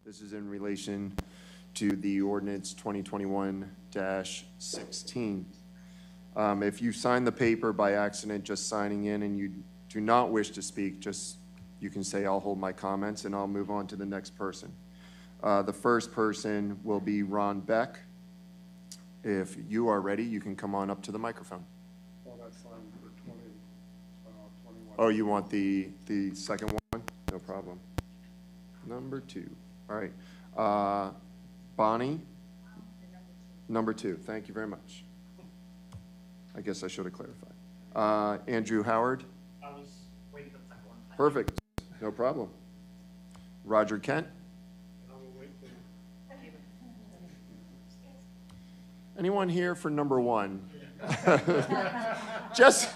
This is in relation to the ordinance 2021-16. If you sign the paper by accident, just signing in, and you do not wish to speak, just you can say, I'll hold my comments, and I'll move on to the next person. The first person will be Ron Beck. If you are ready, you can come on up to the microphone. Well, that's fine for 21. Oh, you want the second one? No problem. Number 2. All right. Bonnie? Number 2. Thank you very much. I guess I should have clarified. Andrew Howard? I was waiting for the second one. Perfect. No problem. Roger Kent? I will wait for Anyone here for number 1? just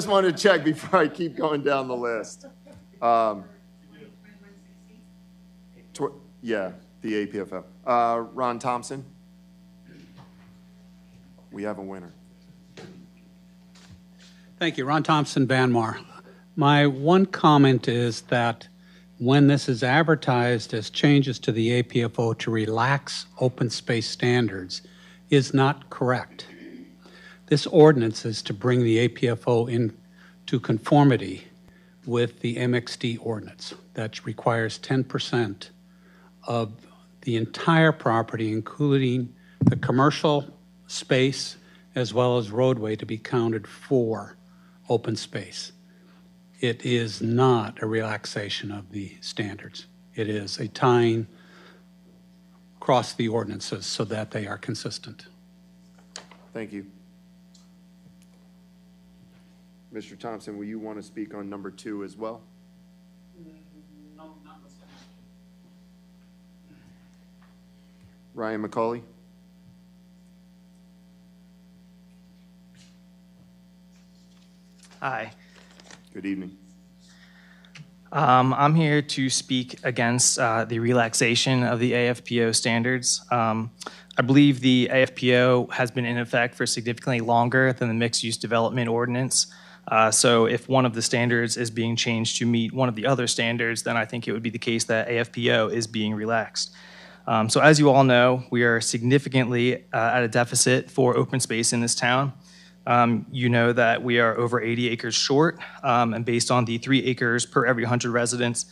wanted to check before I keep going down the list. Yeah, the APFO. Ron Thompson? We have a winner. Thank you. Ron Thompson, Banmar. My one comment is that when this is advertised as changes to the APFO to relax open space standards is not correct. This ordinance is to bring the APFO into conformity with the MXD ordinance that requires 10% of the entire property, including the commercial space as well as roadway, to be counted for open space. It is not a relaxation of the standards. It is a tying across the ordinances so that they are consistent. Thank you. Mr. Thompson, will you want to speak on number 2 as well? No, not this time. Ryan McCauley? Hi. Good evening. I'm here to speak against the relaxation of the AFPO standards. I believe the AFPO has been in effect for significantly longer than the mixed-use development ordinance. So if one of the standards is being changed to meet one of the other standards, then I think it would be the case that AFPO is being relaxed. So as you all know, we are significantly at a deficit for open space in this town. You know that we are over 80 acres short, and based on the 3 acres per every 100 residents,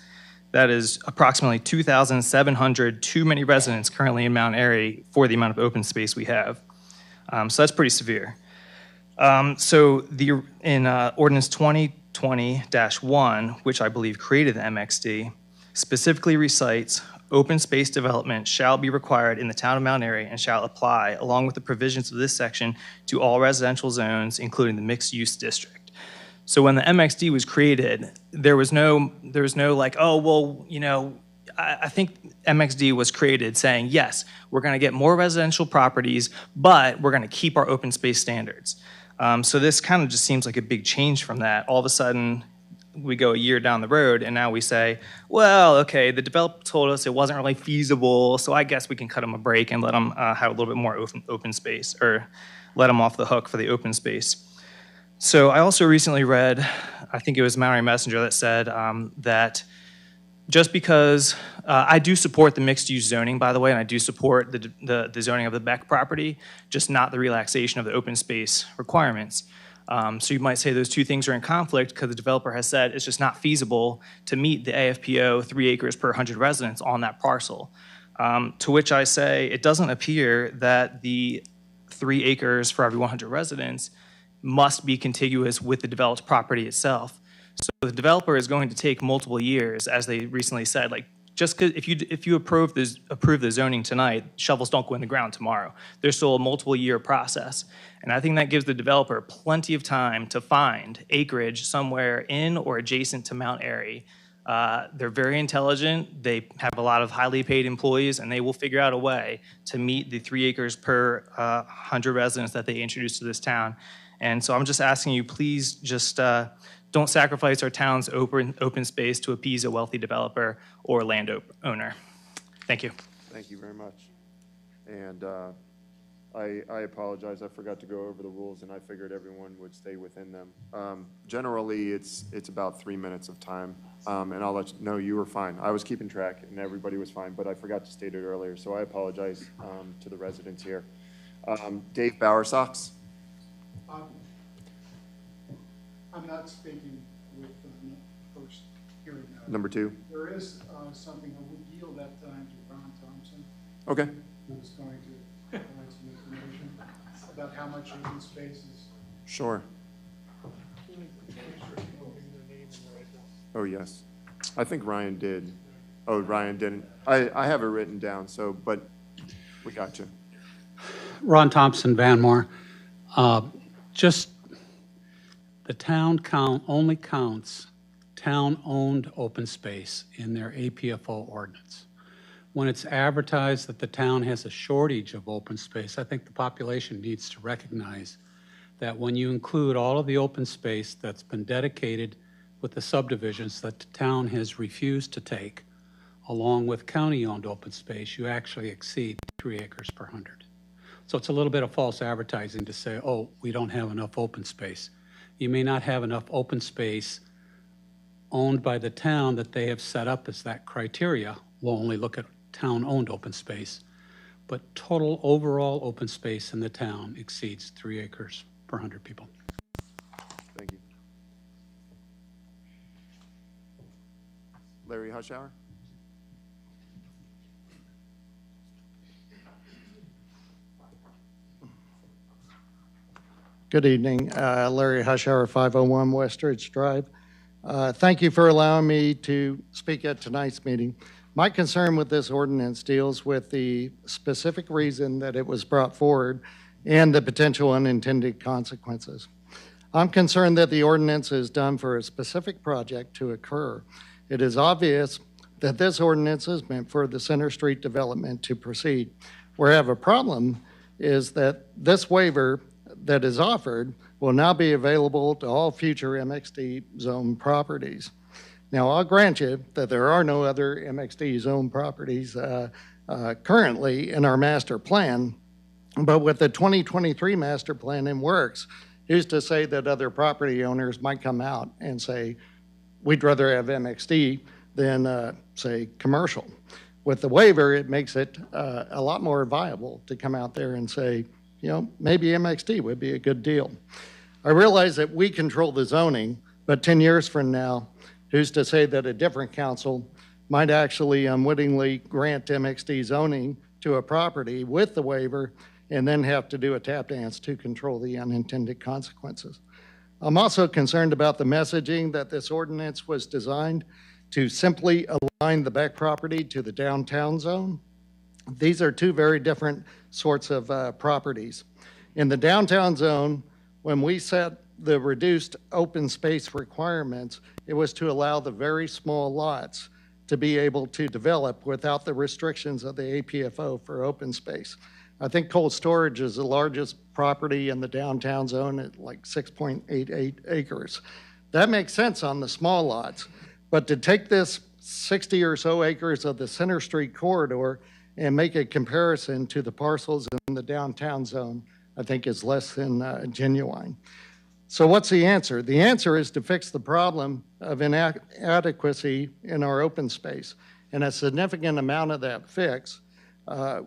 that is approximately 2,700 too many residents currently in Mount Airy for the amount of open space we have. So that's pretty severe. In Ordinance 2020-1, which I believe created the MXD, specifically recites open space development shall be required in the town of Mount Airy and shall apply, along with the provisions of this section, to all residential zones, including the mixed-use district. So when the MXD was created, there was no like, oh, well, you know, I think MXD was created saying, yes, we're going to get more residential properties, but we're going to keep our open space standards. So this kind of just seems like a big change from that. All of a sudden, we go a year down the road, and now we say, well, okay, the developer told us it wasn't really feasible, so I guess we can cut them a break and let them have a little bit more open space, or let them off the hook for the open space. So I also recently read, I think it was Mount Airy Messenger that said that just because I do support the mixed-use zoning, by the way, and I do support the zoning of the Beck property, just not the relaxation of the open space requirements. So you might say those two things are in conflict because the developer has said it's just not feasible to meet the AFPO 3 acres per 100 residents on that parcel. To which I say it doesn't appear that the 3 acres for every 100 residents must be contiguous with the developed property itself. So the developer is going to take multiple years, as they recently said, like just because if you approve the zoning tonight, shovels don't go in the ground tomorrow. There's still a multiple year process. And I think that gives the developer plenty of time to find acreage somewhere in or adjacent to Mount Airy. They're very intelligent. They have a lot of highly paid employees, and they will figure out a way to meet the 3 acres per 100 residents that they introduced to this town. And so I'm just asking you, please just don't sacrifice our town's open space to appease a wealthy developer or landowner. Thank you. Thank you very much. And I apologize. I forgot to go over the rules, and I figured everyone would stay within them. Generally, it's about 3 minutes of time, and I'll let you know you were fine. I was keeping track, and everybody was fine, but I forgot to state it earlier, so I apologize to the residents here. Dave Bowersox? I'm not speaking with the first hearing. Number 2? There is something I would yield that time to Ron Thompson, Okay. who is going to provide some information about how much open space is. Sure. Oh, yes. I think Ryan did. Oh, Ryan didn't. I have it written down, so, but we got you. Ron Thompson, Vanmar. Just the town only counts town-owned open space in their APFO ordinance. When it's advertised that the town has a shortage of open space, I think the population needs to recognize that when you include all of the open space that's been dedicated with the subdivisions that the town has refused to take, along with county-owned open space, you actually exceed 3 acres per 100. So it's a little bit of false advertising to say, oh, we don't have enough open space. You may not have enough open space owned by the town that they have set up as that criteria. We'll only look at town-owned open space, but total overall open space in the town exceeds 3 acres per 100 people. Thank you. Larry Hushauer? Good evening. Larry Hushauer, 501 Westridge Drive. Thank you for allowing me to speak at tonight's meeting. My concern with this ordinance deals with the specific reason that it was brought forward and the potential unintended consequences. I'm concerned that the ordinance is done for a specific project to occur. It is obvious that this ordinance is meant for the Center Street development to proceed. Where I have a problem is that this waiver that is offered will now be available to all future MXD zone properties. Now, I'll grant you that there are no other MXD zone properties currently in our master plan, but with the 2023 master plan in works, who's to say that other property owners might come out and say, we'd rather have MXD than, say, commercial. With the waiver, it makes it a lot more viable to come out there and say, you know, maybe MXD would be a good deal. I realize that we control the zoning, but 10 years from now, who's to say that a different council might actually unwittingly grant MXD zoning to a property with the waiver and then have to do a tap dance to control the unintended consequences. I'm also concerned about the messaging that this ordinance was designed to simply align the Beck property to the downtown zone. These are two very different sorts of properties. In the downtown zone, when we set the reduced open space requirements, it was to allow the very small lots to be able to develop without the restrictions of the APFO for open space. I think cold storage is the largest property in the downtown zone at like 6.88 acres. That makes sense on the small lots, but to take this 60 or so acres of the Center Street corridor and make a comparison to the parcels in the downtown zone, I think is less than genuine. So what's the answer? The answer is to fix the problem of inadequacy in our open space. And a significant amount of that fix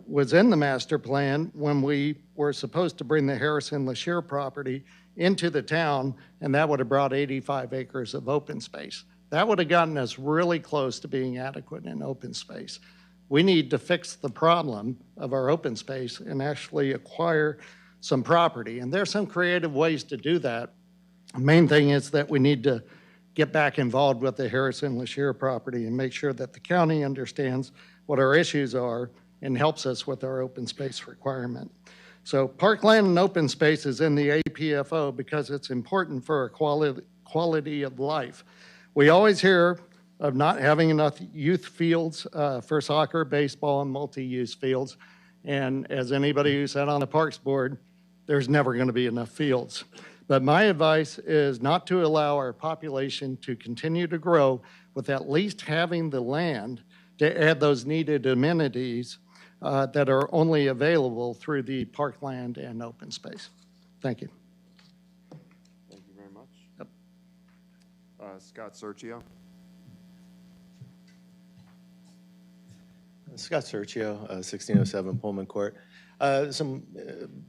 was in the master plan when we were supposed to bring the Harrison-LaShire property into the town, and that would have brought 85 acres of open space. That would have gotten us really close to being adequate in open space. We need to fix the problem of our open space and actually acquire some property. And there's some creative ways to do that. The main thing is that we need to get back involved with the Harrison-LaShire property and make sure that the county understands what our issues are and helps us with our open space requirement. So parkland and open space is in the APFO because it's important for our quality of life. We always hear of not having enough youth fields for soccer, baseball, and multi-use fields. And as anybody who sat on the Parks Board, there's never going to be enough fields. But my advice is not to allow our population to continue to grow with at least having the land to add those needed amenities that are only available through the parkland and open space. Thank you. Thank you very much. Scott Sergio. Scott Sergio, 1607 Pullman Court. Some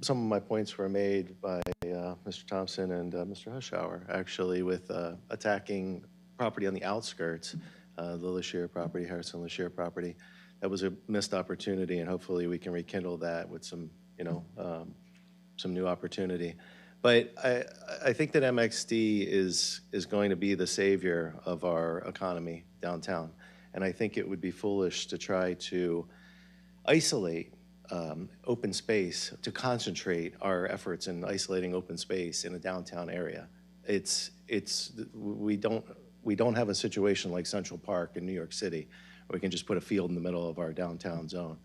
of my points were made by Mr. Thompson and Mr. Hushauer, actually, with attacking property on the outskirts, the LaShire property, Harrison LaShire property. That was a missed opportunity, and hopefully we can rekindle that with some, some new opportunity. But I think that MXD is going to be the savior of our economy downtown. And I think it would be foolish to try to isolate open space, to concentrate our efforts in isolating open space in a downtown area. We don't have a situation like Central Park in New York City where we can just put a field in the middle of our downtown zone.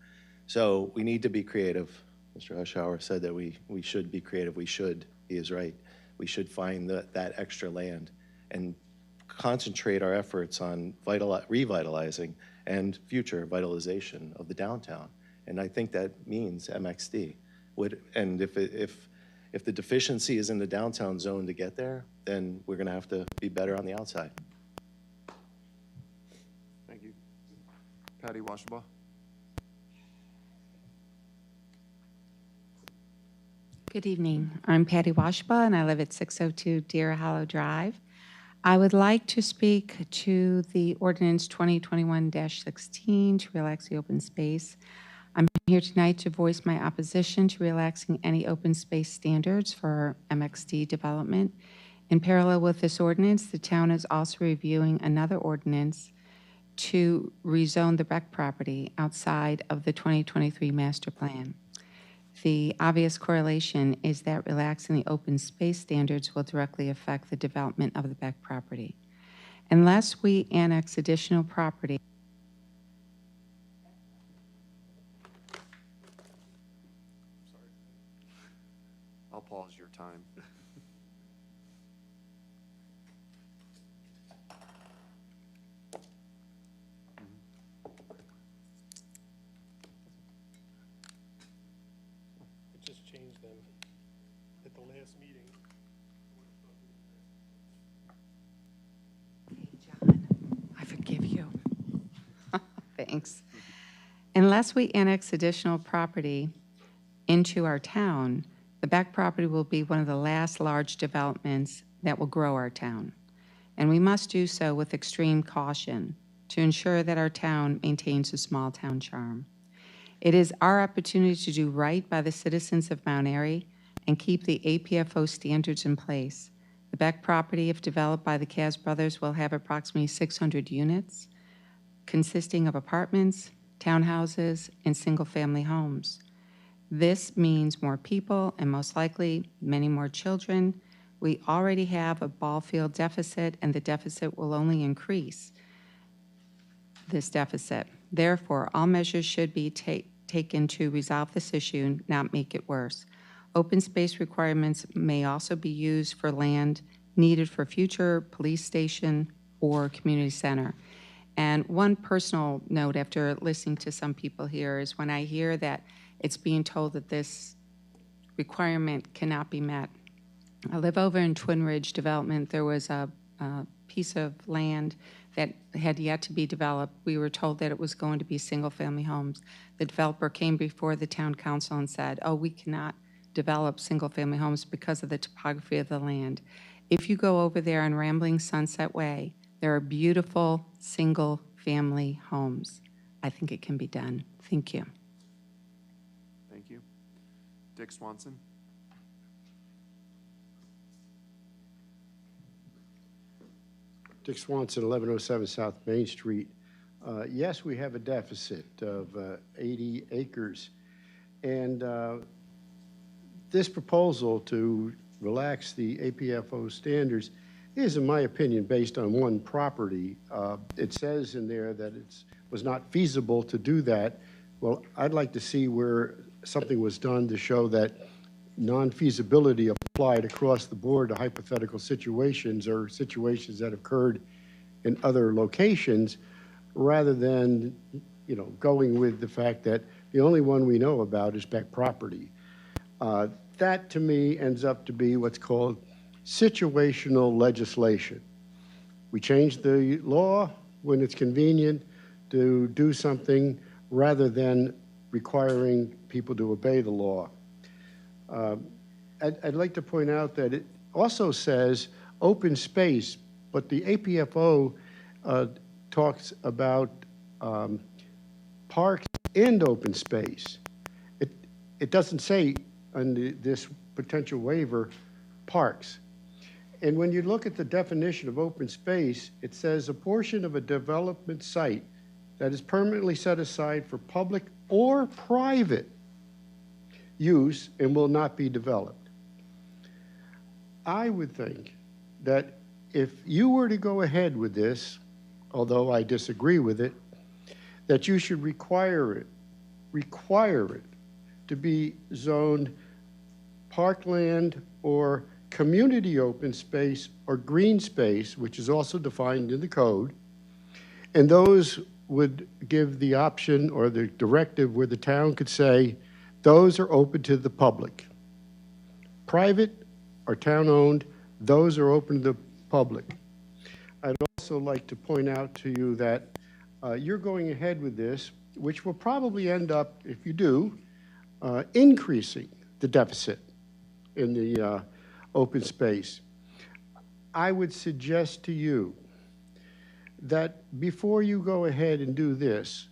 So we need to be creative. Mr. Hushauer said that we should be creative. We should. He is right. We should find that extra land and concentrate our efforts on revitalizing and future vitalization of the downtown. And I think that means MXD. And if the deficiency is in the downtown zone to get there, then we're going to have to be better on the outside. Thank you. Patty Washabaugh. Good evening. I'm Patty Washbaugh, and I live at 602 Deer Hollow Drive. I would like to speak to the Ordinance 2021-16 to relax the open space. I'm here tonight to voice my opposition to relaxing any open space standards for MXD development. In parallel with this ordinance, the town is also reviewing another ordinance to rezone the rec property outside of the 2023 master plan. The obvious correlation is that relaxing the open space standards will directly affect the development of the Beck property. Unless we annex additional property, I'll pause your time. Just changed them at the last meeting. John, I forgive you. Thanks. Unless we annex additional property into our town, the Beck property will be one of the last large developments that will grow our town. And we must do so with extreme caution to ensure that our town maintains a small town charm. It is our opportunity to do right by the citizens of Mount Airy and keep the APFO standards in place. The Beck property, if developed by the Kaz brothers, will have approximately 600 units, consisting of apartments, townhouses, and single-family homes. This means more people and most likely many more children. We already have a ball field deficit, and the deficit will only increase this deficit. Therefore, all measures should be taken to resolve this issue, not make it worse. Open space requirements may also be used for land needed for future police station or community center. And one personal note after listening to some people here is when I hear that it's being told that this requirement cannot be met. I live over in Twin Ridge Development. There was a piece of land that had yet to be developed. We were told that it was going to be single-family homes. The developer came before the town council and said, oh, we cannot develop single-family homes because of the topography of the land. If you go over there on Rambling Sunset Way, there are beautiful single-family homes. I think it can be done. Thank you. Thank you. Dick Swanson. Dick Swanson, 1107 South Main Street. Yes, we have a deficit of 80 acres. And this proposal to relax the APFO standards is, in my opinion, based on one property. It says in there that it was not feasible to do that. Well, I'd like to see where something was done to show that non-feasibility applied across the board to hypothetical situations or situations that occurred in other locations, rather than, going with the fact that, The only one we know about is Beck property. That, to me, ends up to be what's called situational legislation. We change the law when it's convenient to do something rather than requiring people to obey the law. I'd like to point out that it also says open space, but the APFO talks about parks and open space. It doesn't say under this potential waiver, parks. And when you look at the definition of open space, it says a portion of a development site that is permanently set aside for public or private use and will not be developed. I would think that if you were to go ahead with this, although I disagree with it, that you should require it to be zoned parkland or community open space or green space, which is also defined in the code, and those would give the option or the directive where the town could say, those are open to the public. Private or town-owned, those are open to the public. I'd also like to point out to you that you're going ahead with this, which will probably end up, if you do, increasing the deficit in the open space. I would suggest to you that before you go ahead and do this,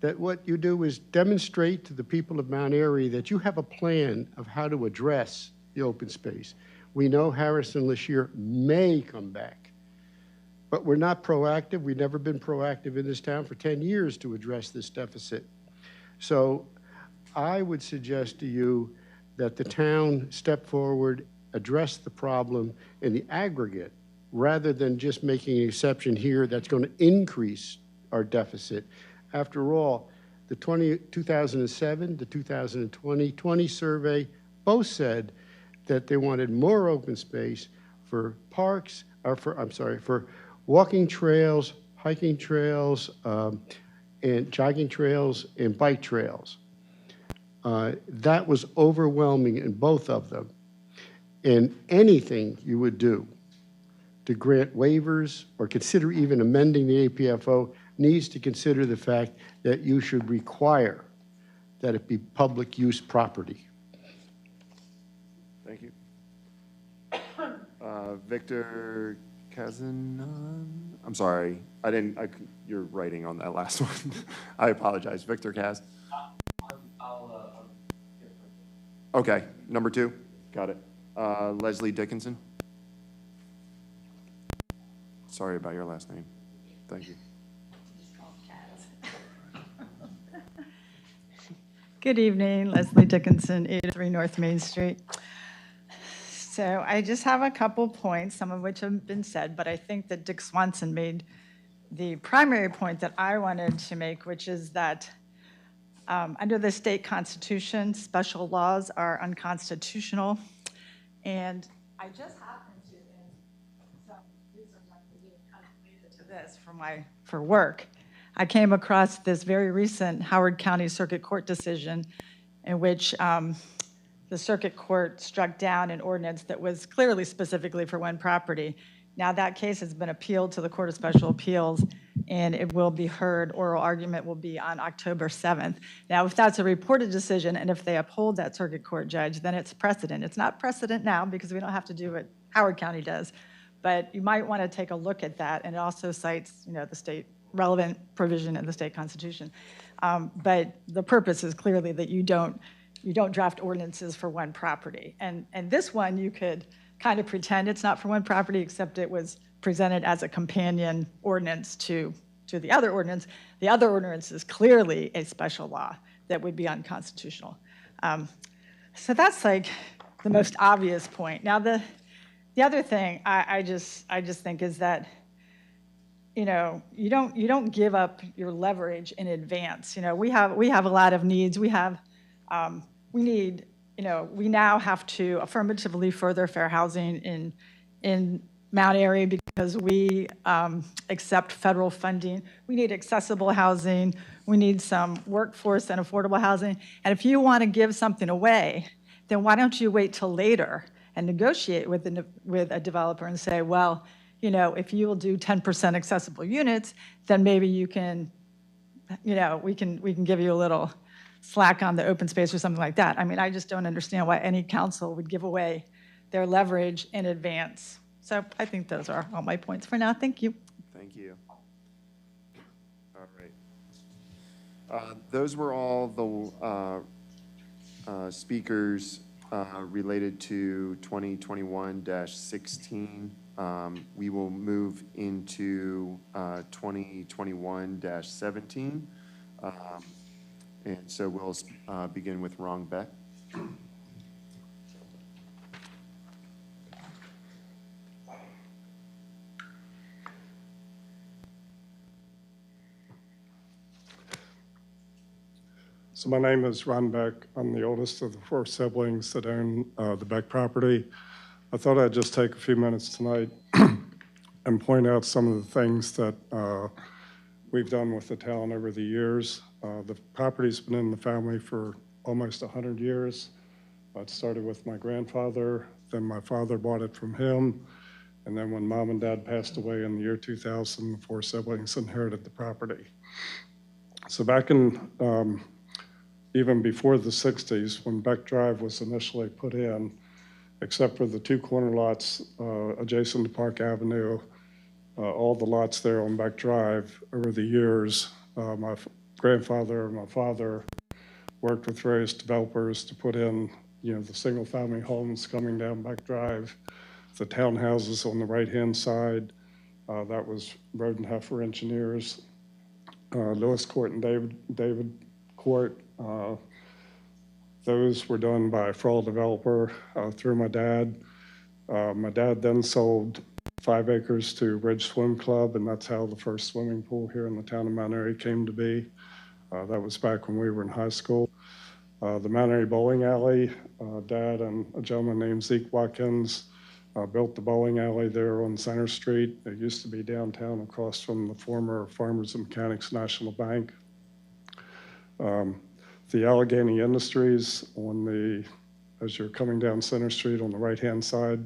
that what you do is demonstrate to the people of Mount Airy that you have a plan of how to address the open space. We know Harrison-LaShire may come back, but we're not proactive. We've never been proactive in this town for 10 years to address this deficit. So I would suggest to you that the town step forward, address the problem in the aggregate, rather than just making an exception here that's going to increase our deficit. After all, the 2007, the 2020 survey both said that they wanted more open space for parks, or for walking trails, hiking trails, and jogging trails, and bike trails. That was overwhelming in both of them. And anything you would do to grant waivers or consider even amending the APFO needs to consider the fact that you should require that it be public use property. Thank you. Victor Kazan, I'm sorry, you're writing on that last one. I apologize. Victor Kaz. Okay, number 2, got it. Leslie Dickinson. Sorry about your last name. Thank you. Good evening, Leslie Dickinson, 83 North Main Street. So I just have a couple points, some of which have been said, but I think that Dick Swanson made the primary point that I wanted to make, which is that under the state constitution, special laws are unconstitutional. And I just happened to, in some research I did kind of related to this for work, I came across this very recent Howard County Circuit Court decision in which the circuit court struck down an ordinance that was clearly specifically for one property. Now that case has been appealed to the Court of Special Appeals, and it will be heard, oral argument will be on October 7th. Now, if that's a reported decision, and if they uphold that circuit court judge, then it's precedent. It's not precedent now because we don't have to do what Howard County does, but you might want to take a look at that, and it also cites, the state relevant provision in the state constitution. But the purpose is clearly that you don't draft ordinances for one property. And this one, you could kind of pretend it's not for one property, except it was presented as a companion ordinance to the other ordinance. The other ordinance is clearly a special law that would be unconstitutional. So that's like the most obvious point. Now the other thing I just think is that you don't give up your leverage in advance. We have a lot of needs. We now have to affirmatively further fair housing in Mount Airy because because we accept federal funding. We need accessible housing. We need some workforce and affordable housing. And if you want to give something away, then why don't you wait till later and negotiate with a developer and say, well, you know, if you will do 10% accessible units, then maybe you can, you know, we can give you a little slack on the open space or something like that. I mean, I just don't understand why any council would give away their leverage in advance. So I think those are all my points for now. Thank you. Thank you. All right. Those were all the speakers related to 2021-16. We will move into 2021-17. And so we'll begin with Rong Beck. So my name is Ron Beck. I'm the oldest of the 4 siblings that own the Beck property. I thought I'd just take a few minutes tonight and point out some of the things that we've done with the town over the years. The property's been in the family for almost 100 years. It started with my grandfather, then my father bought it from him, and then when Mom and Dad passed away in the year 2000, the 4 siblings inherited the property. So back in even before the 60s, when Beck Drive was initially put in, except for the 2 corner lots adjacent to Park Avenue, all the lots there on Beck Drive, over the years, my grandfather and my father worked with various developers to put in, you know, the single-family homes coming down Beck Drive, the townhouses on the right-hand side. That was Rodenhofer Engineers, Lewis Court and David Court. Those were done by a fraud developer through my dad. My dad then sold 5 acres to Ridge Swim Club, and that's how the first swimming pool here in the town of Mount Airy came to be. That was back when we were in high school. The Mount Airy Bowling Alley, Dad and a gentleman named Zeke Watkins built the bowling alley there on Center Street. It used to be downtown across from the former Farmers and Mechanics National Bank. The Allegheny Industries as you're coming down Center Street on the right-hand side,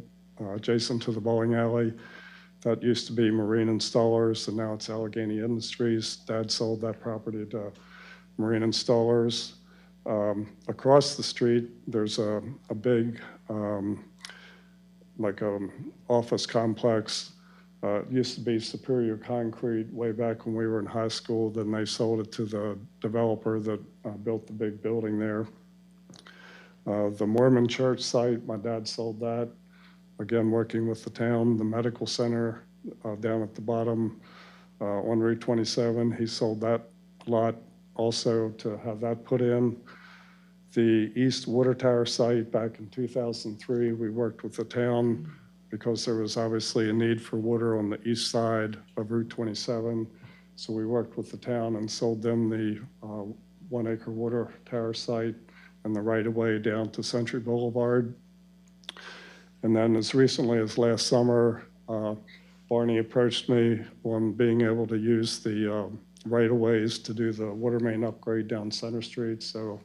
adjacent to the bowling alley, that used to be Marine Installers, and now it's Allegheny Industries. Dad sold that property to Marine Installers. Across the street, there's a big, office complex. It used to be Superior Concrete way back when we were in high school. Then they sold it to the developer that built the big building there. The Mormon church site, my dad sold that. Again, working with the town. The medical center down at the bottom on Route 27, he sold that lot also to have that put in. The East Water Tower site back in 2003, we worked with the town because there was obviously a need for water on the east side of Route 27. So we worked with the town and sold them the 1 acre water tower site and the right-of-way down to Century Boulevard. And then as recently as last summer, Barney approached me on being able to use the right-of-ways to do the water main upgrade down Center Street. So,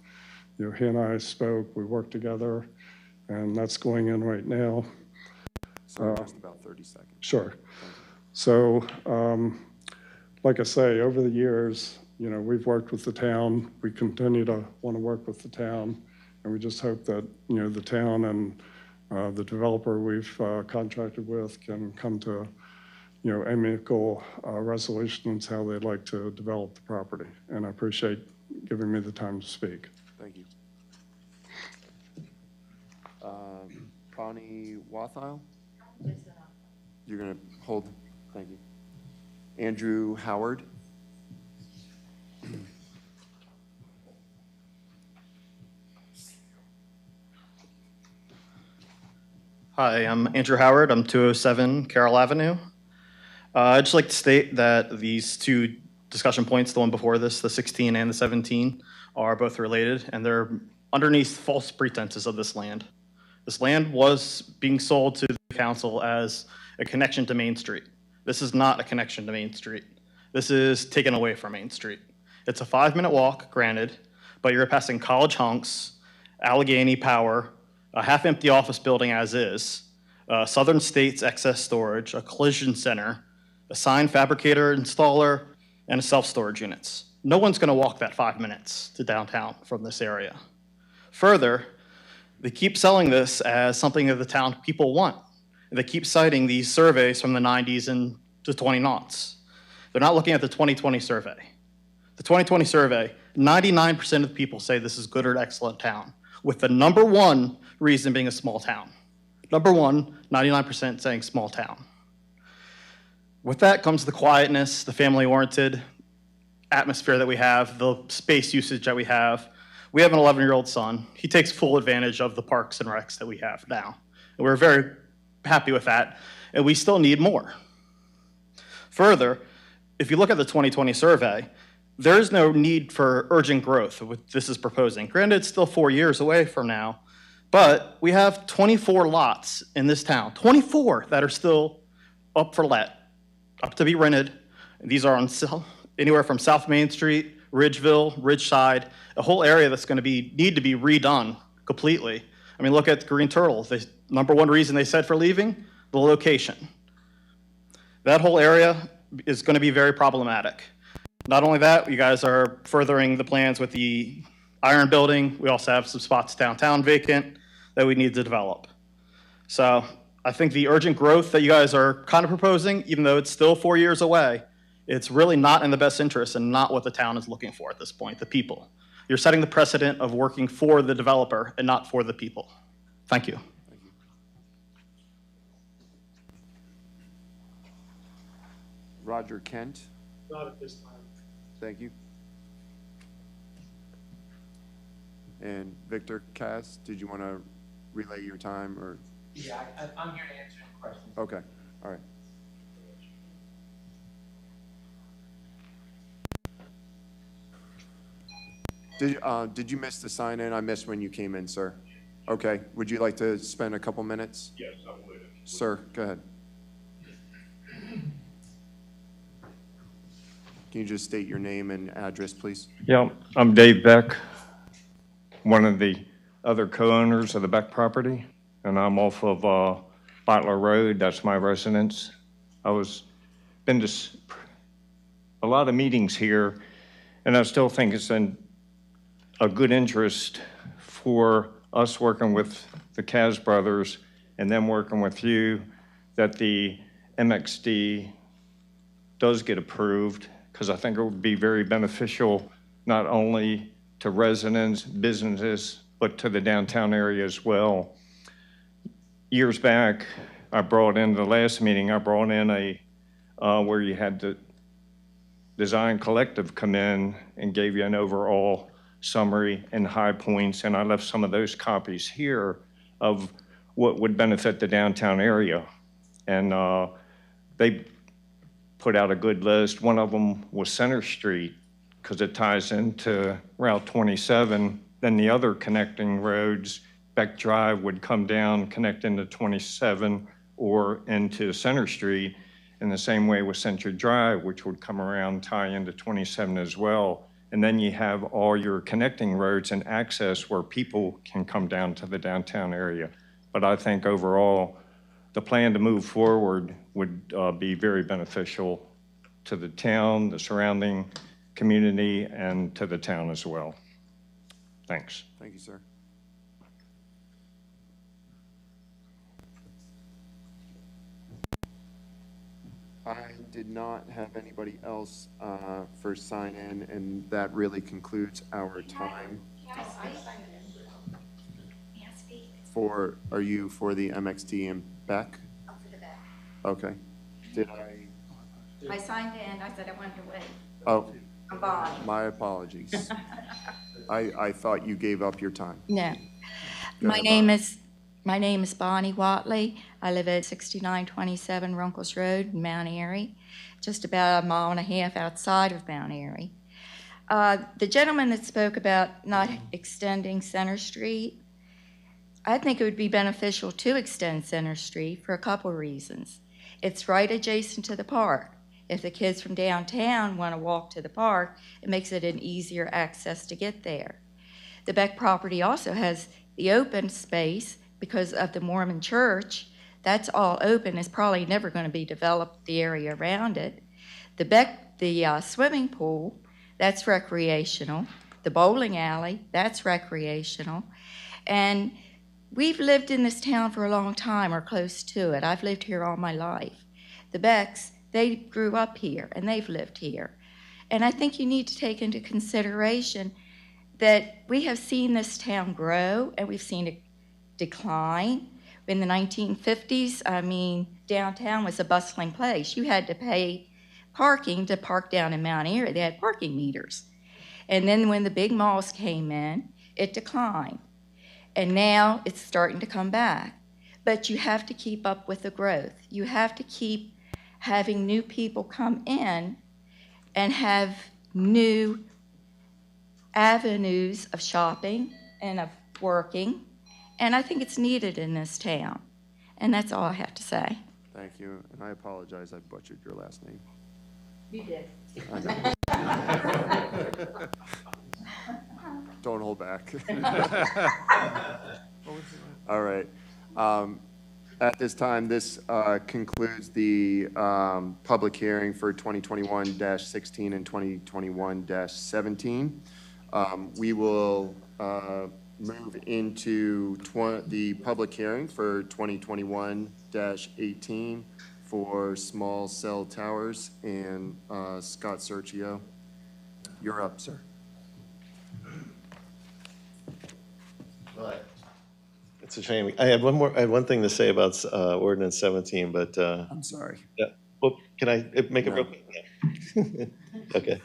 you know, he and I spoke, we worked together, and that's going in right now. So just about 30 seconds. Sure. So, like I say, over the years, you know, we've worked with the town. We continue to want to work with the town, and we just hope that, you know, the town and the developer we've contracted with can come to, you know, amicable resolutions how they'd like to develop the property. And I appreciate giving me the time to speak. Thank you. Connie Wathile? You're going to hold? Thank you. Andrew Howard? Hi, I'm Andrew Howard. I'm 207 Carroll Avenue. I'd just like to state that these 2 discussion points, the one before this, the 16 and the 17, are both related, and they're underneath false pretenses of this land. This land was being sold to the council as a connection to Main Street. This is not a connection to Main Street. This is taken away from Main Street. It's a 5-minute walk, granted, but you're passing College Hunks, Allegheny Power, a half-empty office building as is, Southern States excess storage, a collision center, a sign fabricator installer, and a self-storage units. No one's going to walk that 5 minutes to downtown from this area. Further, they keep selling this as something that the town people want. They keep citing these surveys from the 90s and the 2000s. They're not looking at the 2020 survey. The 2020 survey, 99% of the people say this is good or excellent town, with the number one reason being a small town. Number one, 99% saying small town. With that comes the quietness, the family-oriented atmosphere that we have, the space usage that we have. We have an 11-year-old son. He takes full advantage of the parks and recs that we have now. And we're very happy with that, and we still need more. Further, if you look at the 2020 survey, there is no need for urgent growth, what this is proposing. Granted, it's still 4 years away from now, but we have 24 lots in this town, 24 that are still up for let, up to be rented. These are on anywhere from South Main Street, Ridgeville, Ridgeside, a whole area that's going to need to be redone completely. I mean, look at Green Turtle. The number one reason they said for leaving, the location. That whole area is going to be very problematic. Not only that, you guys are furthering the plans with the Iron Building. We also have some spots downtown vacant that we need to develop. So I think the urgent growth that you guys are kind of proposing, even though it's still 4 years away, it's really not in the best interest and not what the town is looking for at this point, the people. You're setting the precedent of working for the developer and not for the people. Thank you. Roger Kent, Not at this time. thank you. And Victor Cass, did you want to relay your time or? Yeah, I'm here to answer any questions. Okay, all right. Did you miss the sign-in? I missed when you came in, sir. Okay, would you like to spend a couple minutes? Yes, I would. Sir, go ahead. Can you just state your name and address, please? Yeah, I'm Dave Beck, one of the other co-owners of the Beck property, and I'm off of Butler Road. That's my residence. Been to a lot of meetings here, and I still think it's in a good interest for us working with the Kaz brothers and them working with you that the MXD does get approved, because I think it would be very beneficial not only to residents, businesses, but to the downtown area as well. Years back, I brought in the last meeting, I brought in where you had the Design Collective come in and gave you an overall summary and high points, and I left some of those copies here of what would benefit the downtown area. And they put out a good list. One of them was Center Street, because it ties into Route 27. Then the other connecting roads, Beck Drive would come down, connect into 27 or into Center Street, in the same way with Central Drive, which would come around, tie into 27 as well. And then you have all your connecting roads and access where people can come down to the downtown area. But I think overall, the plan to move forward would be very beneficial to the town, the surrounding community, and to the town as well. Thanks. Thank you, sir. I did not have anybody else for sign in, and that really concludes our time. Are you for the MXD and Beck? I'm for the Beck. Okay. Did I signed in, I said I wanted to wait. Oh, I'm Bonnie. my apologies. I thought you gave up your time. No. Go My ahead, name Bonnie. is My name is Bonnie Watley. I live at 6927 Runkles Road in Mount Airy, just about a mile and a half outside of Mount Airy. The gentleman that spoke about not extending Center Street, I think it would be beneficial to extend Center Street for a couple of reasons. It's right adjacent to the park. If the kids from downtown want to walk to the park, it makes it an easier access to get there. The Beck property also has the open space because of the Mormon church. That's all open. It's probably never going to be developed, the area around it. The swimming pool, that's recreational. The bowling alley, that's recreational. And we've lived in this town for a long time, or close to it. I've lived here all my life. The Becks, they grew up here, and they've lived here. And I think you need to take into consideration that we have seen this town grow, and we've seen it decline. In the 1950s, I mean, downtown was a bustling place. You had to pay parking to park down in Mount Airy. They had parking meters. And then when the big malls came in, it declined. And now it's starting to come back. But you have to keep up with the growth. You have to keep having new people come in and have new avenues of shopping and of working. And I think it's needed in this town. And that's all I have to say. Thank you, and I apologize, I butchered your last name. You did. Don't hold back. All right. At this time, this concludes the public hearing for 2021-16 and 2021-17. We will move into the public hearing for 2021-18 for small cell towers, and Scott Sergio, you're up, sir. It's a shame. I had one thing to say about Ordinance 17, but I'm sorry. Yeah. Well, can I make it real quick? Yeah. Okay.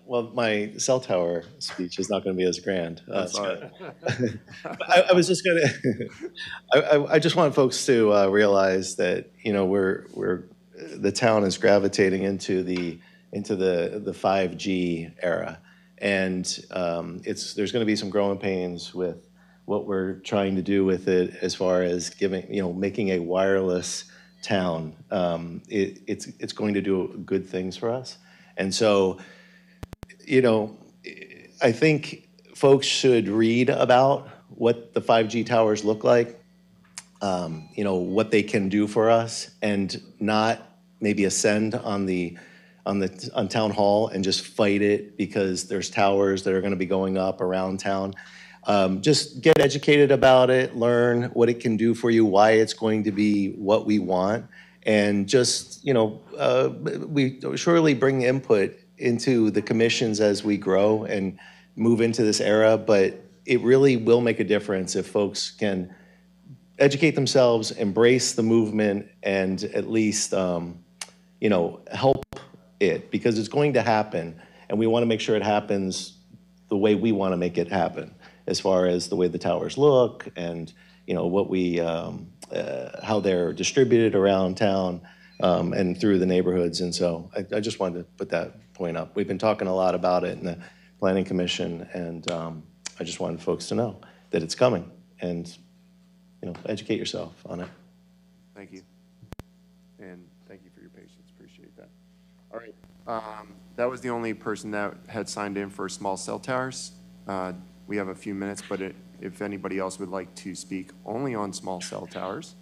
Well, my cell tower speech is not going to be as grand. Sorry. I was just going to. I just want folks to realize that the town is gravitating into the 5G era, and there's going to be some growing pains with what we're trying to do with it as far as making a wireless town. It's going to do good things for us, and so. I think folks should read about what the 5G towers look like, what they can do for us, and not maybe ascend on town hall and just fight it because there's towers that are going to be going up around town. Just get educated about it, learn what it can do for you, why it's going to be what we want, and just, we surely bring input into the commissions as we grow and move into this era, but it really will make a difference if folks can educate themselves, embrace the movement, and at least, help it, because it's going to happen, and we want to make sure it happens the way we want to make it happen, as far as the way the towers look and, what we, how they're distributed around town, and through the neighborhoods. And so I just wanted to put that point up. We've been talking a lot about it in the Planning Commission, and I just wanted folks to know that it's coming, and educate yourself on it. Thank you. And thank you for your patience. Appreciate that. All right. That was the only person that had signed in for small cell towers. We have a few minutes, but if anybody else would like to speak only on small cell towers,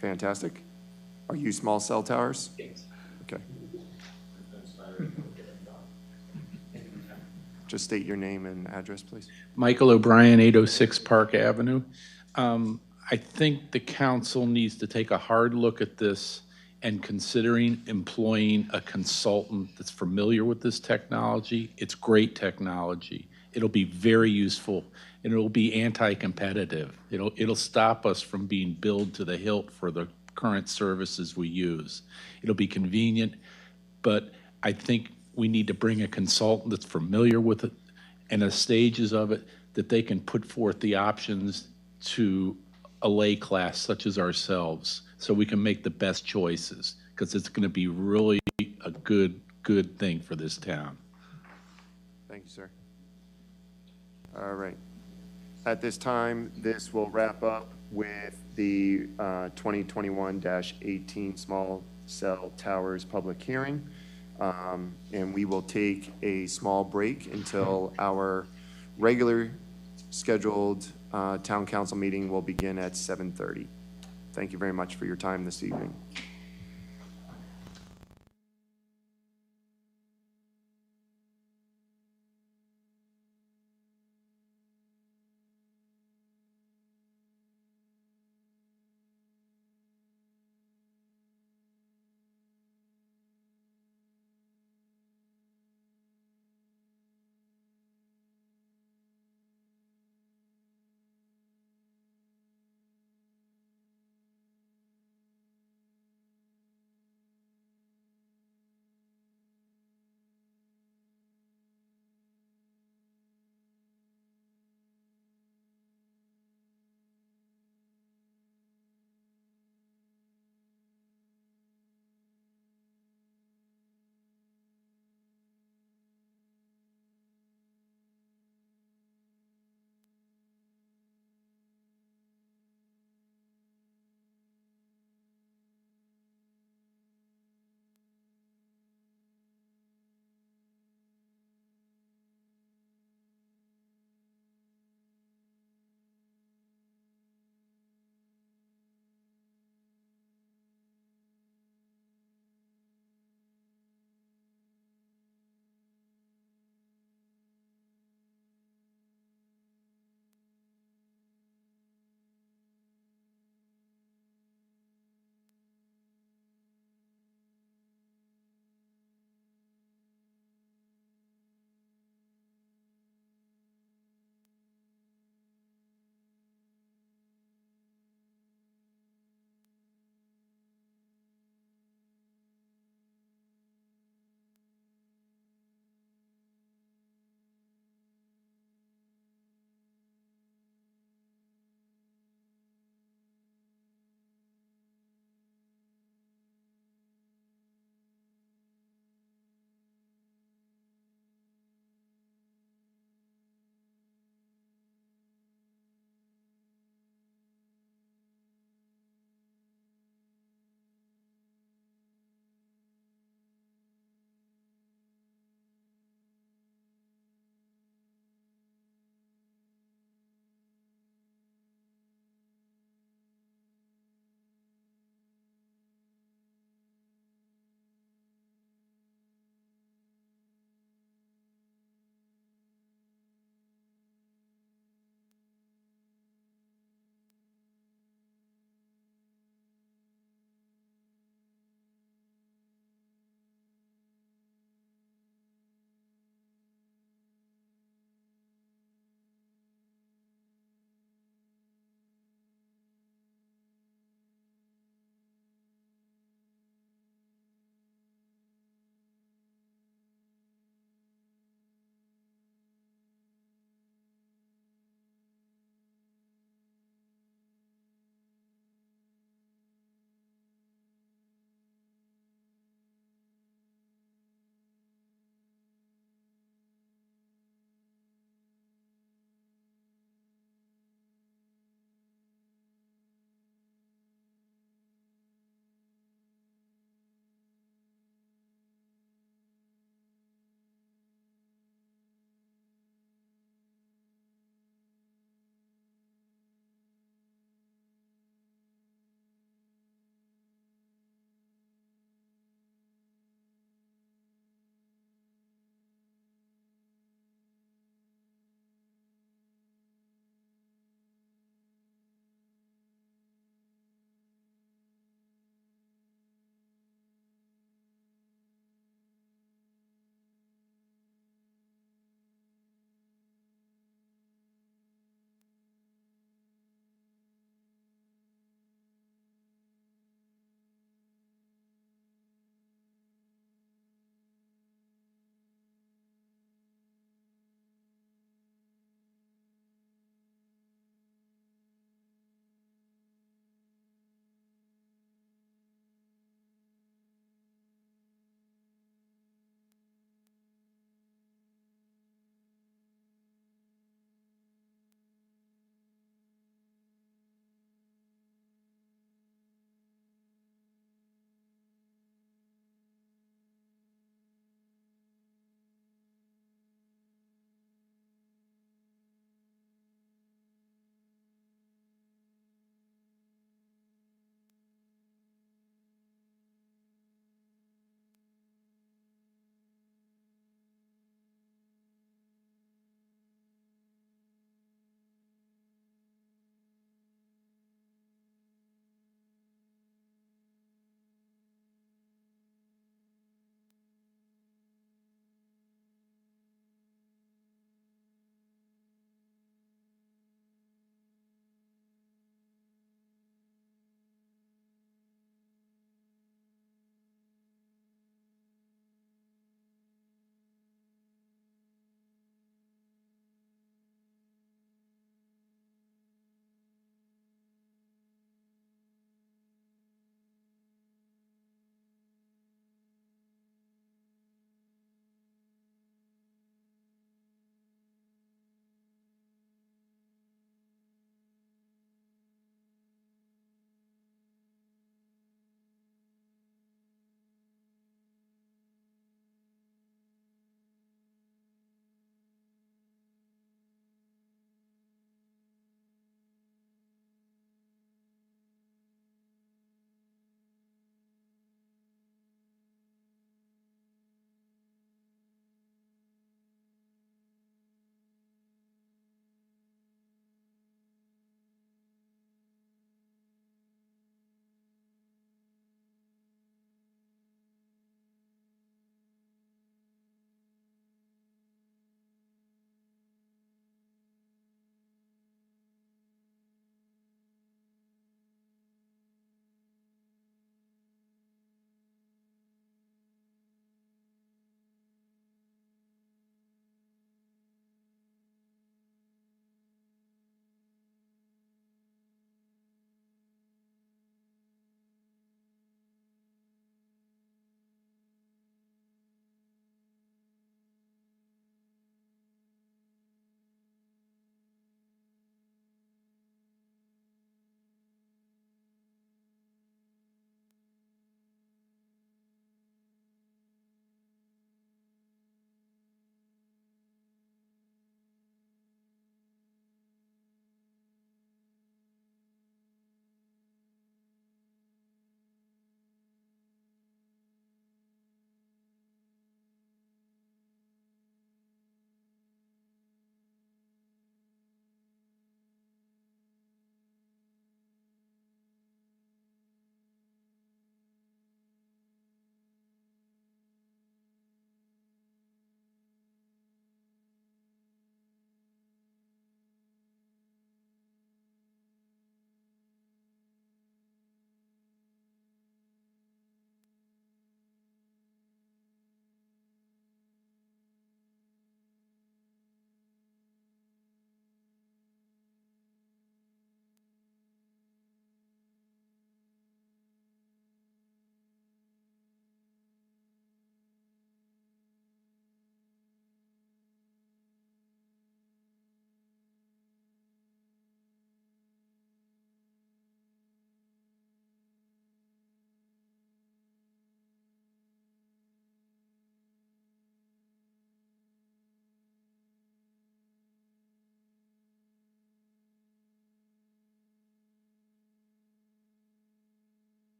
fantastic. Are you small cell towers? Yes. Okay. Just state your name and address, please. Michael O'Brien, 806 Park Avenue. I think the council needs to take a hard look at this and considering employing a consultant that's familiar with this technology. It's great technology. It'll be very useful, and it'll be anti-competitive. It'll stop us from being billed to the hilt for the current services we use. It'll be convenient, but I think we need to bring a consultant that's familiar with it and the stages of it, that they can put forth the options to a lay class such as ourselves, so we can make the best choices, because it's going to be really a good thing for this town. Thank you, sir. All right. At this time, this will wrap up with the 2021-18 small cell towers public hearing. And we will take a small break until our regular scheduled town council meeting will begin at 7:30. Thank you very much for your time this evening.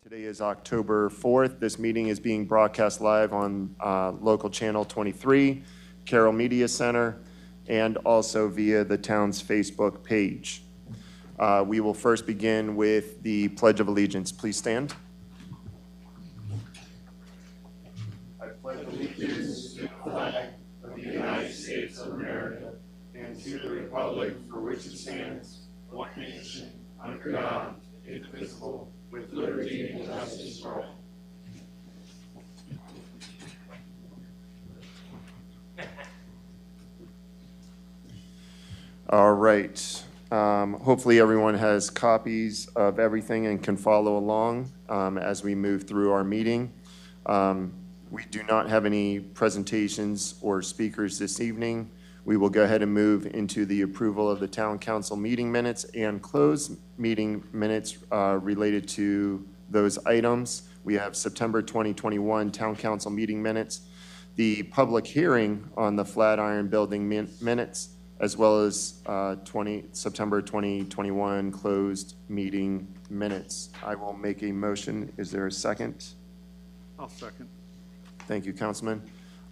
Today is October 4th. This meeting is being broadcast live on local channel 23, Carroll Media Center, and also via the town's Facebook page. We will first begin with the Pledge of Allegiance. Please stand. I pledge allegiance to the flag of the United States of America and to the republic for which it stands, one nation, under God, indivisible, with liberty and justice for all. All right. Hopefully everyone has copies of everything and can follow along as we move through our meeting. We do not have any presentations or speakers this evening. We will go ahead and move into the approval of the town council meeting minutes and close meeting minutes related to those items. We have September 2021 town council meeting minutes, the public hearing on the Flatiron Building minutes, as well as September 2021 closed meeting minutes. I will make a motion. Is there a second? I'll second. Thank you, Councilman.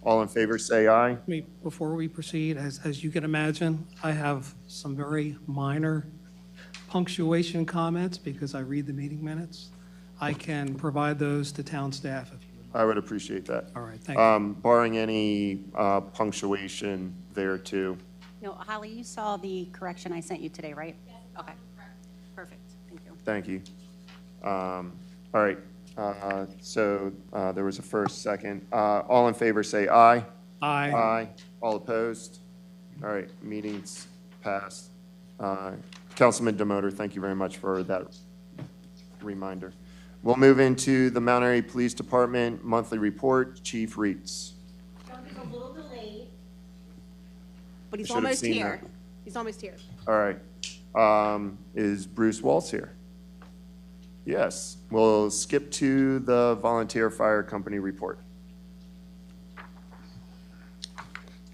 All in favor, say aye. Before we proceed, as you can imagine, I have some very minor punctuation comments because I read the meeting minutes. I can provide those to town staff if you would. I would appreciate that. All right, thank you. Barring any punctuation there too. No, Holly, you saw the correction I sent you today, right? Yes. Okay. Perfect. Thank you. Thank you. All right. So there was a first, second. All in favor, say aye. Aye. Aye. All opposed? All right, meeting's passed. Councilman Demoter, thank you very much for that reminder. We'll move into the Mount Airy Police Department monthly report. Chief Reitz. It's a little delayed, but he's Should have almost seen here. that. He's almost here. All right. Is Bruce Waltz here? Yes. We'll skip to the volunteer fire company report.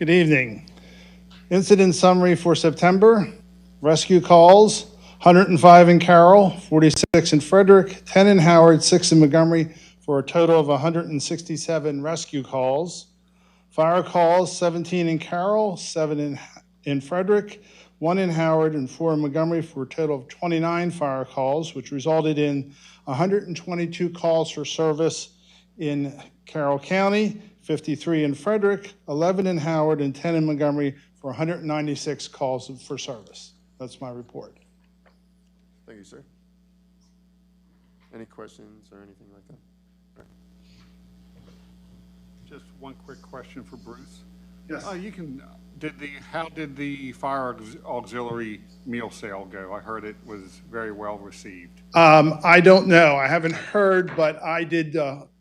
Good evening. Incident summary for September. Rescue calls, 105 in Carroll, 46 in Frederick, 10 in Howard, 6 in Montgomery, for a total of 167 rescue calls. Fire calls, 17 in Carroll, 7 in Frederick, 1 in Howard, and 4 in Montgomery, for a total of 29 fire calls, which resulted in 122 calls for service in Carroll County, 53 in Frederick, 11 in Howard, and 10 in Montgomery, for 196 calls for service. That's my report. Thank you, sir. Any questions or anything like that? All right. Just one quick question for Bruce. Yes. How did the fire auxiliary meal sale go? I heard it was very well received. I don't know. I haven't heard, but I did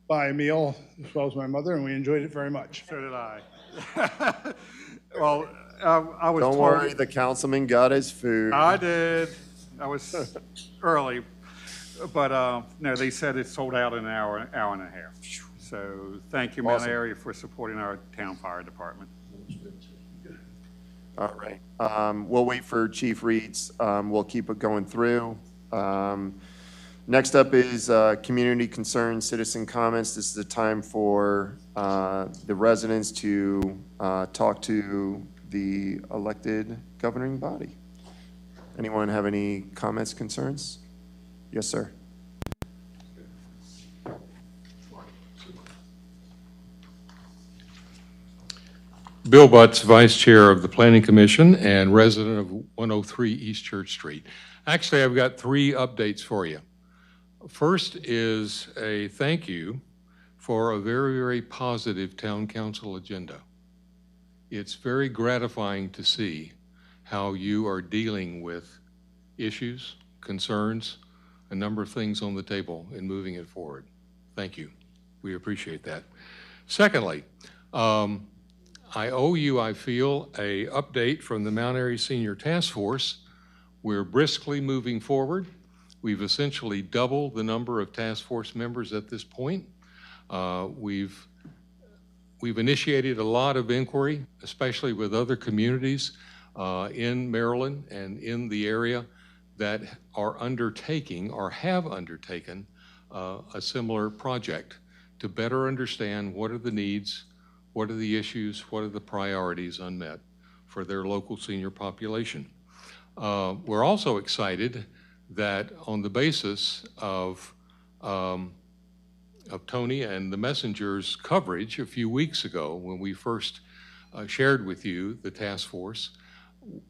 buy a meal as well as my mother, and we enjoyed it very much. So did I. Well, I was Don't told, worry, the councilman got his food. I did. I was early, but no, they said it sold out in an hour and a half. So thank you, Mount Awesome. Airy, for supporting our town fire department. All right. We'll wait for Chief Reitz. We'll keep it going through. Next up is community concerns, citizen comments. This is the time for the residents to talk to the elected governing body. Anyone have any comments, concerns? Yes, sir. Bill Butts, Vice Chair of the Planning Commission and resident of 103 East Church Street. Actually, I've got 3 updates for you. First is a thank you for a very, very positive town council agenda. It's very gratifying to see how you are dealing with issues, concerns, a number of things on the table and moving it forward. Thank you. We appreciate that. Secondly, I owe you, I feel, a update from the Mount Airy Senior Task Force. We're briskly moving forward. We've essentially doubled the number of task force members at this point. We've initiated a lot of inquiry, especially with other communities in Maryland and in the area that are undertaking or have undertaken a similar project to better understand what are the needs, what are the issues, what are the priorities unmet for their local senior population. We're also excited that on the basis of Tony and the Messenger's coverage a few weeks ago when we first shared with you the task force,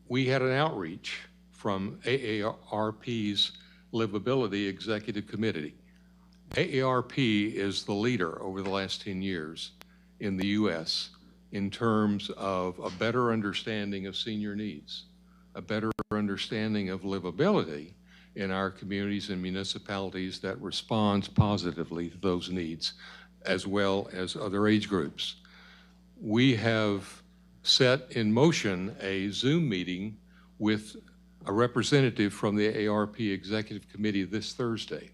we had an outreach from AARP's Livability Executive Committee. AARP is the leader over the last 10 years in the U.S. in terms of a better understanding of senior needs, a better understanding of livability in our communities and municipalities that responds positively to those needs, as well as other age groups. We have set in motion a Zoom meeting with a representative from the AARP Executive Committee this Thursday.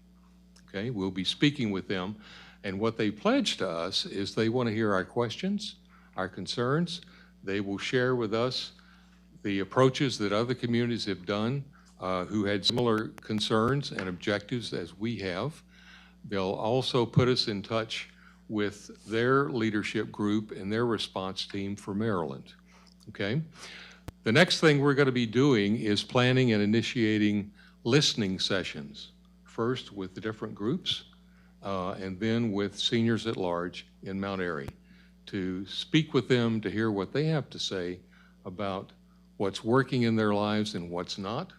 Okay, we'll be speaking with them, and what they pledged to us is they want to hear our questions, our concerns. They will share with us the approaches that other communities have done who had similar concerns and objectives as we have. They'll also put us in touch with their leadership group and their response team for Maryland. Okay? The next thing we're going to be doing is planning and initiating listening sessions, first with the different groups and then with seniors at large in Mount Airy, to speak with them, to hear what they have to say about what's working in their lives and what's not,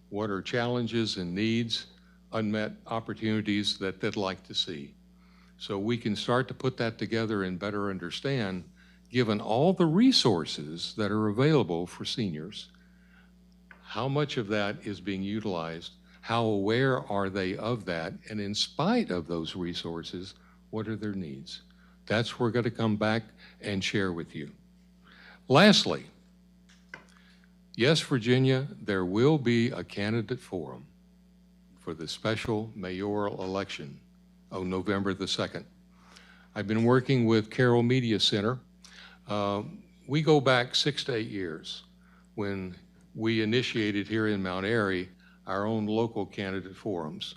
what are challenges and needs, unmet opportunities that they'd like to see. So we can start to put that together and better understand, given all the resources that are available for seniors, how much of that is being utilized, how aware are they of that, and in spite of those resources, what are their needs? That's what we're going to come back and share with you. Lastly, yes, Virginia, there will be a candidate forum for the special mayoral election on November the 2nd. I've been working with Carroll Media Center. We go back 6 to 8 years when we initiated here in Mount Airy our own local candidate forums.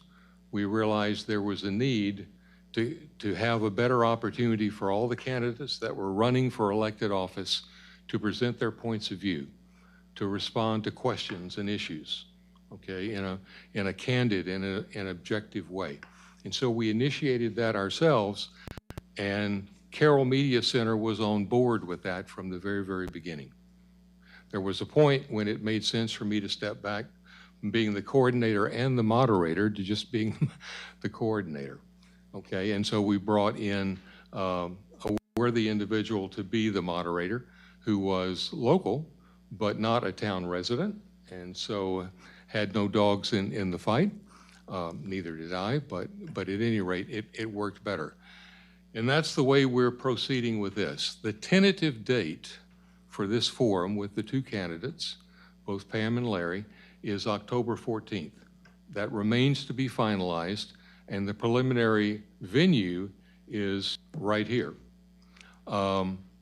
We realized there was a need to have a better opportunity for all the candidates that were running for elected office to present their points of view, to respond to questions and issues, okay, in a candid and an objective way. And so we initiated that ourselves, and Carroll Media Center was on board with that from the very, very beginning. There was a point when it made sense for me to step back from being the coordinator and the moderator to just being the coordinator, okay? And so we brought in a worthy individual to be the moderator who was local, but not a town resident, and so had no dogs in the fight. Neither did I, but at any rate, it worked better. And that's the way we're proceeding with this. The tentative date for this forum with the two candidates, both Pam and Larry, is October 14th. That remains to be finalized, and the preliminary venue is right here.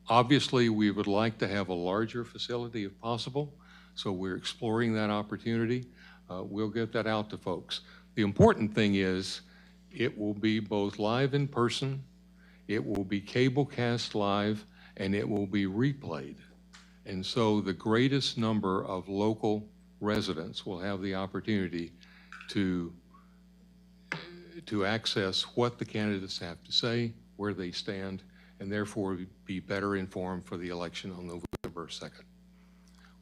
Obviously, we would like to have a larger facility if possible, so we're exploring that opportunity. We'll get that out to folks. The important thing is it will be both live in person, it will be cable cast live, and it will be replayed. And so the greatest number of local residents will have the opportunity to access what the candidates have to say, where they stand, and therefore be better informed for the election on November 2nd.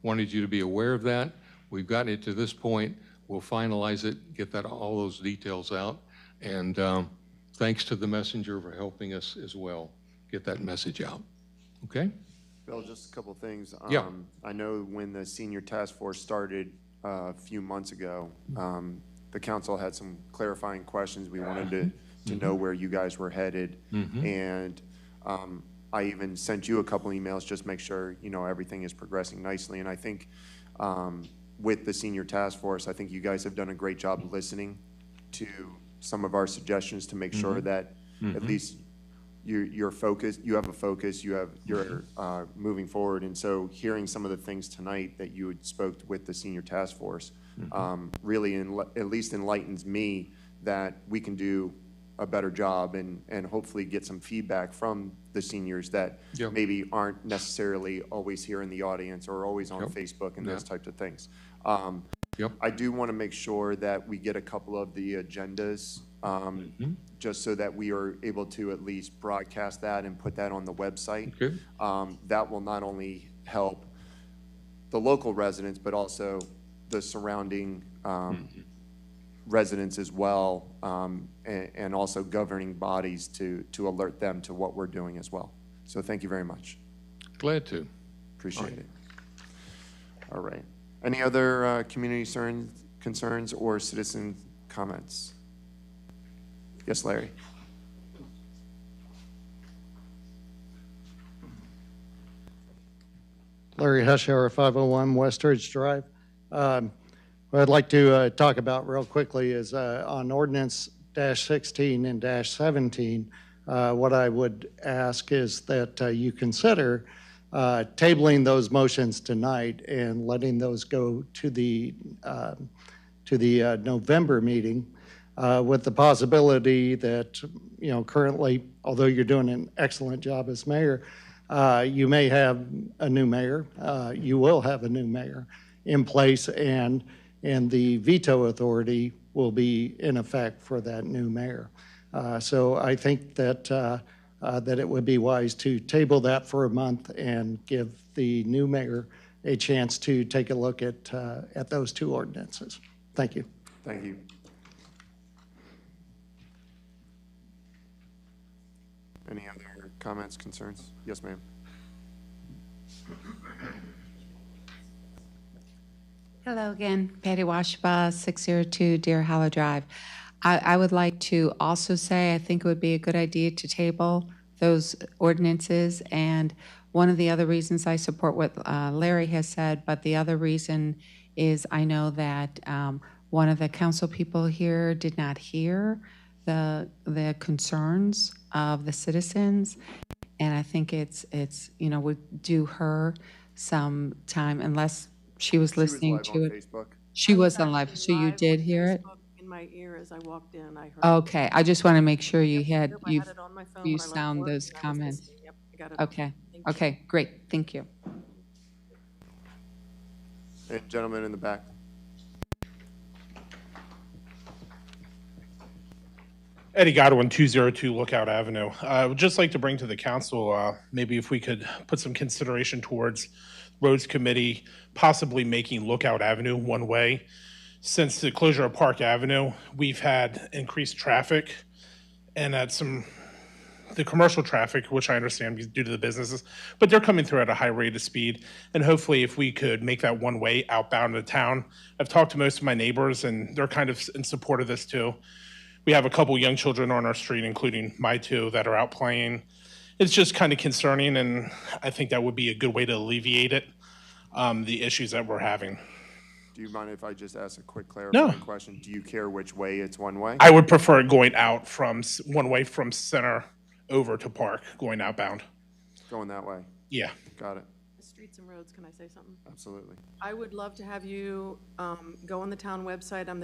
Wanted you to be aware of that. We've gotten it to this point. We'll finalize it, get all those details out, and thanks to the messenger for helping us as well get that message out. Okay? Bill, just a couple things. Yeah. I know when the senior task force started a few months ago, the council had some clarifying questions. We wanted to know where you guys were headed, and I even sent you a couple emails just to make sure everything is progressing nicely. And I think with the senior task force, I think you guys have done a great job listening to some of our suggestions to make sure that at least you're focused, you have a focus, you're moving forward. And so hearing some of the things tonight that you had spoke with the senior task force really at least enlightens me that we can do a better job and hopefully get some feedback from the seniors that Yep. maybe aren't necessarily always here in the audience or always on Yep. Facebook and those Yeah. types of things. Yep. I do want to make sure that we get a couple of the agendas, just so that we are able to at least broadcast that and put that on the website. Okay. That will not only help the local residents, but also the surrounding residents as well, and also governing bodies to alert them to what we're doing as well. So thank you very much. Glad to. Appreciate it. All right. Any other community concerns or citizen comments? Yes, Larry. Larry Hushhour, 501 West Ridge Drive. What I'd like to talk about real quickly is on ordinance -16 and -17, what I would ask is that you consider tabling those motions tonight and letting those go to the November meeting, with the possibility that, currently, although you're doing an excellent job as mayor, you may have a new mayor, you will have a new mayor in place, and the veto authority will be in effect for that new mayor. So I think that it would be wise to table that for a month and give the new mayor a chance to take a look at those two ordinances. Thank you. Thank you. Any other comments, concerns? Yes, ma'am. Hello again, Patty Washba, 602 Deer Hollow Drive. I would like to also say I think it would be a good idea to table those ordinances, and one of the other reasons I support what Larry has said, but the other reason is I know that one of the council people here did not hear the concerns of the citizens, and I think it's would do her some time, unless she was listening to it. Facebook. She was on live, so you did hear it? In my ear as I walked in, I heard. Okay, I just want to make sure you had, I had it on my phone you when I left sound work, those and I was comments. listening. Yep, I got it on. Okay, Thank you. okay, great, thank you. And gentlemen in the back. Eddie Godwin, 202 Lookout Avenue. I would just like to bring to the council, maybe if we could put some consideration towards Roads Committee possibly making Lookout Avenue one way. Since the closure of Park Avenue, we've had increased traffic, and the commercial traffic, which I understand is due to the businesses, but they're coming through at a high rate of speed. And hopefully if we could make that one way outbound of town. I've talked to most of my neighbors, and they're kind of in support of this too. We have a couple young children on our street, including my two, that are out playing. It's just kind of concerning, and I think that would be a good way to alleviate it, the issues that we're having. Do you mind if I just ask a quick clarifying No. question? Do you care which way it's one way? I would prefer it going out from one way from Center over to Park, going outbound. Going that way? Yeah. Got it. Streets and roads, can I say something? Absolutely. I would love to have you go on the town website. I'm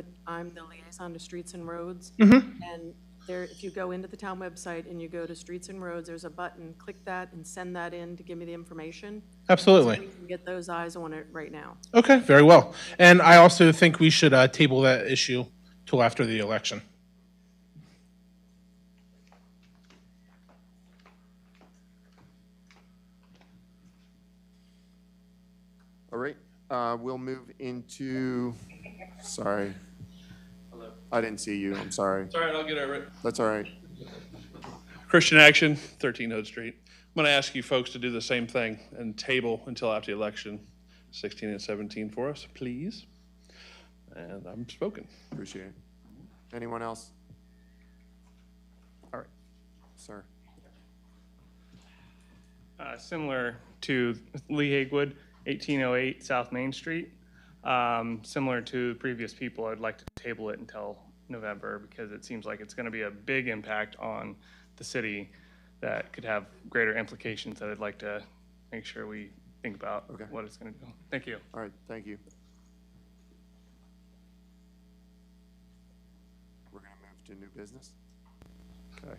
the liaison to Streets and Roads. Mhm. And there, if you go into the town website and you go to Streets and Roads, there's a button. Click that and send that in to give me the information. Absolutely. So we can get those eyes on it right now. Okay, very well. And I also think we should table that issue till after the election. All right, we'll move into, sorry. Hello. I didn't see you, I'm sorry. It's all right, I'll get over it. That's all right. Christian Action, 13 Hood Street. I'm going to ask you folks to do the same thing and table until after the election, 16 and 17 for us, please. And I'm spoken. Appreciate it. Anyone else? All right, sir. Similar to Lee Hagewood, 1808 South Main Street. Similar to previous people, I'd like to table it until November because it seems like it's going to be a big impact on the city that could have greater implications that I'd like to make sure we think about what it's going to do. Thank you. All right, thank you. We're going to move to new business? Okay.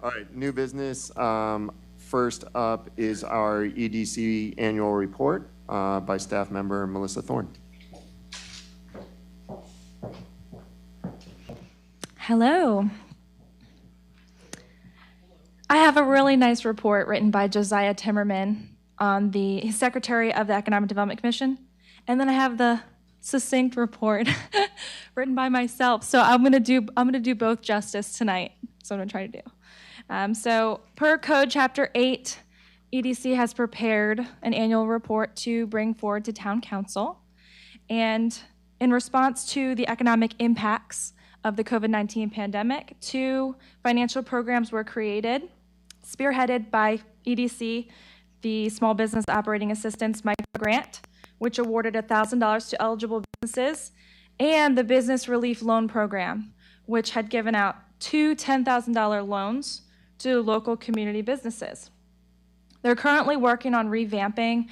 All right, new business. First up is our EDC annual report by staff member Melissa Thorne. Hello. I have a really nice report written by Josiah Timmerman on the Secretary of the Economic Development Commission. And then I have the succinct report written by myself. So I'm gonna do both justice tonight. That's what I'm gonna try to do. So per code chapter 8, EDC has prepared an annual report to bring forward to town council. And in response to the economic impacts of the COVID-19 pandemic, 2 financial programs were created, spearheaded by EDC, the Small Business Operating Assistance Micro Grant, which awarded $1,000 to eligible businesses, and the Business Relief Loan Program, which had given out 2 $10,000 loans to local community businesses. They're currently working on revamping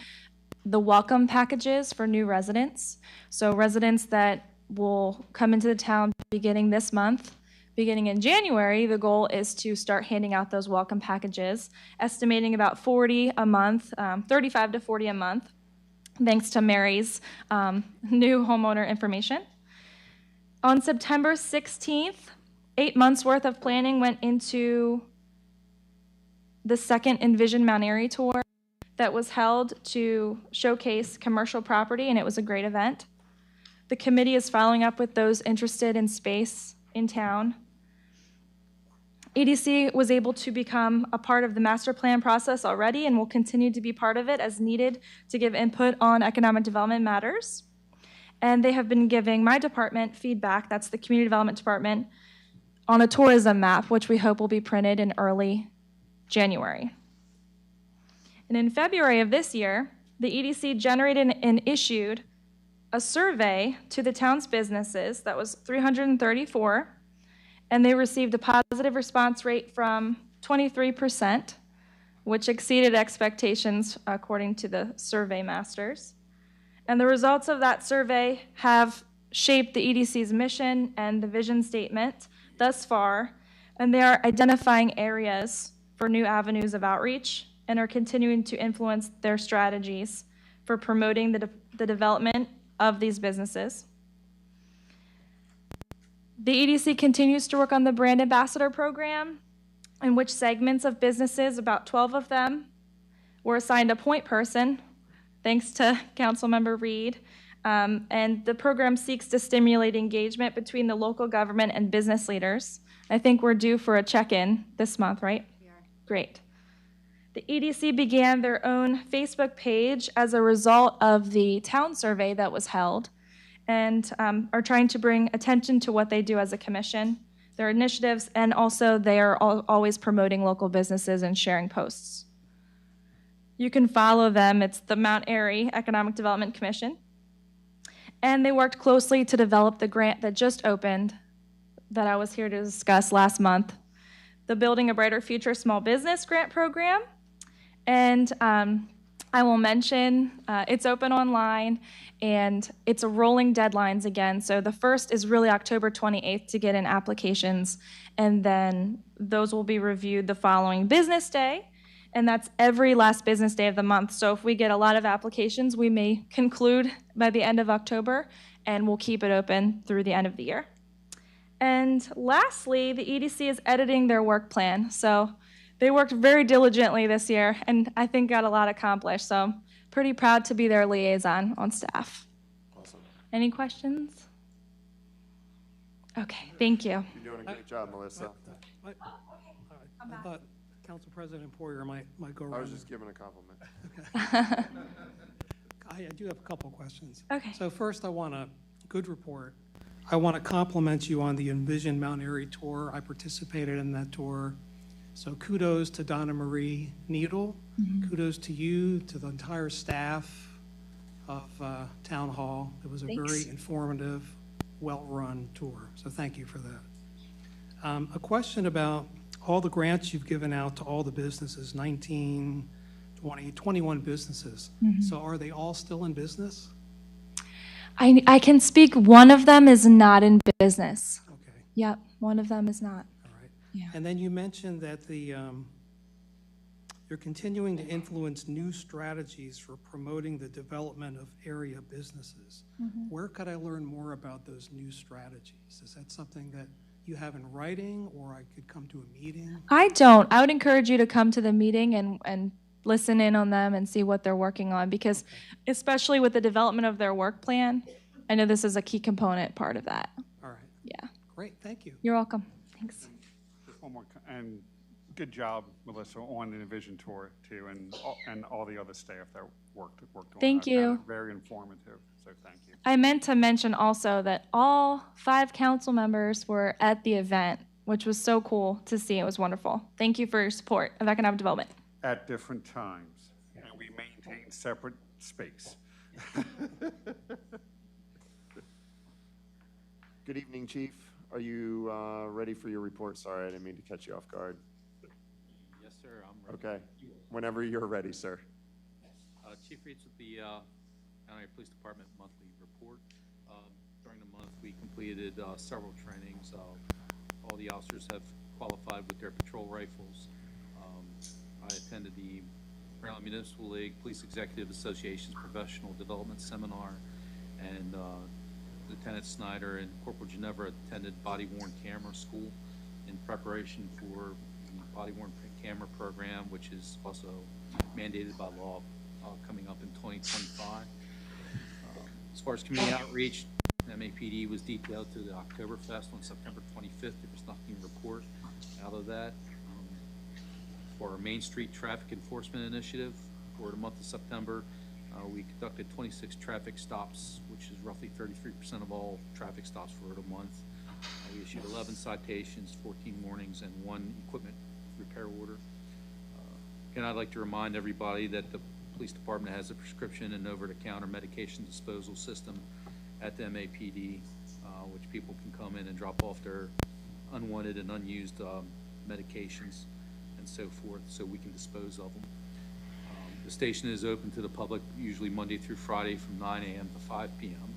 the welcome packages for new residents. So residents that will come into the town beginning this month, beginning in January, the goal is to start handing out those welcome packages, estimating about 40 a month, 35 to 40 a month, thanks to Mary's new homeowner information. On September 16th, 8 months worth of planning went into the second Envision Mount Airy tour that was held to showcase commercial property, and it was a great event. The committee is following up with those interested in space in town. EDC was able to become a part of the master plan process already and will continue to be part of it as needed to give input on economic development matters. And they have been giving my department feedback, that's the community development department, on a tourism map, which we hope will be printed in early January. And in February of this year, the EDC generated and issued a survey to the town's businesses that was 334, and they received a positive response rate from 23%, which exceeded expectations according to the survey masters. And the results of that survey have shaped the EDC's mission and the vision statement thus far, and they are identifying areas for new avenues of outreach and are continuing to influence their strategies for promoting the development of these businesses. The EDC continues to work on the brand ambassador program, in which segments of businesses, about 12 of them, were assigned a point person, thanks to Councilmember Reed. And the program seeks to stimulate engagement between the local government and business leaders. I think we're due for a check-in this month, right? We are. Great. The EDC began their own Facebook page as a result of the town survey that was held, and are trying to bring attention to what they do as a commission, their initiatives, and also they are always promoting local businesses and sharing posts. You can follow them. It's the Mount Airy Economic Development Commission. And they worked closely to develop the grant that just opened that I was here to discuss last month, the Building a Brighter Future Small Business Grant Program. And I will mention it's open online, and it's a rolling deadlines again. So the first is really October 28th to get in applications, and then those will be reviewed the following business day, and that's every last business day of the month. So if we get a lot of applications, we may conclude by the end of October, and we'll keep it open through the end of the year. And lastly, the EDC is editing their work plan. So they worked very diligently this year, and I think got a lot accomplished. So I'm pretty proud to be their liaison on staff. Awesome. Any questions? Okay, thank you. You're doing a great job, Melissa. I thought Council President Poirier might go around. I was just giving a compliment. Okay. I do have a couple questions. Okay. So first, I want a good report. I want to compliment you on the Envision Mount Airy tour. I participated in that tour. So kudos to Donna Marie Needle. Mm-hmm. Kudos to you, to the entire staff of Town Hall. It was a Thanks. very informative, well-run tour. So thank you for that. A question about all the grants you've given out to all the businesses, 19, 20, 21 businesses. Mhm. So are they all still in business? I can speak, one of them is not in business. Okay. Yep, one of them is not. And then you mentioned that you're continuing to influence new strategies for promoting the development of area businesses. Where could I learn more about those new strategies? Is that something that you have in writing, or I could come to a meeting? I don't. I would encourage you to come to the meeting and listen in on them and see what they're working on, because especially with the development of their work plan, I know this is a key component part of that. All right. Yeah. Great, thank you. You're welcome. Thanks. Just one more, and good job, Melissa, on the Vision Tour too, and all the other staff that worked on that. Thank you. Very informative, so thank you. I meant to mention also that all 5 council members were at the event, which was so cool to see. It was wonderful. Thank you for your support of economic development. At different times, and we maintain separate space. Good evening, Chief. Are you ready for your report? Sorry, I didn't mean to catch you off guard. Yes, sir, I'm ready. Okay, whenever you're ready, sir. Chief reads with the County Police Department monthly report. During the month, we completed several trainings. All the officers have qualified with their patrol rifles. I attended the Maryland Municipal League Police Executive Association's Professional Development Seminar, and Lieutenant Snyder and Corporal Ginevra attended body-worn camera school in preparation for the body-worn camera program, which is also mandated by law coming up in 2025. As far as community outreach, MAPD was detailed to the Oktoberfest on September 25th. There was nothing to report out of that. For our Main Street Traffic Enforcement Initiative for the month of September, we conducted 26 traffic stops, which is roughly 33% of all traffic stops for the month. We issued 11 citations, 14 warnings, and 1 equipment repair order. Again, I'd like to remind everybody that the police department has a prescription and over-the-counter medication disposal system at the MAPD, which people can come in and drop off their unwanted and unused medications and so forth, so we can dispose of them. The station is open to the public usually Monday through Friday from 9 a.m. to 5 p.m.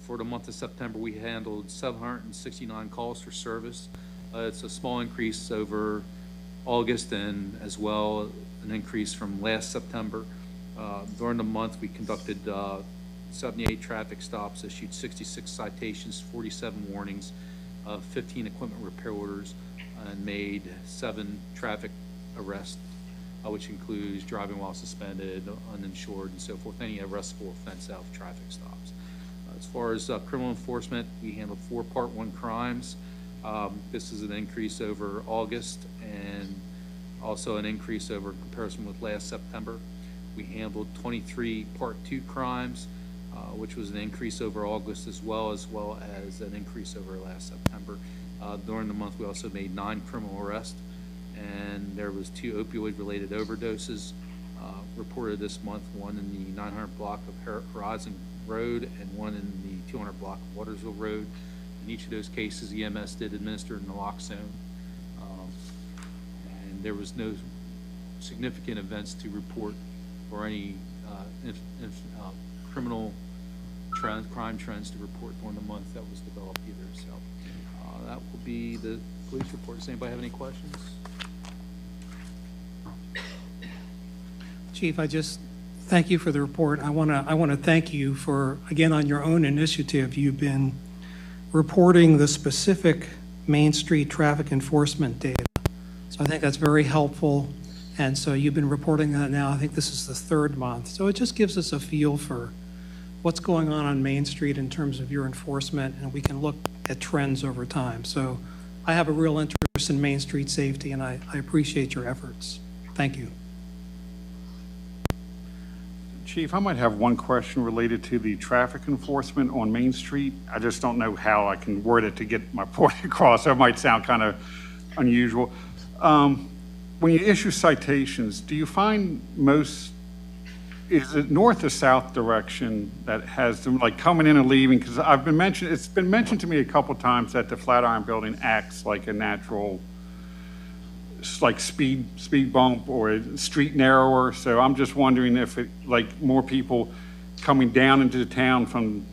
For the month of September, we handled 769 calls for service. It's a small increase over August, and as well an increase from last September. During the month, we conducted 78 traffic stops, issued 66 citations, 47 warnings, 15 equipment repair orders, and made 7 traffic arrests, which includes driving while suspended, uninsured, and so forth, any arrestable offense out of traffic stops. As far as criminal enforcement, we handled 4 Part 1 crimes. This is an increase over August and also an increase over comparison with last September. We handled 23 Part 2 crimes, which was an increase over August as well as an increase over last September. During the month, we also made 9 criminal arrests, and there was 2 opioid-related overdoses reported this month, one in the 900 block of Horizon Road and one in the 200 block of Watersville Road. In each of those cases, EMS did administer naloxone, and there was no significant events to report or any criminal crime trends to report during the month that was developed either. So that will be the police report. Does anybody have any questions? Chief, I just thank you for the report. I want to thank you for, again, on your own initiative, you've been reporting the specific Main Street traffic enforcement data. So I think that's very helpful. And so you've been reporting that now. I think this is the 3rd month. So it just gives us a feel for what's going on Main Street in terms of your enforcement, and we can look at trends over time. So I have a real interest in Main Street safety, and I appreciate your efforts. Thank you. Chief, I might have one question related to the traffic enforcement on Main Street. I just don't know how I can word it to get my point across. That might sound kind of unusual. When you issue citations, do you find is it north or south direction that has them like coming in and leaving? Because it's been mentioned to me a couple times that the Flatiron Building acts like a natural like speed bump or a street narrower. So I'm just wondering if it like more people coming down into the town from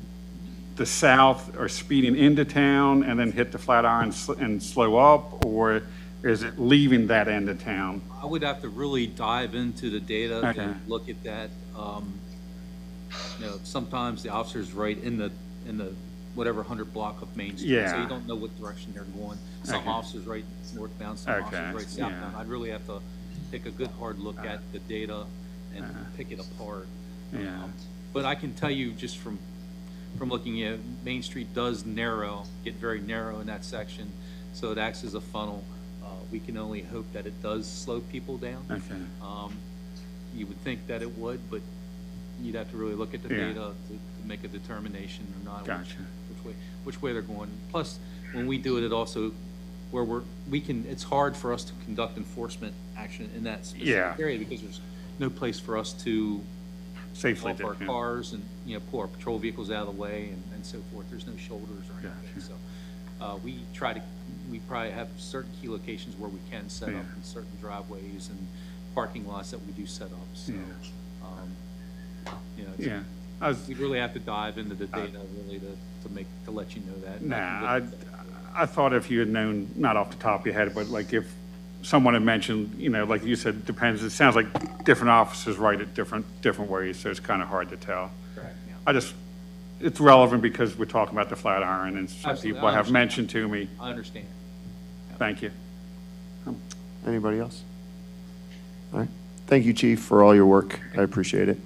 the south are speeding into town and then hit the Flatiron and slow up, or is it leaving that end of town? I would have to really dive into the data Okay. and look at that. Sometimes the officer's right in the whatever 100 block of Main Street, so Yeah. you don't know what direction they're going. Some Okay. officers right northbound, some Okay, officers right southbound. yeah. I'd really have to take a good hard look at the data and pick it apart. Yeah. But I can tell you just from looking at Main Street does get very narrow in that section, so it acts as a funnel. We can only hope that it does slow people down. Okay. You would think that it would, but you'd have to really look at the Yeah. data to make a determination or not. Gotcha. Which way they're going. Plus, when we do it, it also it's hard for us to conduct enforcement action in that specific area because there's no place for us to safely off our cars and pull our patrol vehicles out of the way and so forth. There's no shoulders or anything. So we probably have certain key locations where we can set up in certain driveways and parking lots that we do set up. So we really have to dive into the data really to let you know that. Nah, I thought if you had known, not off the top of your head, but like if someone had mentioned, like you said, depends. It sounds like different officers write it different ways, so it's kind of hard to tell. Correct, yeah. It's relevant because we're talking about the Flatiron, and some Absolutely, people I have understand. mentioned to me. I understand. Thank you. Anybody else? All right. Thank you, Chief, for all your work. I appreciate it.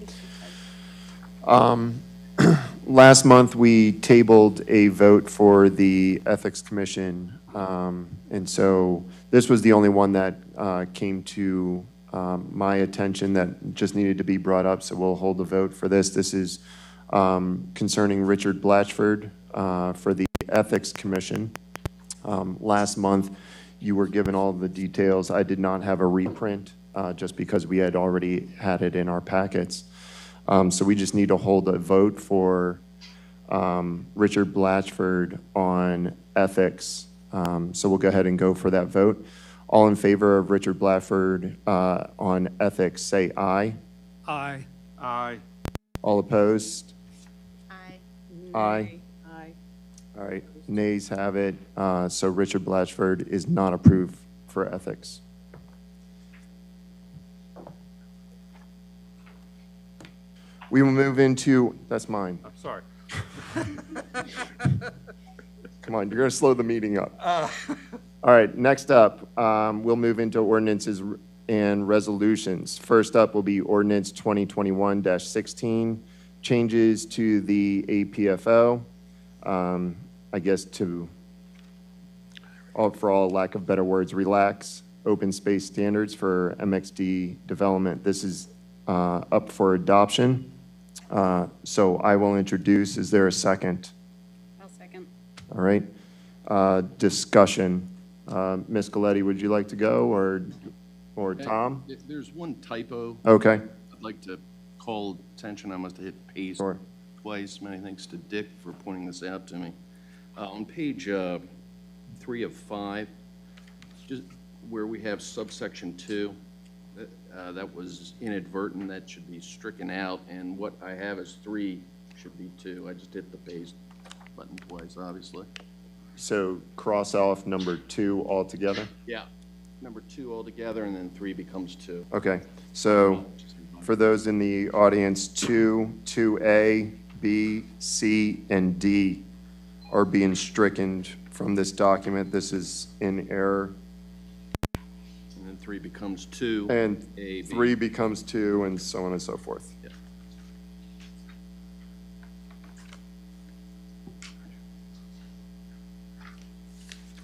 Last month, we tabled a vote for the Ethics Commission, and so this was the only one that came to my attention that just needed to be brought up, so we'll hold the vote for this. This is concerning Richard Blatchford for the Ethics Commission. Last month, you were given all the details. I did not have a reprint just because we had already had it in our packets. So we just need to hold a vote for Richard Blatchford on ethics. So we'll go ahead and go for that vote. All in favor of Richard Blatchford on ethics, say aye. Aye. Aye. All opposed? Aye. Aye. Aye. All right, nays have it. So Richard Blatchford is not approved for ethics. We will move into, that's mine. I'm sorry. Come on, you're going to slow the meeting up. All right, next up, we'll move into ordinances and resolutions. First up will be ordinance 2021-16, changes to the APFO. I guess for all lack of better words, relax open space standards for MXD development. This is up for adoption. So I will introduce. Is there a second? I'll second. All right. Discussion. Ms. Galletti, would you like to go, or Tom? There's one typo. Okay. I'd like to call attention. I must have hit paste twice. Many thanks to Dick for pointing this out to me. On page 3 of 5, just where we have subsection 2, that was inadvertent. That should be stricken out. And what I have as 3 should be 2. I just hit the paste button twice, obviously. So cross off number 2 altogether? Yeah. Number 2 altogether, and then 3 becomes 2. Okay. So for those in the audience, 2A, B, C, and D are being stricken from this document. This is in error. And then 3 becomes 2. And A, B. 3 becomes 2, and so on and so forth. Yeah.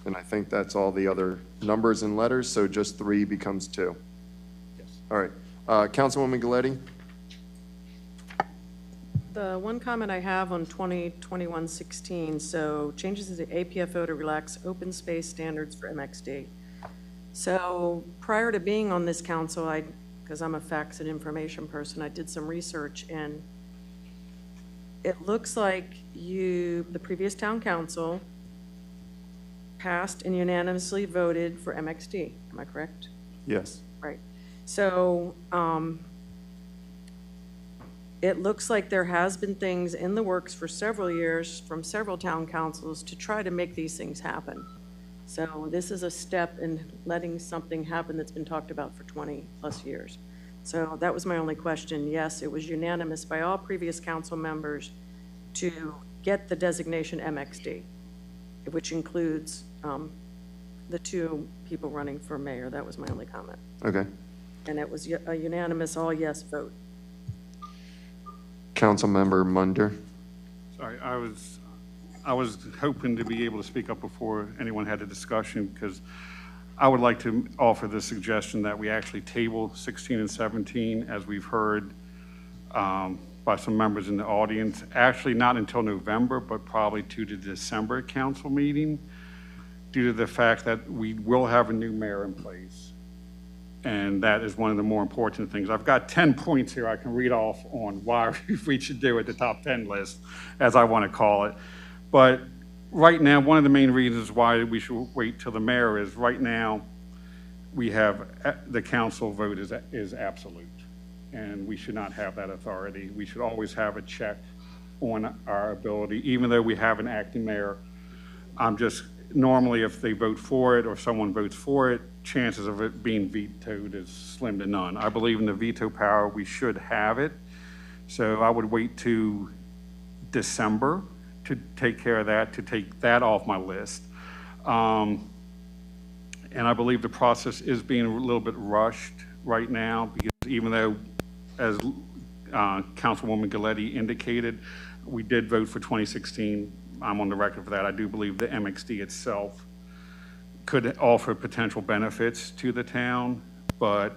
And I think that's all the other numbers and letters, so just 3 becomes 2. Yes. All right. Councilwoman Galletti? The one comment I have on 2021-16, so changes to the APFO to relax open space standards for MXD. So prior to being on this council, because I'm a facts and information person, I did some research, and it looks like the previous town council passed and unanimously voted for MXD. Am I correct? Yes. Right. So it looks like there has been things in the works for several years from several town councils to try to make these things happen. So this is a step in letting something happen that's been talked about for 20+ years. So that was my only question. Yes, it was unanimous by all previous council members to get the designation MXD, which includes the two people running for mayor. That was my only comment. Okay. And it was a unanimous all yes vote. Councilmember Munder. Sorry, I was hoping to be able to speak up before anyone had a discussion, because I would like to offer the suggestion that we actually table 16 and 17, as we've heard by some members in the audience, actually not until November, but probably to the December council meeting, due to the fact that we will have a new mayor in place. And that is one of the more important things. I've got 10 points here I can read off on why we should do it, the top 10 list, as I want to call it. But right now, one of the main reasons why we should wait till the mayor is right now we have the council vote is absolute, and we should not have that authority. We should always have a check on our ability, even though we have an acting mayor. Normally if they vote for it or someone votes for it, chances of it being vetoed is slim to none. I believe in the veto power. We should have it. So I would wait to December to take care of that, to take that off my list. And I believe the process is being a little bit rushed right now, because even though, as Councilwoman Galletti indicated, we did vote for 2016. I'm on the record for that. I do believe the MXD itself could offer potential benefits to the town, but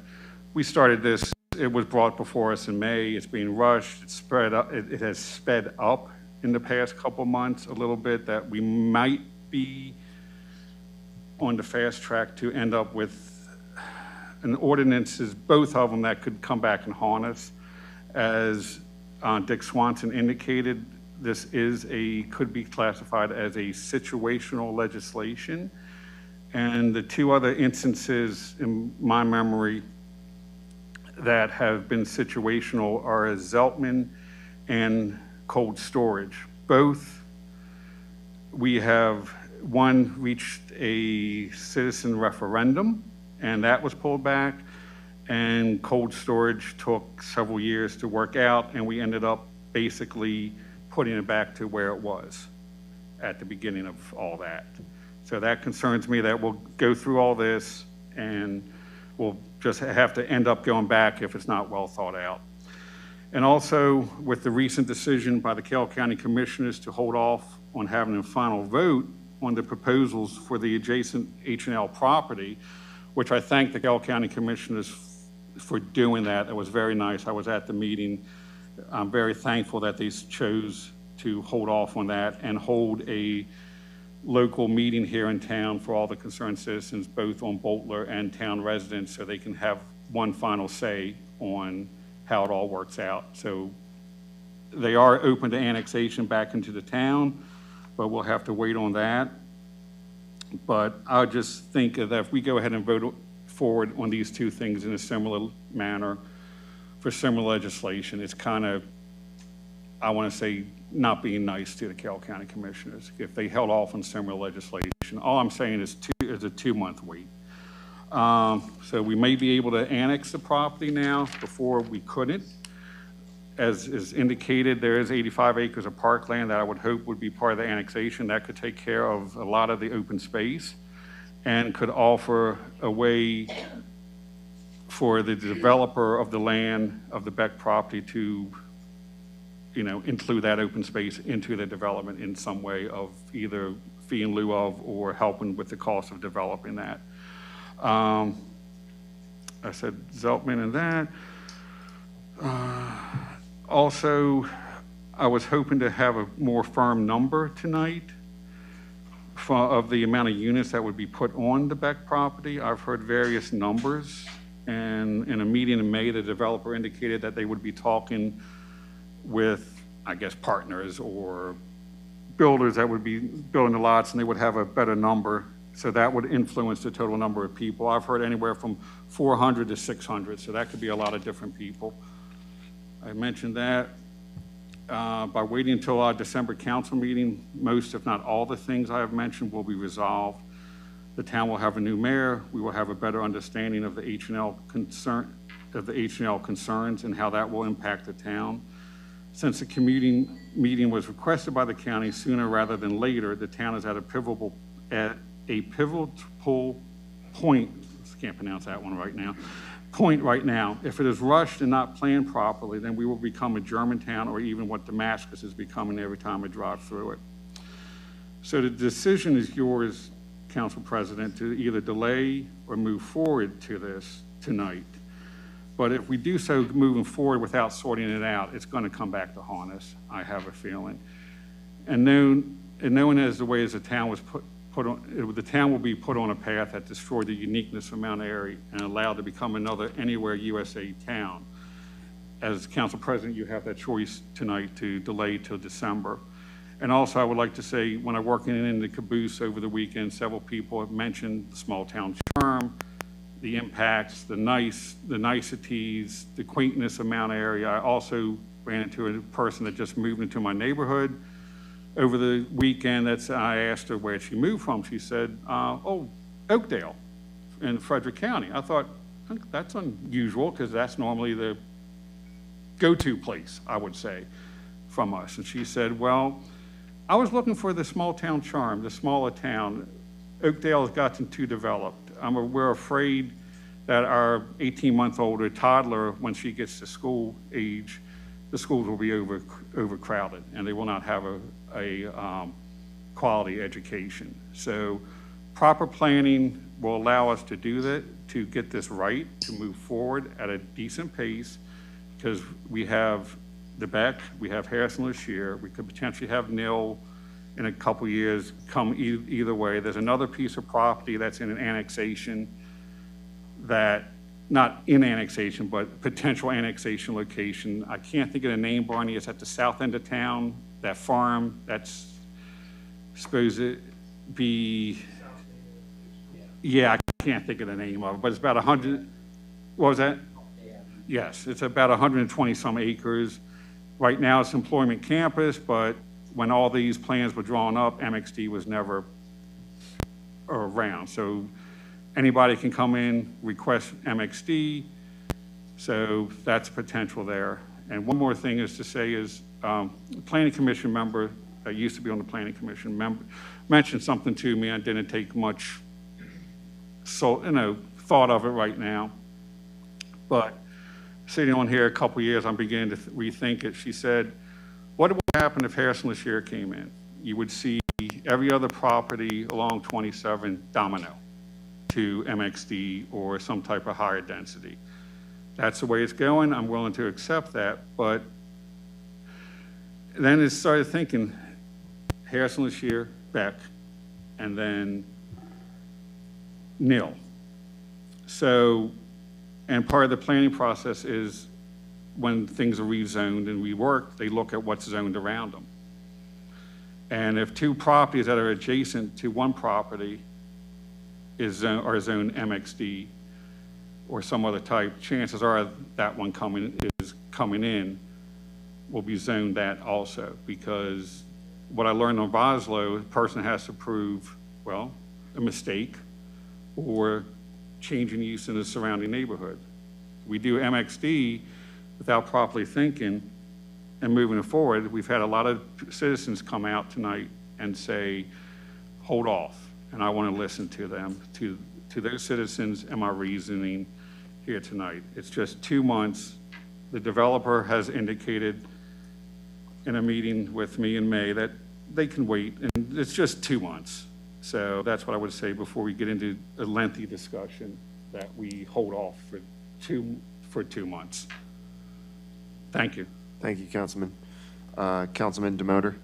we started this, it was brought before us in May, it's being rushed, it's spread up, it has sped up in the past couple months a little bit, that we might be on the fast track to end up with an ordinances, both of them, that could come back and haunt us. As Dick Swanson indicated, this could be classified as a situational legislation. And the two other instances in my memory that have been situational are Zeltman and cold storage. Both, we have, one reached a citizen referendum, and that was pulled back, and cold storage took several years to work out, and we ended up basically putting it back to where it was at the beginning of all that. So that concerns me, that we'll go through all this and we'll just have to end up going back if it's not well thought out. And also, with the recent decision by the Carroll County Commissioners to hold off on having a final vote on the proposals for the adjacent H&L property, which I thank the Carroll County Commissioners for doing that. It was very nice. I was at the meeting. I'm very thankful that they chose to hold off on that and hold a local meeting here in town for all the concerned citizens, both on Boltler and town residents, so they can have one final say on how it all works out. So they are open to annexation back into the town, but we'll have to wait on that. But I just think that if we go ahead and vote forward on these two things in a similar manner for similar legislation, it's kind of, I want to say, not being nice to the Carroll County Commissioners if they held off on similar legislation. All I'm saying is a 2-month wait. So we may be able to annex the property now. Before we couldn't. As is indicated, there is 85 acres of parkland that I would hope would be part of the annexation. That could take care of a lot of the open space and could offer a way for the developer of the land of the Beck property to, include that open space into the development in some way of either fee in lieu of or helping with the cost of developing that. I said Zeltman and that. Also, I was hoping to have a more firm number tonight of the amount of units that would be put on the Beck property. I've heard various numbers, and in a meeting in May, the developer indicated that they would be talking with, I guess, partners or builders that would be building the lots, and they would have a better number. So that would influence the total number of people. I've heard anywhere from 400 to 600, so that could be a lot of different people. I mentioned that. By waiting until our December council meeting, most, if not all, the things I have mentioned will be resolved. The town will have a new mayor. We will have a better understanding of the H&L concerns and how that will impact the town. Since the community meeting was requested by the county sooner rather than later, the town is at a pivotal point. I can't pronounce that one right now. Point right now. If it is rushed and not planned properly, then we will become a Germantown, or even what Damascus is becoming every time I drive through it. So the decision is yours, Council President, to either delay or move forward to this tonight. But if we do so moving forward without sorting it out, it's going to come back to haunt us, I have a feeling. And knowing as the way as the town was the town will be put on a path that destroyed the uniqueness of Mount Airy and allowed to become another Anywhere USA town. As Council President, you have that choice tonight to delay till December. And also, I would like to say, when I'm working in the caboose over the weekend, several people have mentioned the small town charm, the impacts, the niceties, the quaintness of Mount Airy. I also ran into a person that just moved into my neighborhood over the weekend. I asked her where she moved from. She said, oh, Oakdale in Frederick County. I thought, that's unusual because that's normally the go-to place, I would say, from us. And she said, well, I was looking for the small town charm, the smaller town. Oakdale has gotten too developed. We're afraid that our 18-month-old toddler, when she gets to school age, the schools will be overcrowded and they will not have a quality education. So proper planning will allow us to do that, to get this right, to move forward at a decent pace, because we have the Beck, we have Harrison-LaShire, we could potentially have Nil in a couple years, come either way. There's another piece of property that's in an annexation that, not in annexation, but potential annexation location. I can't think of the name, Barney. It's at the south end of town, that farm that's supposed to be, yeah, I can't think of the name of it, but it's about 100, what was that? Yes, it's about 120 some acres. Right now it's employment campus, but when all these plans were drawn up, MXD was never around. So anybody can come in, request MXD. So that's potential there. And one more thing is to say is, the planning commission member that used to be on the planning commission mentioned something to me. I didn't take much thought of it right now. But sitting on here a couple years, I'm beginning to rethink it. She said, what would happen if Harrison-LaShire came in? You would see every other property along 27 domino to MXD or some type of higher density. That's the way it's going. I'm willing to accept that. But then it started thinking Harrison-LaShire, Beck, and then Nil. So, and part of the planning process is when things are rezoned and reworked, they look at what's zoned around them. And if two properties that are adjacent to one property are zoned MXD or some other type, chances are that one is coming in will be zoned that also, because what I learned on Boslow, a person has to prove, well, a mistake or changing use in the surrounding neighborhood. We do MXD without properly thinking and moving it forward. We've had a lot of citizens come out tonight and say, hold off. And I want to listen to them, to those citizens and my reasoning here tonight. It's just 2 months. The developer has indicated in a meeting with me in May that they can wait, and it's just 2 months. So that's what I would say before we get into a lengthy discussion, that we hold off for two months. Thank you. Thank you, Councilman. Councilman Demoter.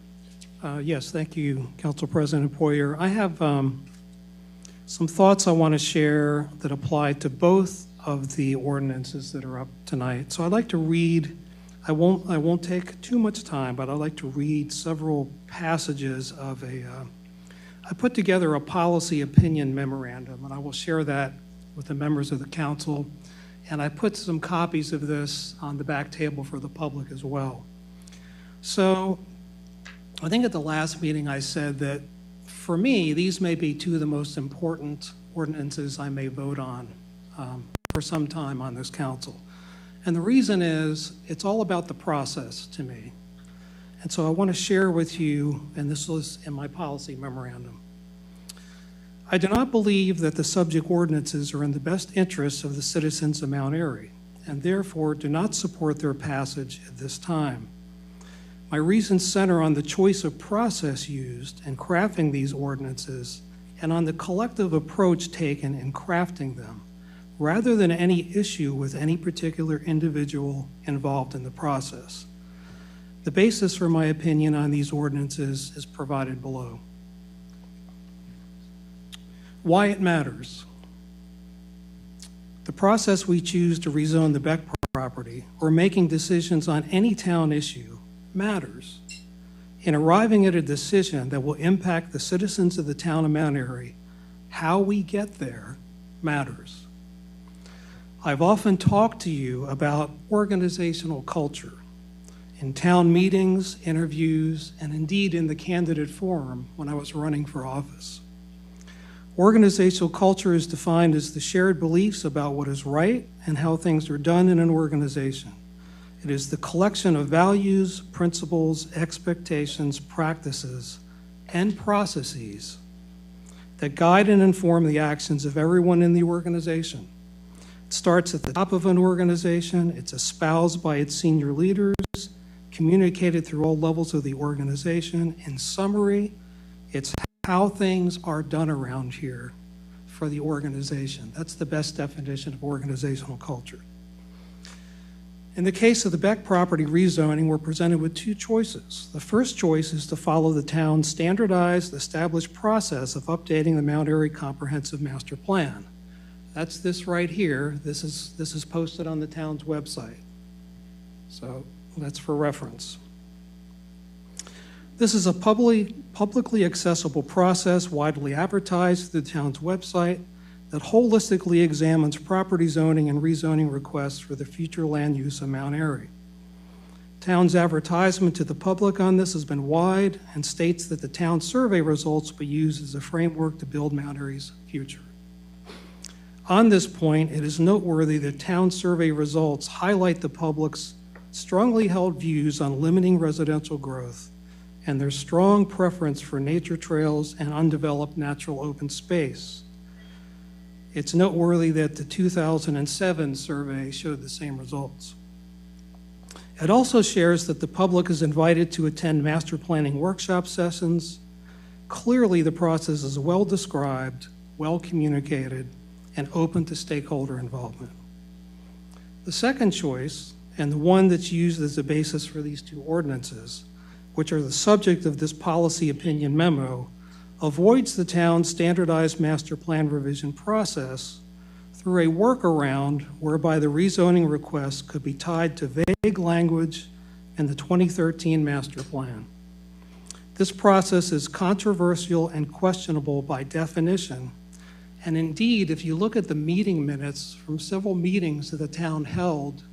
Yes, thank you, Council President Poyer. I have some thoughts I want to share that apply to both of the ordinances that are up tonight. So I'd like to read, I won't take too much time, but I'd like to read several passages of I put together a policy opinion memorandum, and I will share that with the members of the council And I put some copies of this on the back table for the public as well. So I think at the last meeting I said that for me, these may be two of the most important ordinances I may vote on for some time on this council. And the reason is it's all about the process to me. And so I want to share with you, and this was in my policy memorandum, I do not believe that the subject ordinances are in the best interests of the citizens of Mount Airy, and therefore do not support their passage at this time. My reasons center on the choice of process used in crafting these ordinances and on the collective approach taken in crafting them, rather than any issue with any particular individual involved in the process. The basis for my opinion on these ordinances is provided below. Why it matters. The process we choose to rezone the Beck property or making decisions on any town issue matters. In arriving at a decision that will impact the citizens of the town of Mount Airy, how we get there matters. I've often talked to you about organizational culture in town meetings, interviews, and indeed in the candidate forum when I was running for office. Organizational culture is defined as the shared beliefs about what is right and how things are done in an organization. It is the collection of values, principles, expectations, practices, and processes that guide and inform the actions of everyone in the organization. It starts at the top of an organization, it's espoused by its senior leaders, communicated through all levels of the organization. In summary, it's how things are done around here for the organization. That's the best definition of organizational culture. In the case of the Beck property rezoning, we're presented with two choices. The first choice is to follow the town's standardized, established process of updating the Mount Airy Comprehensive Master Plan. That's this right here. This is posted on the town's website. So that's for reference. This is a publicly accessible process, widely advertised through the town's website, that holistically examines property zoning and rezoning requests for the future land use of Mount Airy. Town's advertisement to the public on this has been wide and states that the town survey results will be used as a framework to build Mount Airy's future. On this point, it is noteworthy that town survey results highlight the public's strongly held views on limiting residential growth and their strong preference for nature trails and undeveloped natural open space. It's noteworthy that the 2007 survey showed the same results. It also shares that the public is invited to attend master planning workshop sessions. Clearly, the process is well described, well communicated, and open to stakeholder involvement. The second choice, and the one that's used as the basis for these two ordinances, which are the subject of this policy opinion memo, avoids the town's standardized master plan revision process through a workaround whereby the rezoning request could be tied to vague language in the 2013 master plan. This process is controversial and questionable by definition, and indeed, if you look at the meeting minutes from several meetings that the town held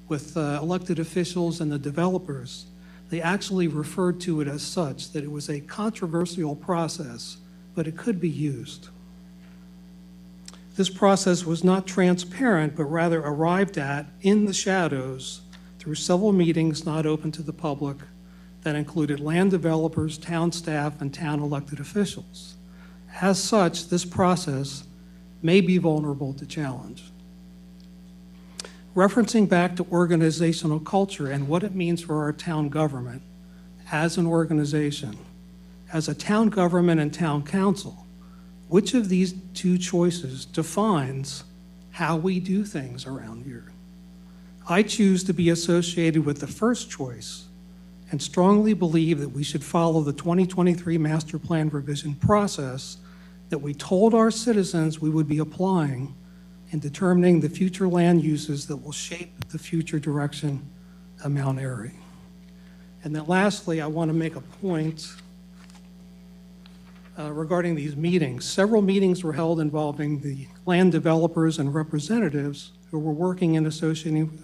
with elected officials and the developers, they actually referred to it as such, that it was a controversial process, but it could be used. This process was not transparent, but rather arrived at in the shadows through several meetings not open to the public that included land developers, town staff, and town elected officials. As such, this process may be vulnerable to challenge. Referencing back to organizational culture and what it means for our town government as an organization, as a town government and town council, which of these two choices defines how we do things around here? I choose to be associated with the first choice and strongly believe that we should follow the 2023 master plan revision process that we told our citizens we would be applying in determining the future land uses that will shape the future direction of Mount Airy. And then lastly, I want to make a point regarding these meetings. Several meetings were held involving the land developers and representatives who were working in association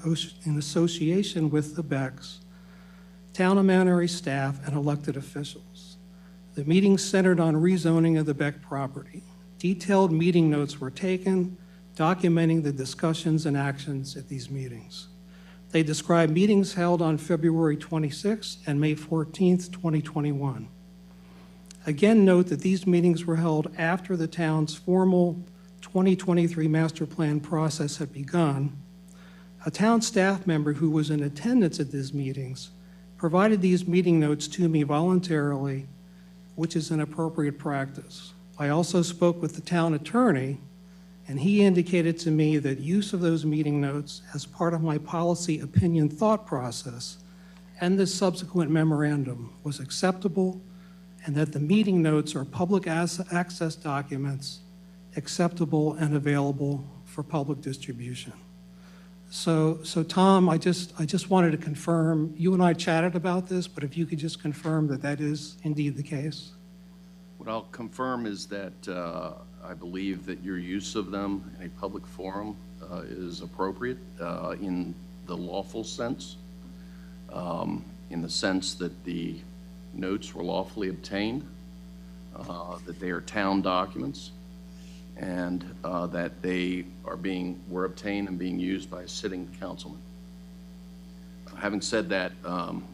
with the Becks, town of Mount Airy staff, and elected officials. The meetings centered on rezoning of the Beck property. Detailed meeting notes were taken, documenting the discussions and actions at these meetings. They described meetings held on February 26th and May 14th, 2021. Again, note that these meetings were held after the town's formal 2023 master plan process had begun. A town staff member who was in attendance at these meetings provided these meeting notes to me voluntarily, which is an appropriate practice. I also spoke with the town attorney, and he indicated to me that use of those meeting notes as part of my policy opinion thought process and the subsequent memorandum was acceptable, and that the meeting notes are public access documents acceptable and available for public distribution. So Tom, I just wanted to confirm, you and I chatted about this, but if you could just confirm that that is indeed the case. What I'll confirm is that I believe that your use of them in a public forum is appropriate in the lawful sense, in the sense that the notes were lawfully obtained, that they are town documents, and that they were obtained and being used by a sitting councilman. Having said that,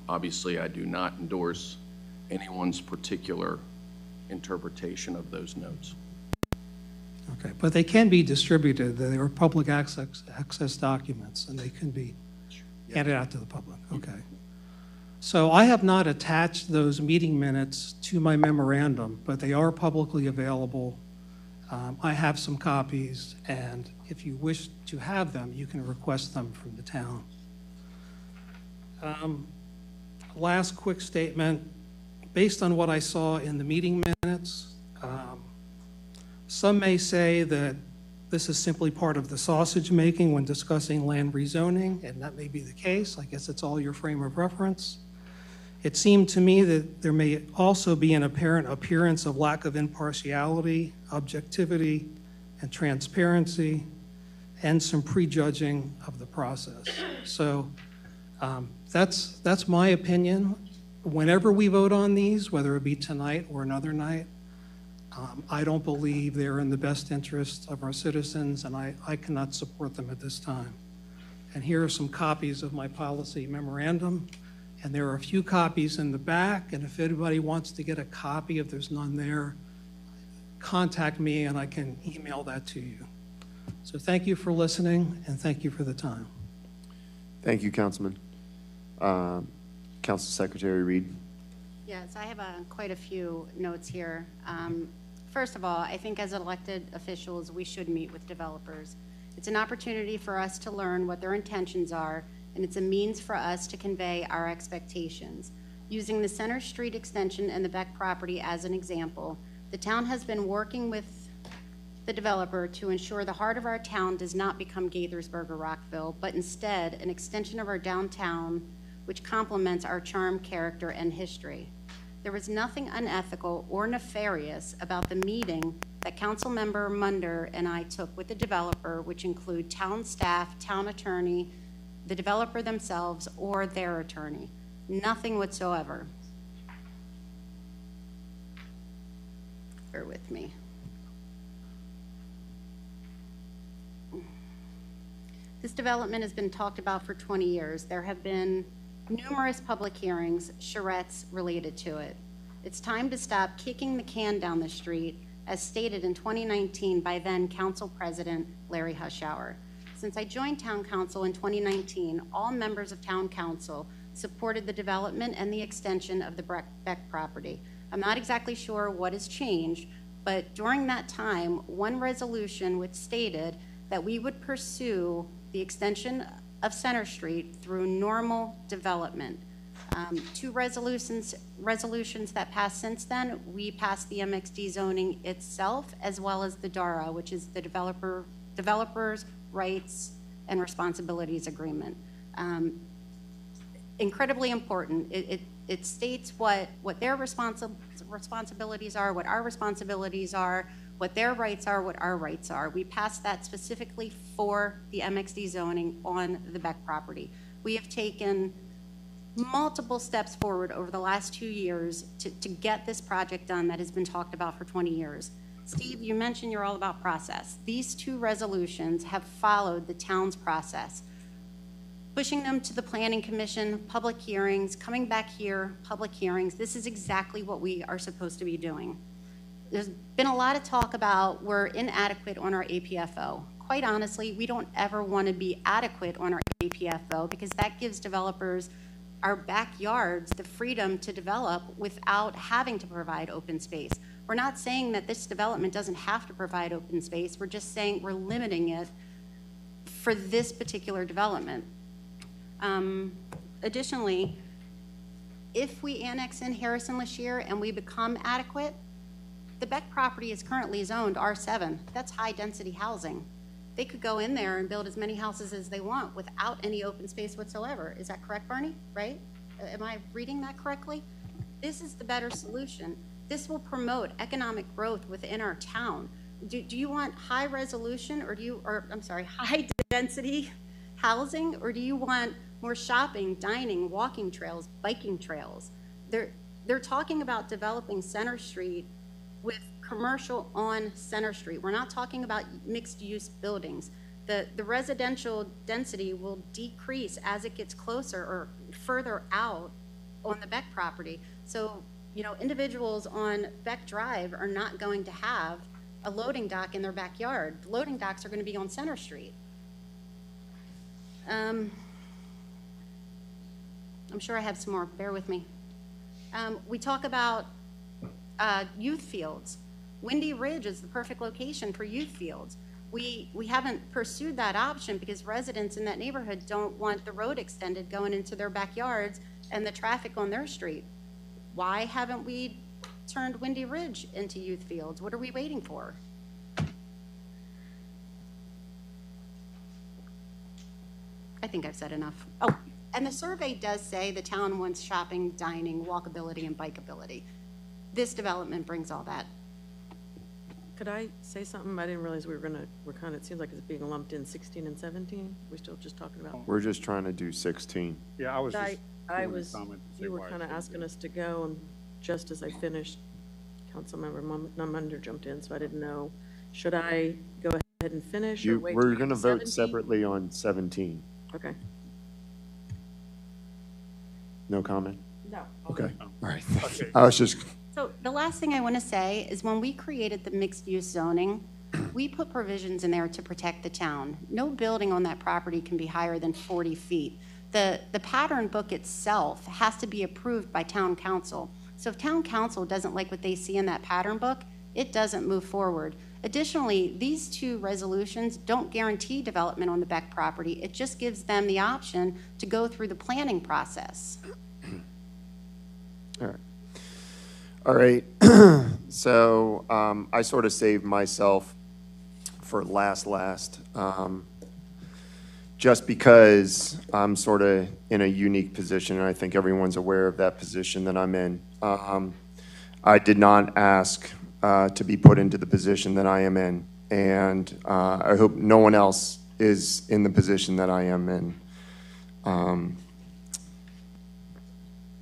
obviously I do not endorse anyone's particular interpretation of those notes. Okay, but they can be distributed. They are public access documents, and they can be handed out to the public. Okay. So I have not attached those meeting minutes to my memorandum, but they are publicly available. I have some copies, and if you wish to have them, you can request them from the town. Last quick statement. Based on what I saw in the meeting minutes, some may say that this is simply part of the sausage making when discussing land rezoning, and that may be the case. I guess it's all your frame of reference. It seemed to me that there may also be an apparent appearance of lack of impartiality, objectivity, and transparency, and some prejudging of the process. So that's my opinion. Whenever we vote on these, whether it be tonight or another night, I don't believe they're in the best interest of our citizens, and I cannot support them at this time. And here are some copies of my policy memorandum, and there are a few copies in the back, and if anybody wants to get a copy, if there's none there, contact me and I can email that to you. So thank you for listening, and thank you for the time. Thank you, Councilman. Council Secretary Reed. Yes, I have quite a few notes here. First of all, I think as elected officials, we should meet with developers. It's an opportunity for us to learn what their intentions are, and it's a means for us to convey our expectations. Using the Center Street extension and the Beck property as an example, the town has been working with the developer to ensure the heart of our town does not become Gaithersburg or Rockville, but instead an extension of our downtown which complements our charm, character, and history. There was nothing unethical or nefarious about the meeting that Councilmember Munder and I took with the developer, which include town staff, town attorney, the developer themselves, or their attorney. Nothing whatsoever. Bear with me. This development has been talked about for 20 years. There have been numerous public hearings, charrettes related to it. It's time to stop kicking the can down the street, as stated in 2019 by then Council President Larry Hushauer. Since I joined Town Council in 2019, all members of Town Council supported the development and the extension of the Beck property. I'm not exactly sure what has changed, but during that time, one resolution which stated that we would pursue the extension of Center Street through normal development. Two resolutions that passed since then, we passed the MXD zoning itself, as well as the DARA, which is the Developers' Rights and Responsibilities Agreement. Incredibly important. It states what their responsibilities are, what our responsibilities are, what their rights are, what our rights are. We passed that specifically for the MXD zoning on the Beck property. We have taken multiple steps forward over the last 2 years to get this project done that has been talked about for 20 years. Steve, you mentioned you're all about process. These 2 resolutions have followed the town's process, pushing them to the Planning Commission, public hearings, coming back here, public hearings. This is exactly what we are supposed to be doing. There's been a lot of talk about we're inadequate on our APFO. Quite honestly, we don't ever want to be adequate on our APFO because that gives developers our backyards the freedom to develop without having to provide open space. We're not saying that this development doesn't have to provide open space. We're just saying we're limiting it for this particular development. Additionally, if we annex in Harrison-Lashire and we become adequate, the Beck property is currently zoned R7. That's high-density housing. They could go in there and build as many houses as they want without any open space whatsoever. Is that correct, Barney? Right? Am I reading that correctly? This is the better solution. This will promote economic growth within our town. Do you want high resolution high density housing, or do you want more shopping, dining, walking trails, biking trails? They're talking about developing Center Street with commercial on Center Street. We're not talking about mixed use buildings. The residential density will decrease as it gets closer or further out on the Beck property. So, you know, individuals on Beck Drive are not going to have a loading dock in their backyard. The loading docks are going to be on Center Street. I'm sure I have some more, bear with me. We talk about youth fields. Windy Ridge is the perfect location for youth fields. We haven't pursued that option because residents in that neighborhood don't want the road extended going into their backyards and the traffic on their street. Why haven't we turned Windy Ridge into youth fields? What are we waiting for? I think I've said enough. Oh, and the survey does say the town wants shopping, dining, walkability, and bikeability. This development brings all that. Could I say something? I didn't realize we're kind of, it seems like it's being lumped in 16 and 17. We're still just talking about. We're just trying to do 16. Yeah, I was just. You were kind of asking us to go, and just as I finished, Councilmember Nunmunder jumped in, so I didn't know. Should I go ahead and finish or wait? We're going to vote separately on 17. Okay. No comment? No. Okay. All right. Okay. I was just. So the last thing I want to say is when we created the mixed-use zoning, we put provisions in there to protect the town. No building on that property can be higher than 40 feet. The pattern book itself has to be approved by town council. So if town council doesn't like what they see in that pattern book, it doesn't move forward. Additionally, these 2 resolutions don't guarantee development on the Beck property. It just gives them the option to go through the planning process. All right. All right. So I sort of saved myself for last, just because I'm sort of in a unique position, and I think everyone's aware of that position that I'm in. I did not ask to be put into the position that I am in, and I hope no one else is in the position that I am in.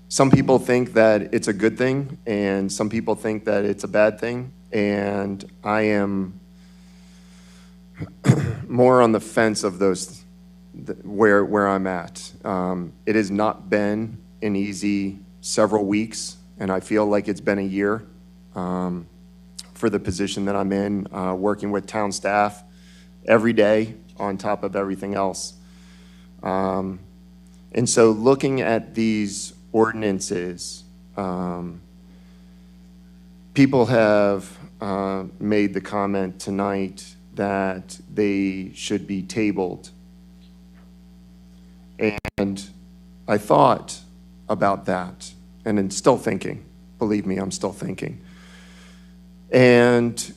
Some people think that it's a good thing, and some people think that it's a bad thing, and I am more on the fence of those, where I'm at. It has not been an easy several weeks, and I feel like it's been a year for the position that I'm in, working with town staff every day on top of everything else. And so looking at these ordinances, people have made the comment tonight that they should be tabled. And I thought about that, and I'm still thinking. Believe me, I'm still thinking. And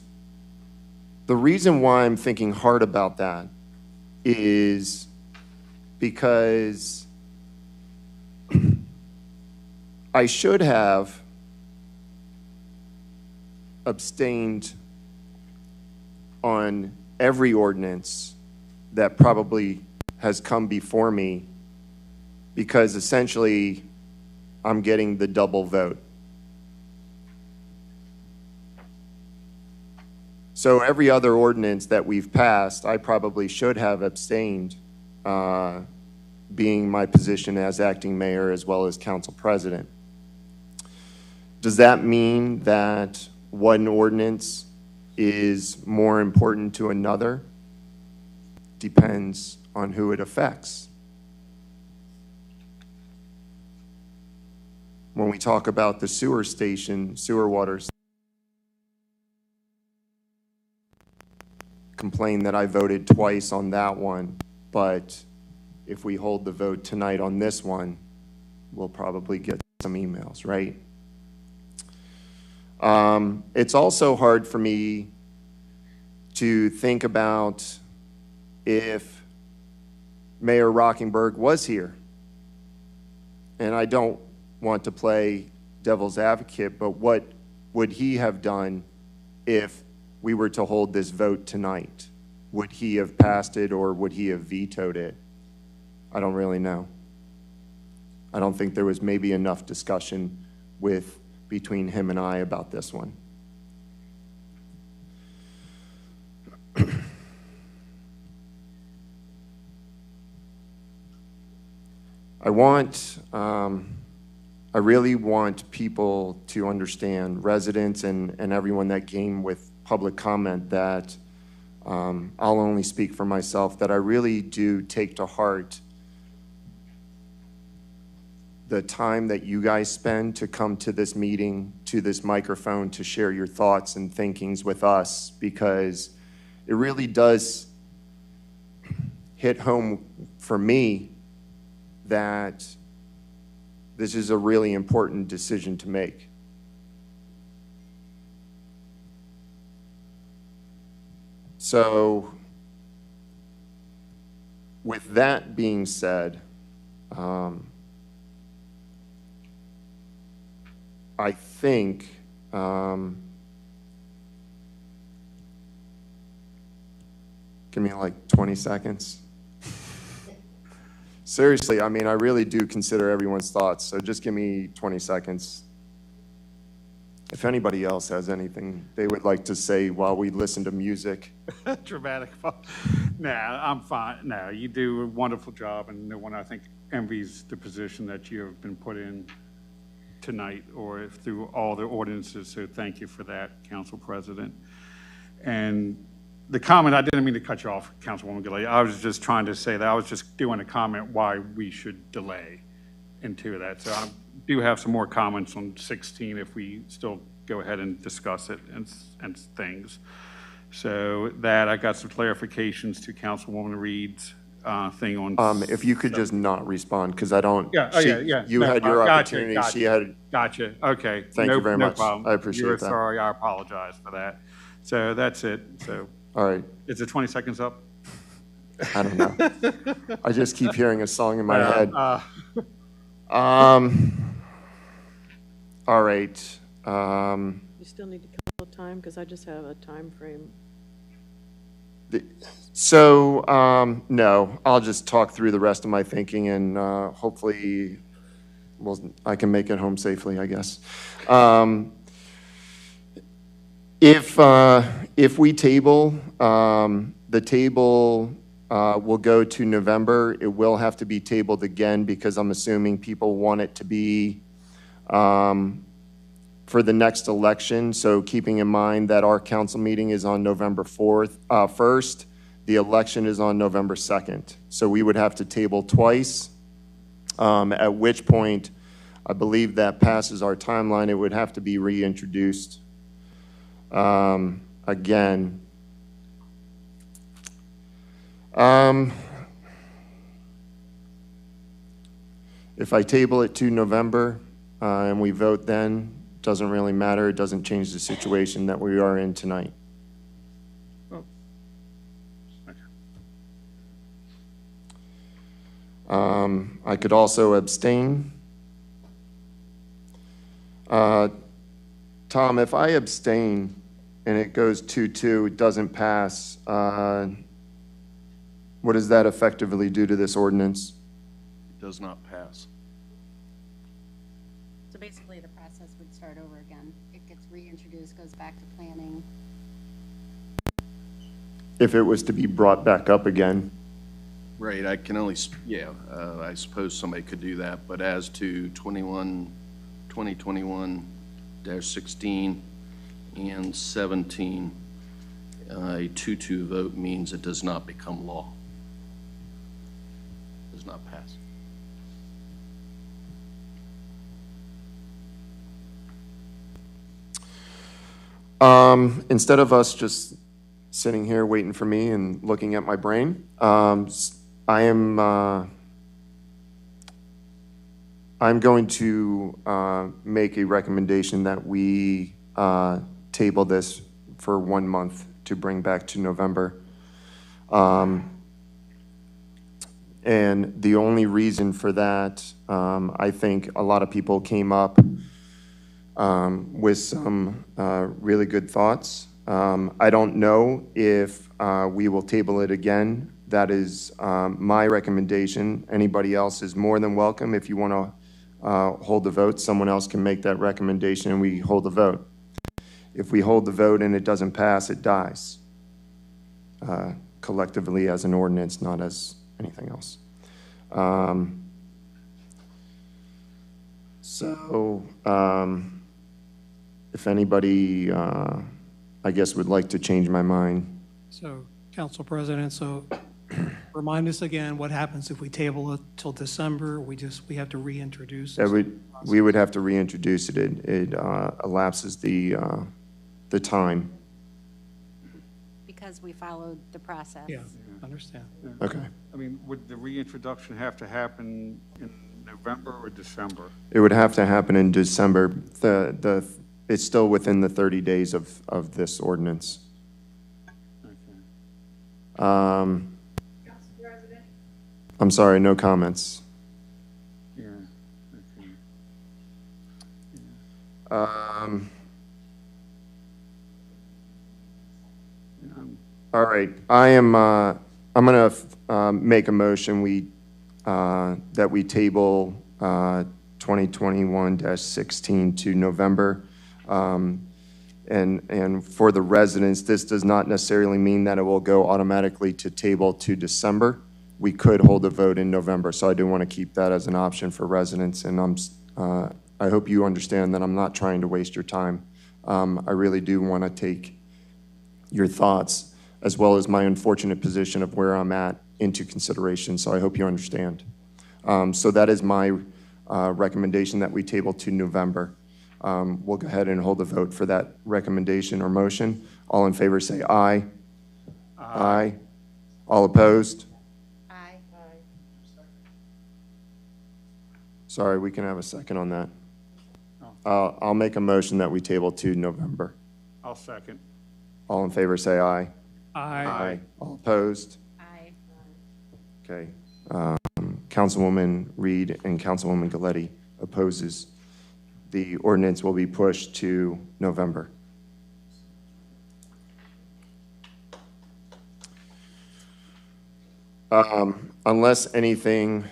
the reason why I'm thinking hard about that is because I should have abstained on every ordinance that probably has come before me, because essentially I'm getting the double vote. So every other ordinance that we've passed, I probably should have abstained, being my position as acting mayor as well as council president. Does that mean that one ordinance is more important to another? Depends on who it affects. When we talk about the sewer station, sewer water, complain that I voted twice on that one, but if we hold the vote tonight on this one, we'll probably get some emails, right? It's also hard for me to think about if Mayor Rockenberg was here. And I don't want to play devil's advocate, but what would he have done if we were to hold this vote tonight? Would he have passed it or would he have vetoed it? I don't really know. I don't think there was maybe enough discussion between him and I about this one. I really want people to understand, residents and everyone that came with public comment, that I'll only speak for myself, that I really do take to heart the time that you guys spend to come to this meeting, to this microphone, to share your thoughts and thinkings with us, because it really does hit home for me that this is a really important decision to make. So, with that being said, I think give me like 20 seconds. Seriously, I mean, I really do consider everyone's thoughts, so just give me 20 seconds. If anybody else has anything they would like to say while we listen to music. Dramatic. Nah, I'm fine. No, you do a wonderful job, and no one, I think, envies the position that you have been put in tonight or through all the ordinances, so thank you for that, Council President. And the comment, I didn't mean to cut you off, Councilwoman Gilley. I was just trying to say that I was just doing a comment why we should delay into that. So I do have some more comments on 16 if we still go ahead and discuss it and things. So that, I got some clarifications to Councilwoman Reed's thing on. If you could just not respond, because I don't. Yeah, yeah. You had your opportunity. Gotcha. She had. Gotcha. Okay. Thank you very much. Problem. I appreciate You're that. sorry. I apologize for that. So that's it. So. All right. Is it 20 seconds up? I don't know. I just keep hearing a song in my head. All right. You still need to kill time, because I just have a time frame. So, no, I'll just talk through the rest of my thinking, and hopefully I can make it home safely, I guess. If we table, the table will go to November. It will have to be tabled again, because I'm assuming people want it to be for the next election. So keeping in mind that our council meeting is on November 1st, the election is on November 2nd. So we would have to table twice, at which point I believe that passes our timeline. It would have to be reintroduced again. If I table it to November and we vote then, doesn't really matter. It doesn't change the situation that we are in tonight. Oh. Okay. I could also abstain. Tom, if I abstain and it goes 2-2, it doesn't pass, what does that effectively do to this ordinance? It does not pass. So basically, the process would start over again. It gets reintroduced, goes back to planning. If it was to be brought back up again? Right, I can only, I suppose somebody could do that, but as to 2021-16 and 17, a 2-2 vote means it does not become law. Does not pass. Instead of us just sitting here waiting for me and looking at my brain, I'm going to make a recommendation that we table this for 1 month to bring back to November. And the only reason for that, I think a lot of people came up with some really good thoughts. I don't know if we will table it again. That is my recommendation. Anybody else is more than welcome. If you want to hold the vote, someone else can make that recommendation and we hold the vote. If we hold the vote and it doesn't pass, it dies collectively as an ordinance, not as anything else. If anybody, I guess, would like to change my mind. So, Council President, remind us again what happens if we table it till December. We have to reintroduce it. We would have to reintroduce it. It elapses the time. Because we followed the process. Yeah, understand. Okay. I mean, would the reintroduction have to happen in November or December? It would have to happen in December. It's still within the 30 days of this ordinance. I'm sorry, no comments. Yeah. All right, I'm going to make a motion that we table 2021-16 to November. And for the residents, this does not necessarily mean that it will go automatically to table to December. We could hold a vote in November, so I do want to keep that as an option for residents. And I hope you understand that I'm not trying to waste your time. I really do want to take your thoughts, as well as my unfortunate position of where I'm at, into consideration, so I hope you understand. So that is my recommendation, that we table to November. We'll go ahead and hold a vote for that recommendation or motion. All in favor say aye. Aye. All opposed? Aye. Sorry, we can have a second on that. I'll make a motion that we table to November. I'll second. All in favor say aye. Aye. All opposed? Aye. Okay. Councilwoman Reed and Councilwoman Galletti opposes. The ordinance will be pushed to November. Unless anyone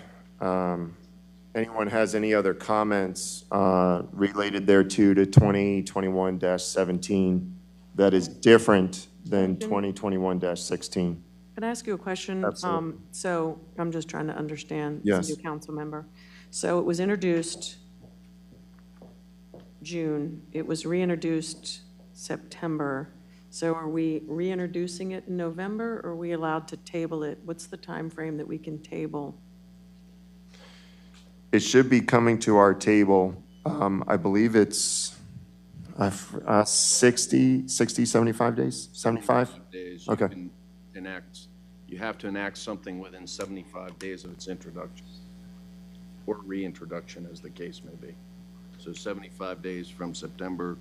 has any other comments related thereto to 2021-17 that is different than 2021-16. Can I ask you a question? Absolutely. So I'm just trying to understand. Yes. As a new council member. So it was introduced June. It was reintroduced September. So are we reintroducing it in November, or are we allowed to table it? What's the time frame that we can table? It should be coming to our table. I believe it's 60, 75 days? 75? Days. Okay. You have to enact something within 75 days of its introduction, or reintroduction, as the case may be. So 75 days from September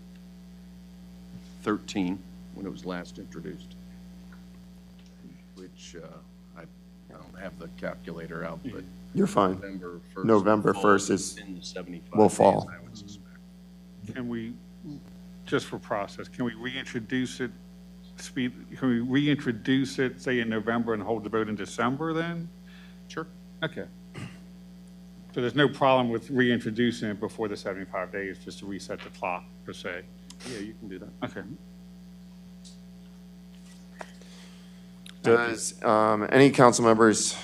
13, when it was last introduced, which I don't have the calculator out, but You're fine. November 1st, November 1st within the 75 will days, fall. I would suspect. can we, just for process, can we reintroduce it, can we reintroduce it, say, in November and hold the vote in December then? Sure. Okay. So there's no problem with reintroducing it before the 75 days, just to reset the clock, per se? Yeah, you can do that. Okay. Does any council members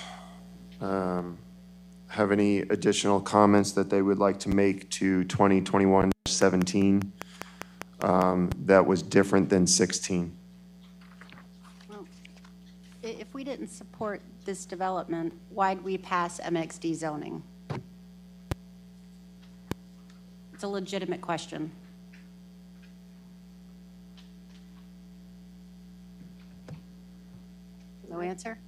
have any additional comments that they would like to make to 2021-17 that was different than 16? Well, if we didn't support this development, why'd we pass MXD zoning? It's a legitimate question. No answer?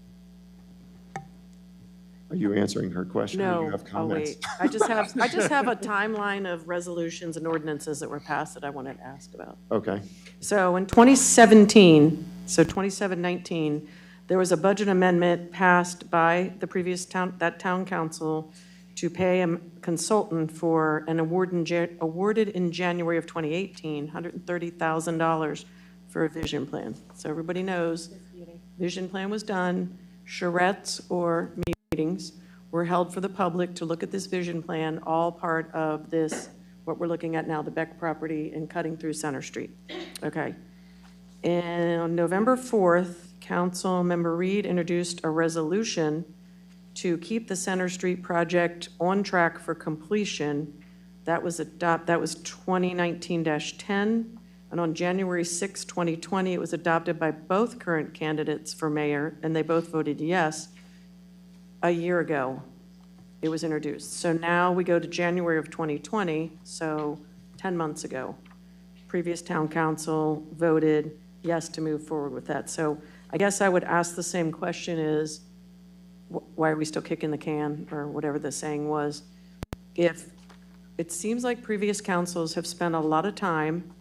Are you answering her question? Or do you No, have I'll comments? wait. I just have a timeline of resolutions and ordinances that were passed that I wanted to ask about. Okay. So in 2017, so 27-19, there was a budget amendment passed by the previous town council to pay a consultant for an awarded in January of 2018, $130,000 for a vision plan. So everybody knows, vision plan was done, charrettes or meetings were held for the public to look at this vision plan, all part of this, what we're looking at now, the Beck property and cutting through Center Street. Okay. And on November 4th, Council Member Reed introduced a resolution to keep the Center Street project on track for completion. That was 2019-10. And on January 6, 2020, it was adopted by both current candidates for mayor, and they both voted yes. A year ago, it was introduced. So now we go to January of 2020, so 10 months ago. Previous town council voted yes to move forward with that. So I guess I would ask the same question is, why are we still kicking the can, or whatever the saying was? If it seems like previous councils have spent a lot of time,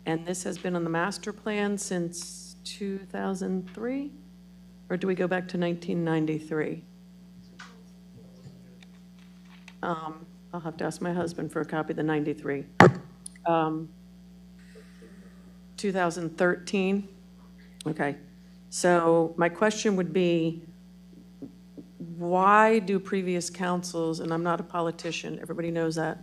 and this has been on the master plan since 2003? Or do we go back to 1993? I'll have to ask my husband for a copy of the 93. 2013? Okay. So my question would be, why do previous councils, and I'm not a politician, everybody knows that.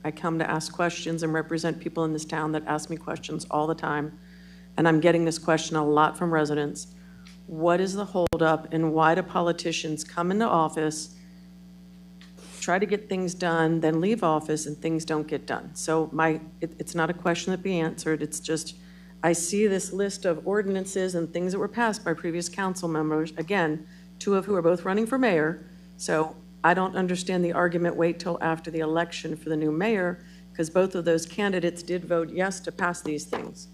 I come to ask questions and represent people in this town that ask me questions all the time. And I'm getting this question a lot from residents. What is the holdup, and why do politicians come into office, try to get things done, then leave office and things don't get done? So it's not a question that be answered. It's just, I see this list of ordinances and things that were passed by previous council members, again, two of who are both running for mayor. So I don't understand the argument, wait till after the election for the new mayor, because both of those candidates did vote yes to pass these things.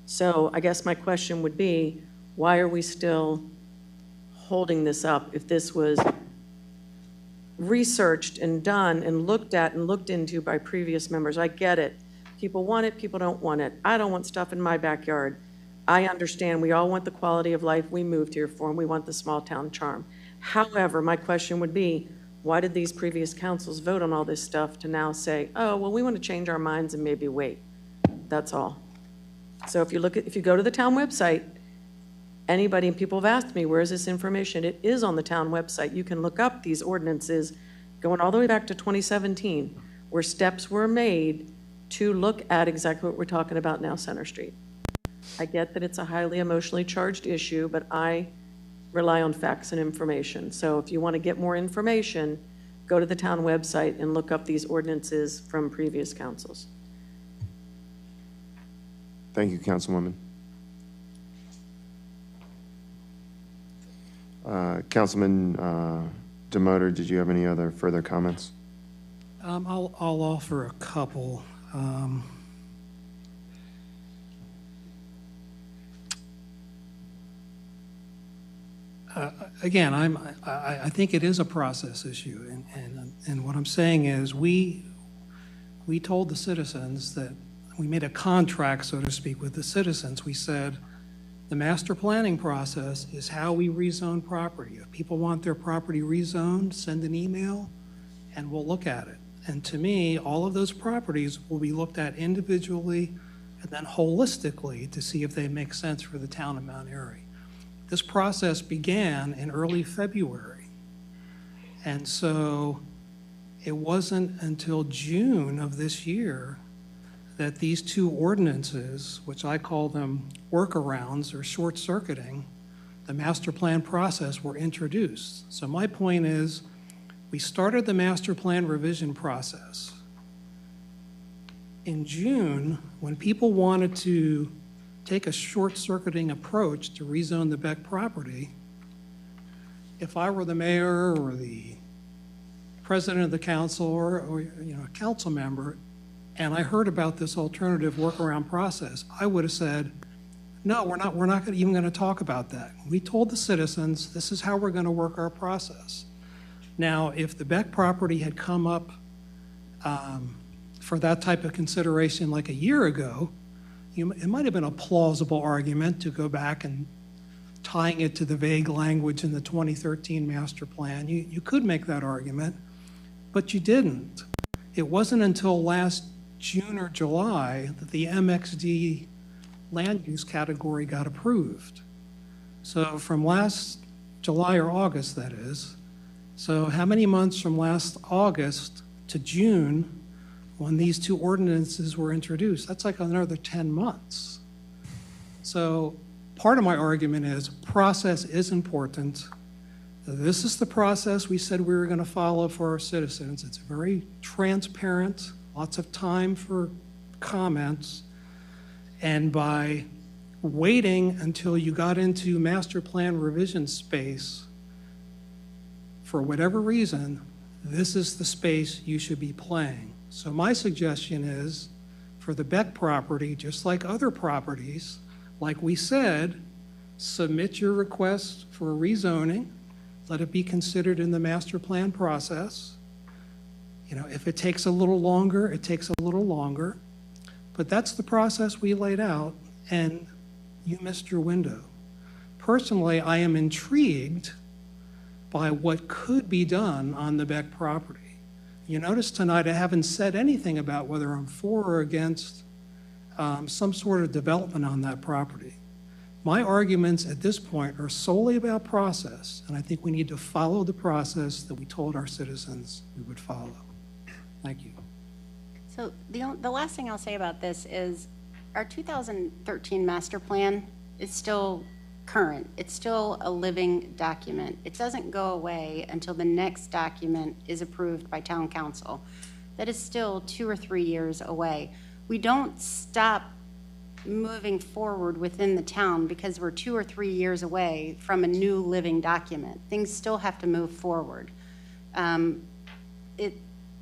So I guess my question would be, why are we still holding this up if this was researched and done and looked at and looked into by previous members? I get it. People want it, people don't want it. I don't want stuff in my backyard. I understand we all want the quality of life we moved here for, and we want the small town charm. However, my question would be, why did these previous councils vote on all this stuff to now say, oh, well, we want to change our minds and maybe wait? That's all. So if you go to the town website, anybody, and people have asked me, where is this information? It is on the town website. You can look up these ordinances going all the way back to 2017, where steps were made to look at exactly what we're talking about now, Center Street. I get that it's a highly emotionally charged issue, but I rely on facts and information. So if you want to get more information, go to the town website and look up these ordinances from previous councils. Thank you, Councilwoman. Councilman Demoter, did you have any other further comments? I'll offer a couple. Again, I think it is a process issue, and what I'm saying is we told the citizens that we made a contract, so to speak, with the citizens. We said the master planning process is how we rezone property. If people want their property rezoned, send an email, and we'll look at it. And to me, all of those properties will be looked at individually and then holistically to see if they make sense for the town of Mount Airy. This process began in early February. And so it wasn't until June of this year that these two ordinances, which I call them workarounds or short-circuiting the master plan process, were introduced. So my point is, we started the master plan revision process. In June, when people wanted to take a short-circuiting approach to rezone the Beck property, if I were the mayor or the president of the council or a council member, and I heard about this alternative workaround process, I would have said, no, we're not even going to talk about that. We told the citizens, this is how we're going to work our process. Now, if the Beck property had come up for that type of consideration like a year ago, it might have been a plausible argument to go back and tying it to the vague language in the 2013 master plan. You could make that argument, but you didn't. It wasn't until last June or July that the MXD land use category got approved. So from last July or August, that is. So how many months from last August to June when these two ordinances were introduced? That's like another 10 months. So part of my argument is process is important. This is the process we said we were going to follow for our citizens. It's very transparent, lots of time for comments. And by waiting until you got into master plan revision space, for whatever reason, this is the space you should be playing. So my suggestion is, for the Beck property, just like other properties, like we said, submit your request for rezoning, let it be considered in the master plan process. If it takes a little longer, it takes a little longer. But that's the process we laid out, and you missed your window. Personally, I am intrigued by what could be done on the Beck property. You notice tonight I haven't said anything about whether I'm for or against some sort of development on that property. My arguments at this point are solely about process, and I think we need to follow the process that we told our citizens we would follow. Thank you. So the last thing I'll say about this is our 2013 master plan is still current. It's still a living document. It doesn't go away until the next document is approved by town council. That is still 2 or 3 years away. We don't stop moving forward within the town because we're 2 or 3 years away from a new living document. Things still have to move forward.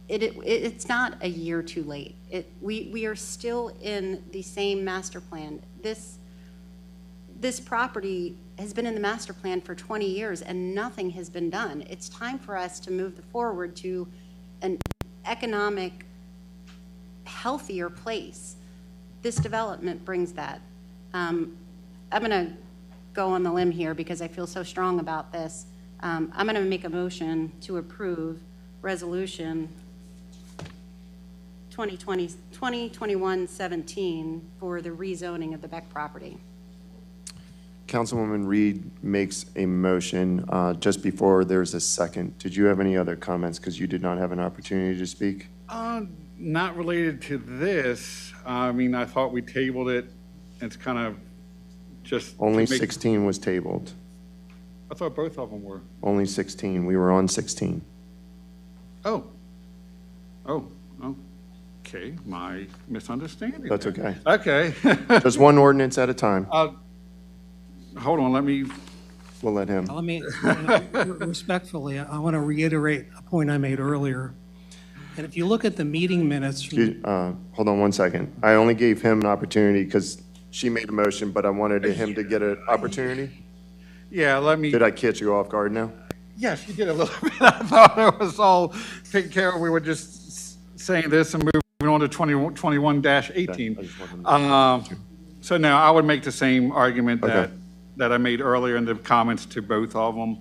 It's not a year too late. We are still in the same master plan. This property has been in the master plan for 20 years and nothing has been done. It's time for us to move forward to an economic, healthier place. This development brings that. I'm going to go on the limb here because I feel so strong about this. I'm going to make a motion to approve resolution 2021-17 for the rezoning of the Beck property. Councilwoman Reed makes a motion. Just before there's a second, did you have any other comments? Because you did not have an opportunity to speak. Not related to this. I mean, I thought we tabled it. It's kind of just. Only 16 was tabled. I thought both of them were. Only 16. We were on 16. Oh, okay. My misunderstanding. That's okay. Okay. Just one ordinance at a time. Hold on, we'll let him. Let me, respectfully, I want to reiterate a point I made earlier. And if you look at the meeting minutes. Hold on one second. I only gave him an opportunity because she made a motion, but I wanted him to get an opportunity. Yeah, Did I catch you off guard now? Yes, you did a little bit. I thought it was all taken care of. We were just saying this and moving on to 21-18. So now I would make the same argument that I made earlier in the comments to both of them,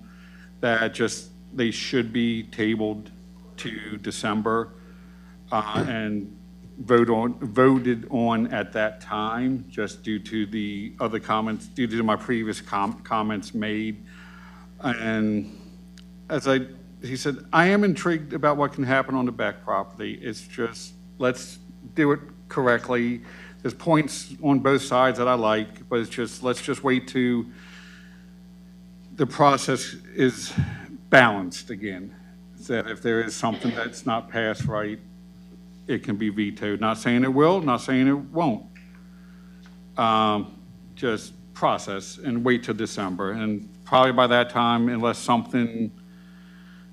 that just they should be tabled to December. and voted on at that time, just due to the other comments, due to my previous comments made. And he said, I am intrigued about what can happen on the back property. It's just, let's do it correctly. There's points on both sides that I like, but it's just, let's just wait till the process is balanced again. That if there is something that's not passed right, it can be vetoed. Not saying it will, not saying it won't. Just process and wait till December. And probably by that time, unless something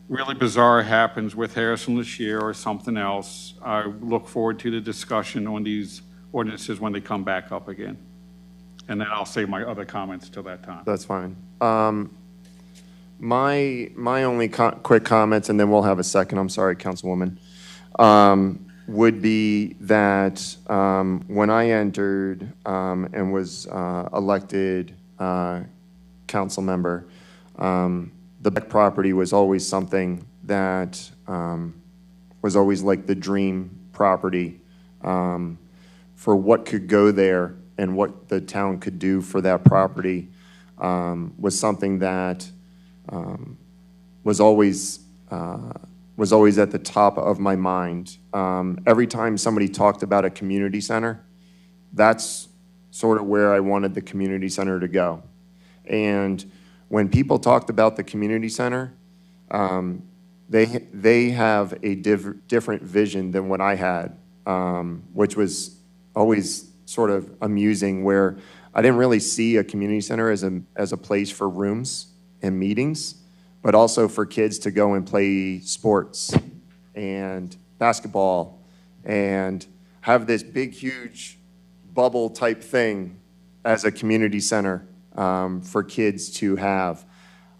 really bizarre happens with Harrison this year or something else, I look forward to the discussion on these ordinances when they come back up again. And then I'll save my other comments till that time. That's fine. My only quick comments, and then we'll have a second, I'm sorry, Councilwoman, would be that when I entered and was elected council member, the back property was always something that was always like the dream property for what could go there and what the town could do for that property was something that was always at the top of my mind. Every time somebody talked about a community center, that's sort of where I wanted the community center to go. And when people talked about the community center, they have a different vision than what I had, which was always sort of amusing, where I didn't really see a community center as a place for rooms and meetings, but also for kids to go and play sports and basketball and have this big, huge bubble type thing as a community center for kids to have.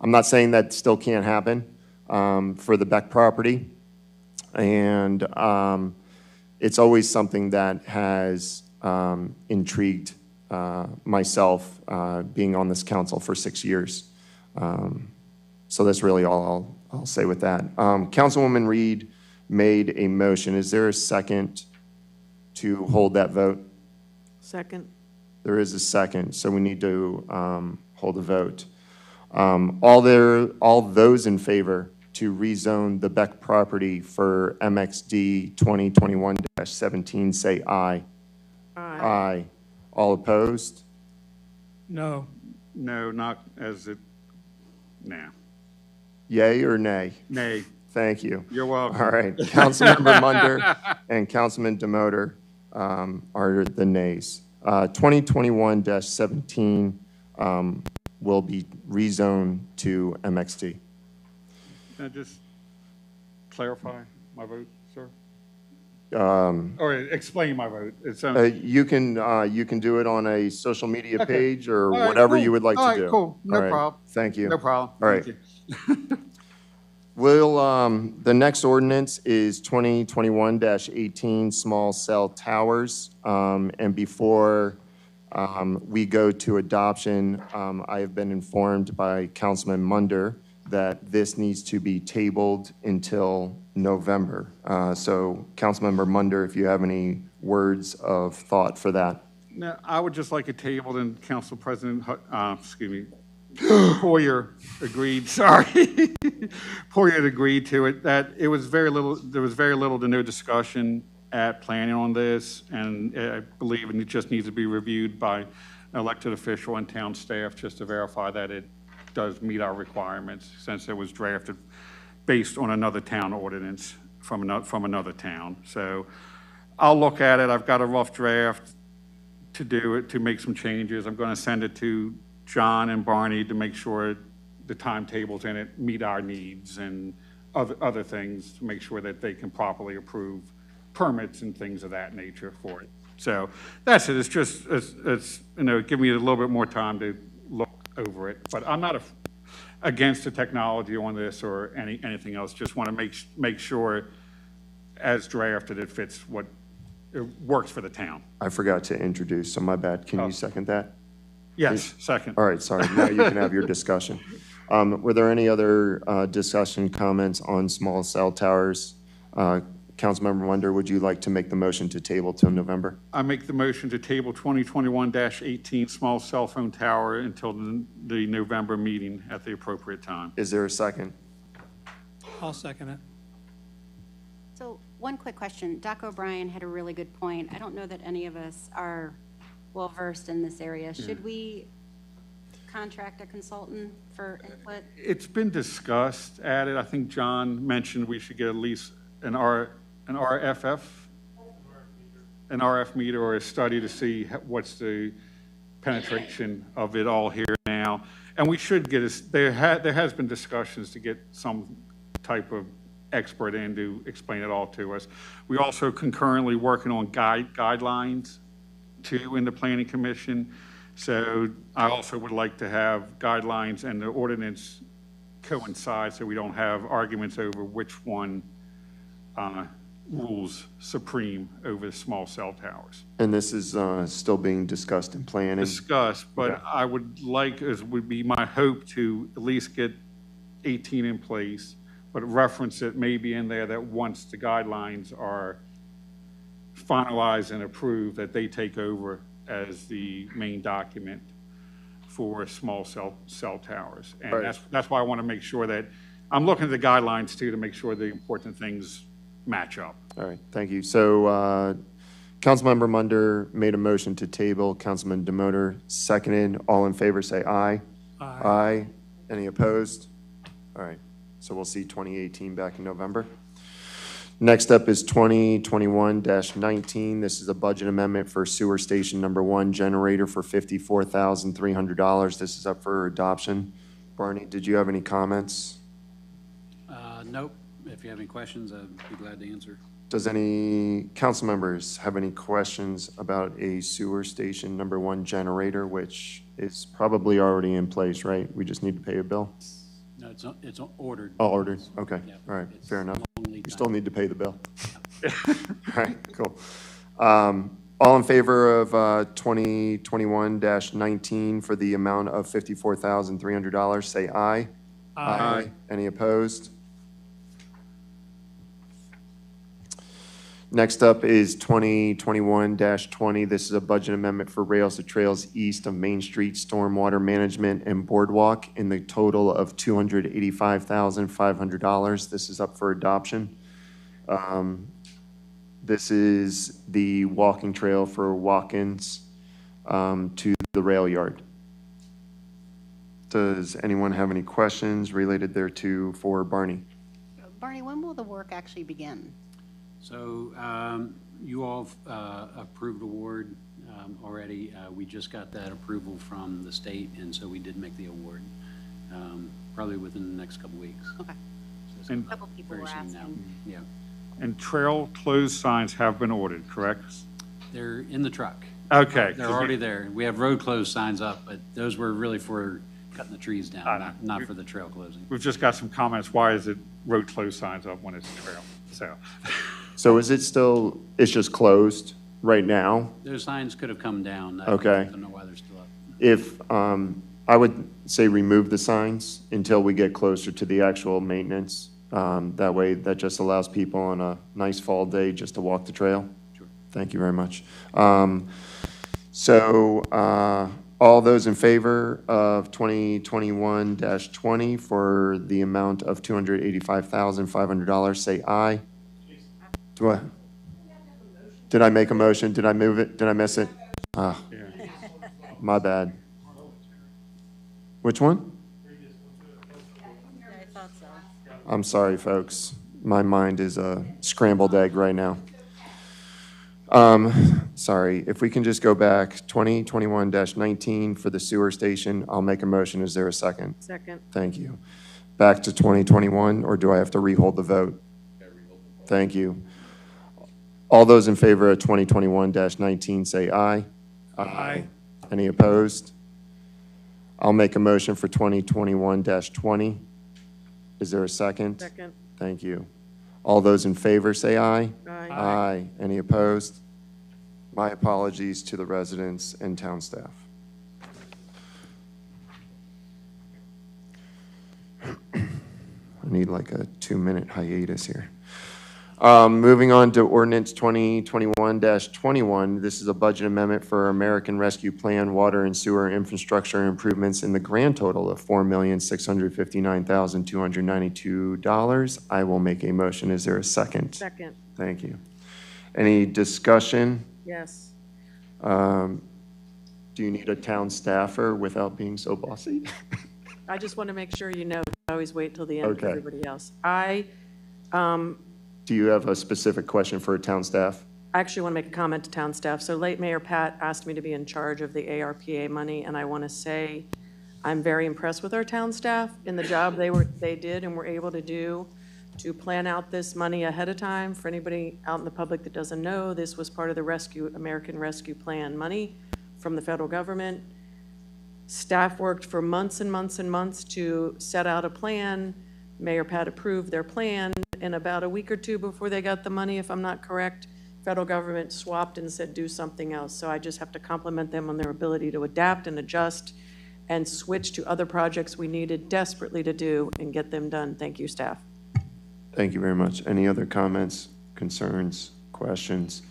I'm not saying that still can't happen for the Beck property. And it's always something that has intrigued myself being on this council for 6 years. So that's really all I'll say with that. Councilwoman Reed made a motion. Is there a second to hold that vote? Second. There is a second, so we need to hold a vote. All those in favor to rezone the Beck property for MXD 2021-17 say aye. Aye. Aye. All opposed? No. No, not as it, nah. Yay or nay? Nay. Thank you. You're welcome. All right. Councilmember Munder and Councilman Demoter are the nays. 2021-17 will be rezoned to MXD. Can I just clarify my vote, sir? Um, Or explain my vote. It's, you can do it on a social media Okay. page or All right, whatever cool. you would like All to right, do. cool. No All right. problem. Thank you. No problem. All right. Thank Will, the next ordinance is 2021-18 small cell towers. And before we go to adoption, I have been informed by Councilman Munder that this needs to be tabled until November. So Councilmember Munder, if you have any words of thought for that. No, I would just like a table, and Council President, Poyer agreed, sorry. Poyer agreed to it, that it was there was very little to no discussion at planning on this, and I believe it just needs to be reviewed by an elected official and town staff just to verify that it does meet our requirements, since it was drafted based on another town ordinance from another town. So I'll look at it. I've got a rough draft to do it, to make some changes. I'm going to send it to John and Barney to make sure the timetables in it meet our needs and other things, to make sure that they can properly approve permits and things of that nature for it. So that's it. It's just, it's give me a little bit more time to look over it. But I'm not against the technology on this or anything else. Just want to make sure, as drafted, it fits what it works for the town. I forgot to introduce, so my bad. Can you second that? Yes, second. All right, sorry. Now you can have your discussion. Were there any other discussion comments on small cell towers? Councilmember Wonder, would you like to make the motion to table till November? I make the motion to table 2021-18 small cell phone tower until the November meeting at the appropriate time. Is there a second? I'll second it. So one quick question. Doc O'Brien had a really good point. I don't know that any of us are well-versed in this area. Should we contract a consultant for input? It's been discussed, added. I think John mentioned we should get at least an RF meter or a study to see what's the penetration of it all here now. And we should get there has been discussions to get some type of expert in to explain it all to us. We also concurrently working on guidelines too in the Planning Commission. So I also would like to have guidelines and the ordinance coincide so we don't have arguments over which one rules supreme over the small cell towers. And this is still being discussed in planning? Discussed, but Okay. I would like, as would be my hope, to at least get 18 in place, but reference it maybe in there that once the guidelines are finalized and approved, that they take over as the main document for small cell towers. And Right. that's why I want to make sure that, I'm looking at the guidelines too to make sure the important things match up. All right, thank you. So Councilmember Munder made a motion to table. Councilman Demoter seconded. All in favor, say aye. Aye. Aye. Any opposed? All right, so we'll see 2018 back in November. Next up is 2021-19. This is a budget amendment for sewer station number 1 generator for $54,300. This is up for adoption. Barney, did you have any comments? Nope. If you have any questions, I'd be glad to answer. Does any council members have any questions about a sewer station number 1 generator, which is probably already in place, right? We just need to pay a bill? No, it's ordered. Oh, ordered, okay, Yeah, all right, fair enough. long lead You time. still need to pay the bill. All right, cool. All in favor of 2021-19 for the amount of $54,300, say aye. Aye. Any opposed? Next up is 2021-20. This is a budget amendment for Rails to Trails east of Main Street Stormwater Management and Boardwalk in the total of $285,500. This is up for adoption. This is the walking trail for walk-ins to the rail yard. Does anyone have any questions related thereto for Barney? Barney, when will the work actually begin? So you all approved award already. We just got that approval from the state, and so we did make the award probably within the next couple weeks. Okay. So And- A couple people very were soon now. asking. Yeah, And trail closed signs have been ordered, correct? they're in the truck. Okay. They're already there. We have road closed signs up, but those were really for cutting the trees down, I know. not for the trail closing. We've just got some comments, why is it road closed signs up when it's a trail? So is it still, it's just closed right now? Those signs could have come down. Okay. I don't know why they're still up. If, I would say remove the signs until we get closer to the actual maintenance. That way, that just allows people on a nice fall day just to walk the trail. Sure. Thank you very much. All those in favor of 2021-20 for the amount of $285,500, say aye. Do I? Did I make a motion? Did I move it? Did I miss it? My bad. Which one? I thought so. I'm sorry, folks. My mind is a scrambled egg right now. Sorry, if we can just go back, 2021-19 for the sewer station, I'll make a motion. Is there a second? Second. Thank you. Back to 2021, or do I have to rehold the vote? Thank you. All those in favor of 2021-19 say aye. Aye. Any opposed? I'll make a motion for 2021-20. Is there a second? Second. Thank you. All those in favor say aye. Aye. Aye. Any opposed? My apologies to the residents and town staff. I need like a 2-minute hiatus here. Moving on to ordinance 2021-21, this is a budget amendment for American Rescue Plan water and sewer infrastructure improvements in the grand total of $4,659,292. I will make a motion. Is there a second? Second. Thank you. Any discussion? Yes. Do you need a town staffer without being so bossy? I just want to make sure you know, I always wait till the end for Okay. everybody else. Do you have a specific question for town staff? I actually want to make a comment to town staff. So late Mayor Pat asked me to be in charge of the ARPA money, and I want to say I'm very impressed with our town staff in the job they did and were able to do to plan out this money ahead of time. For anybody out in the public that doesn't know, this was part of the American Rescue Plan money from the federal government. Staff worked for months and months and months to set out a plan. Mayor Pat approved their plan, and about a week or two before they got the money, if I'm not correct, federal government swapped and said do something else. So I just have to compliment them on their ability to adapt and adjust and switch to other projects we needed desperately to do and get them done. Thank you, staff. Thank you very much. Any other comments, concerns, questions?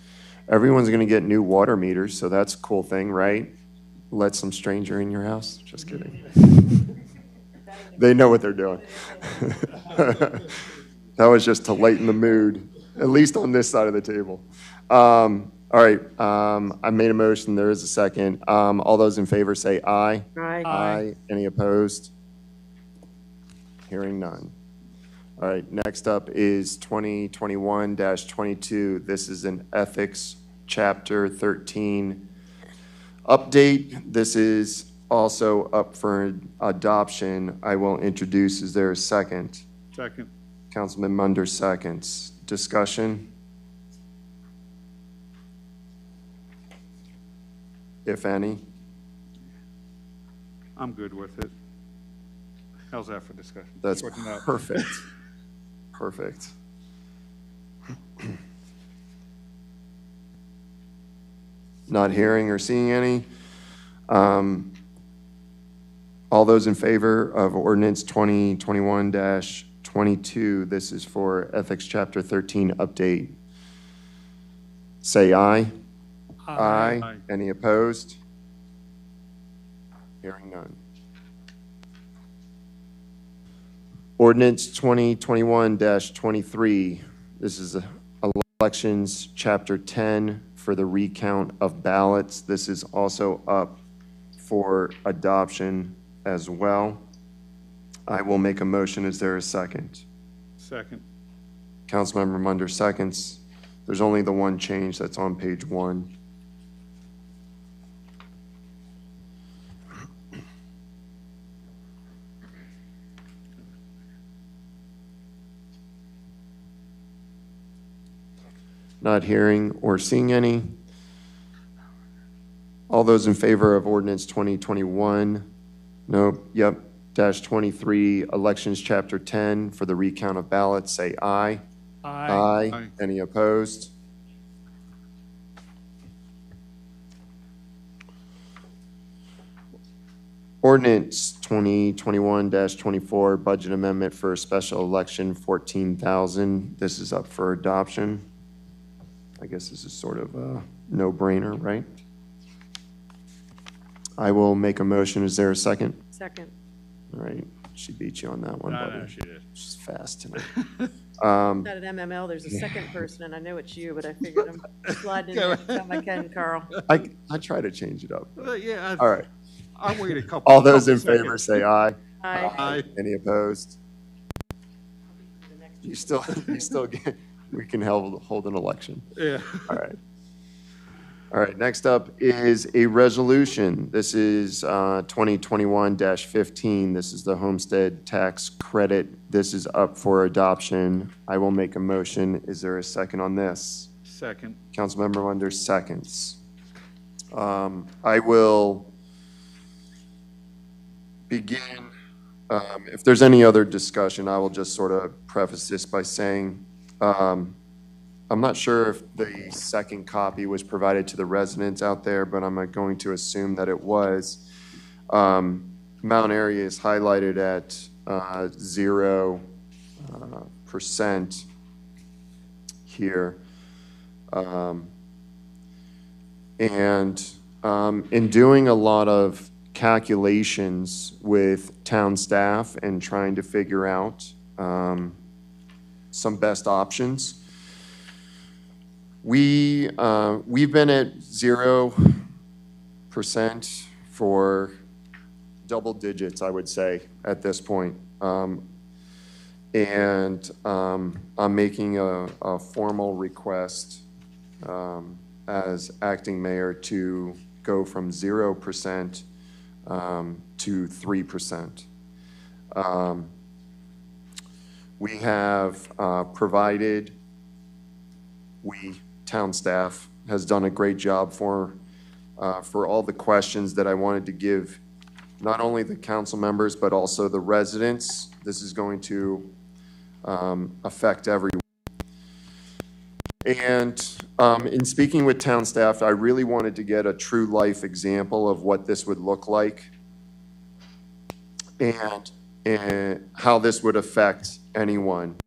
Everyone's going to get new water meters, so that's a cool thing, right? Let some stranger in your house? Just kidding. They know what they're doing. That was just to lighten the mood, at least on this side of the table. All right, I made a motion. There is a second. All those in favor say aye. Aye. Aye. Any opposed? Hearing none. All right, next up is 2021-22. This is an Ethics Chapter 13 update. This is also up for adoption. I will introduce. Is there a second? Second. Councilman Munder seconds. Discussion? If any? I'm good with it. How's that for discussion? That's Shorten up. perfect. Perfect. Not hearing or seeing any. All those in favor of ordinance 2021-22, this is for Ethics Chapter 13 update. Say aye. Aye. Aye. Any opposed? Hearing none. Ordinance 2021-23, this is Elections Chapter 10 for the recount of ballots. This is also up for adoption as well. I will make a motion. Is there a second? Second. Councilmember Munder seconds. There's only the one change that's on page 1. Not hearing or seeing any. All those in favor of ordinance 2021, nope, yep, -23, Elections Chapter 10 for the recount of ballots, say aye. Aye. Aye. Any opposed? Ordinance 2021-24, budget amendment for a special election, 14,000. This is up for adoption. I guess this is sort of a no-brainer, right? I will make a motion. Is there a second? Second. All right. She beat you on that one, buddy. No, she did. She's fast tonight. Not at MML, there's a second person, and I know it's you, but I figured I'm sliding in there every time I can, Carl. I try to change it up. Yeah. All right. I'll wait a couple. All those in seconds. favor say aye. Aye. Aye. Any opposed? You still get, we can hold an election. Yeah. All right. All right, next up is a resolution. This is 2021-15. This is the homestead tax credit. This is up for adoption. I will make a motion. Is there a second on this? Second. Councilmember Munder seconds. I will begin. If there's any other discussion, I will just sort of preface this by saying, I'm not sure if the second copy was provided to the residents out there, but I'm going to assume that it was. Mount Airy is highlighted at 0% here. In doing a lot of calculations with town staff and trying to figure out some best options, we've been at 0% for double digits, I would say, at this point. I'm making a formal request as acting mayor to go from 0% to 3%. We have provided, town staff has done a great job for all the questions that I wanted to give not only the council members, but also the residents. This is going to affect everyone. And in speaking with town staff, I really wanted to get a true life example of what this would look like and how this would affect anyone.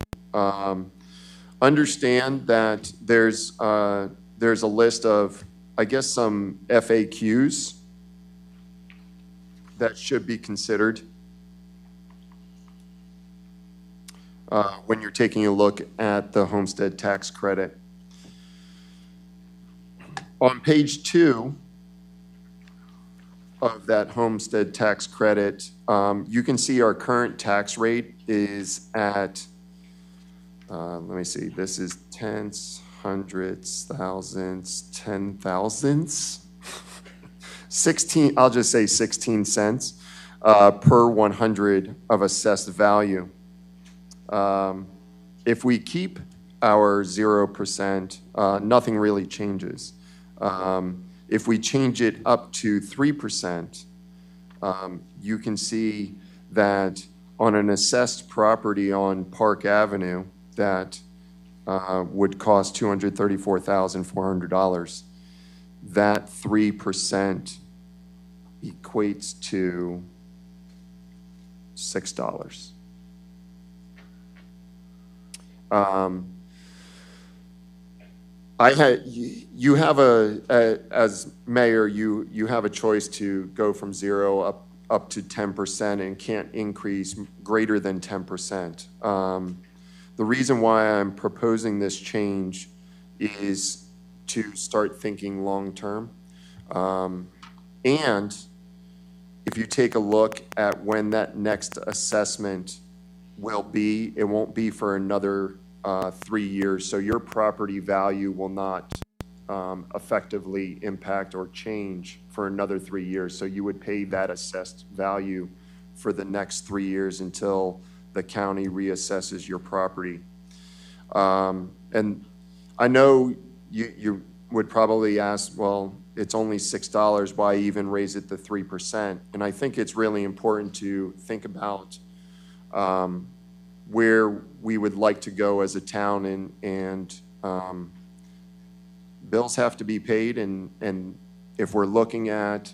Understand that there's a list of, I guess, some FAQs that should be considered when you're taking a look at the homestead tax credit. On page 2 of that homestead tax credit, you can see our current tax rate is at, let me see, this is tenths, hundreds, thousands, 10,000s. 16, I'll just say 16 cents per 100 of assessed value. If we keep our 0%, nothing really changes. If we change it up to 3%, you can see that on an assessed property on Park Avenue that would cost $234,400, that 3% equates to $6. You have as mayor, you have a choice to go from 0 up to 10% and can't increase greater than 10%. The reason why I'm proposing this change is to start thinking long-term. And if you take a look at when that next assessment will be, it won't be for another 3 years. So your property value will not effectively impact or change for another 3 years. So you would pay that assessed value for the next 3 years until the county reassesses your property. And I know you would probably ask, well, it's only $6, why even raise it to 3%? And I think it's really important to think about where we would like to go as a town, and bills have to be paid, and if we're looking at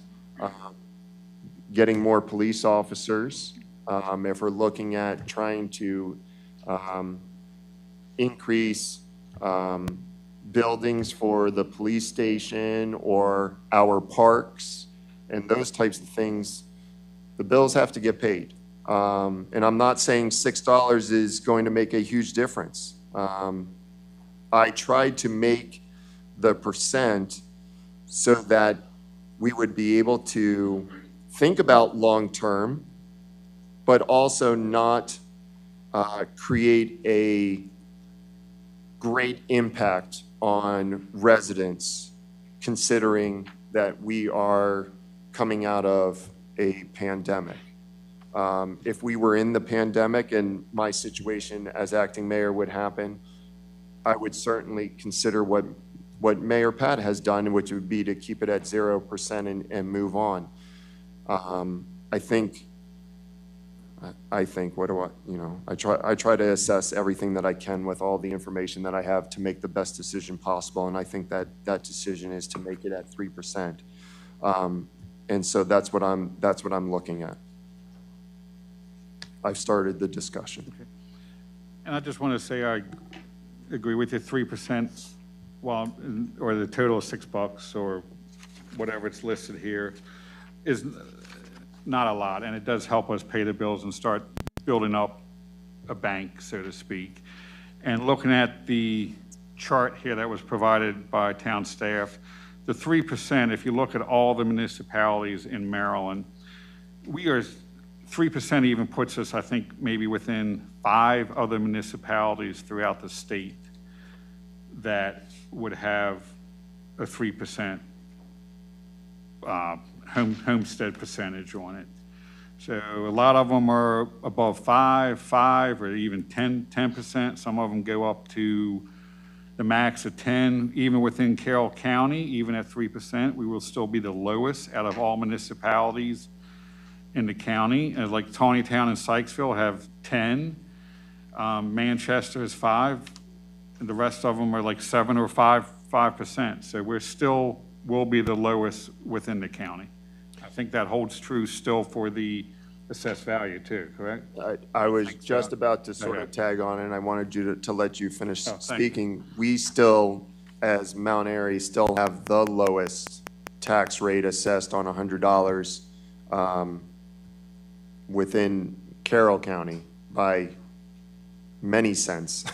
getting more police officers, if we're looking at trying to increase buildings for the police station or our parks and those types of things, the bills have to get paid. And I'm not saying $6 is going to make a huge difference. I tried to make the percent so that we would be able to think about long-term, but also not create a great impact on residents, considering that we are coming out of a pandemic. If we were in the pandemic and my situation as acting mayor would happen, I would certainly consider what Mayor Pat has done, which would be to keep it at 0% and move on. I think, what do I try to assess everything that I can with all the information that I have to make the best decision possible. And I think that decision is to make it at 3%. And so that's what I'm looking at. I've started the discussion. Okay. And I just want to say agree with you, 3%, well, or the total of $6 or whatever it's listed here is not a lot, and it does help us pay the bills and start building up a bank, so to speak. And looking at the chart here that was provided by town staff, the 3%, if you look at all the municipalities in Maryland, we are, 3% even puts us, I think, maybe within 5 other municipalities throughout the state that would have a 3% homestead percentage on it. So a lot of them are above 5, or even 10%. Some of them go up to the max of 10. Even within Carroll County, even at 3%, we will still be the lowest out of all municipalities in the county. And like Tawnytown and Sykesville have 10. Manchester is 5. And the rest of them are like 7 or 5%. So we're still will be the lowest within the county. I think that holds true still for the assessed value too, correct? I was just about to sort of tag on, and I wanted you to let you finish thank speaking. We still, as Mount Airy, still have the lowest tax rate assessed on $100 within Carroll County by many cents,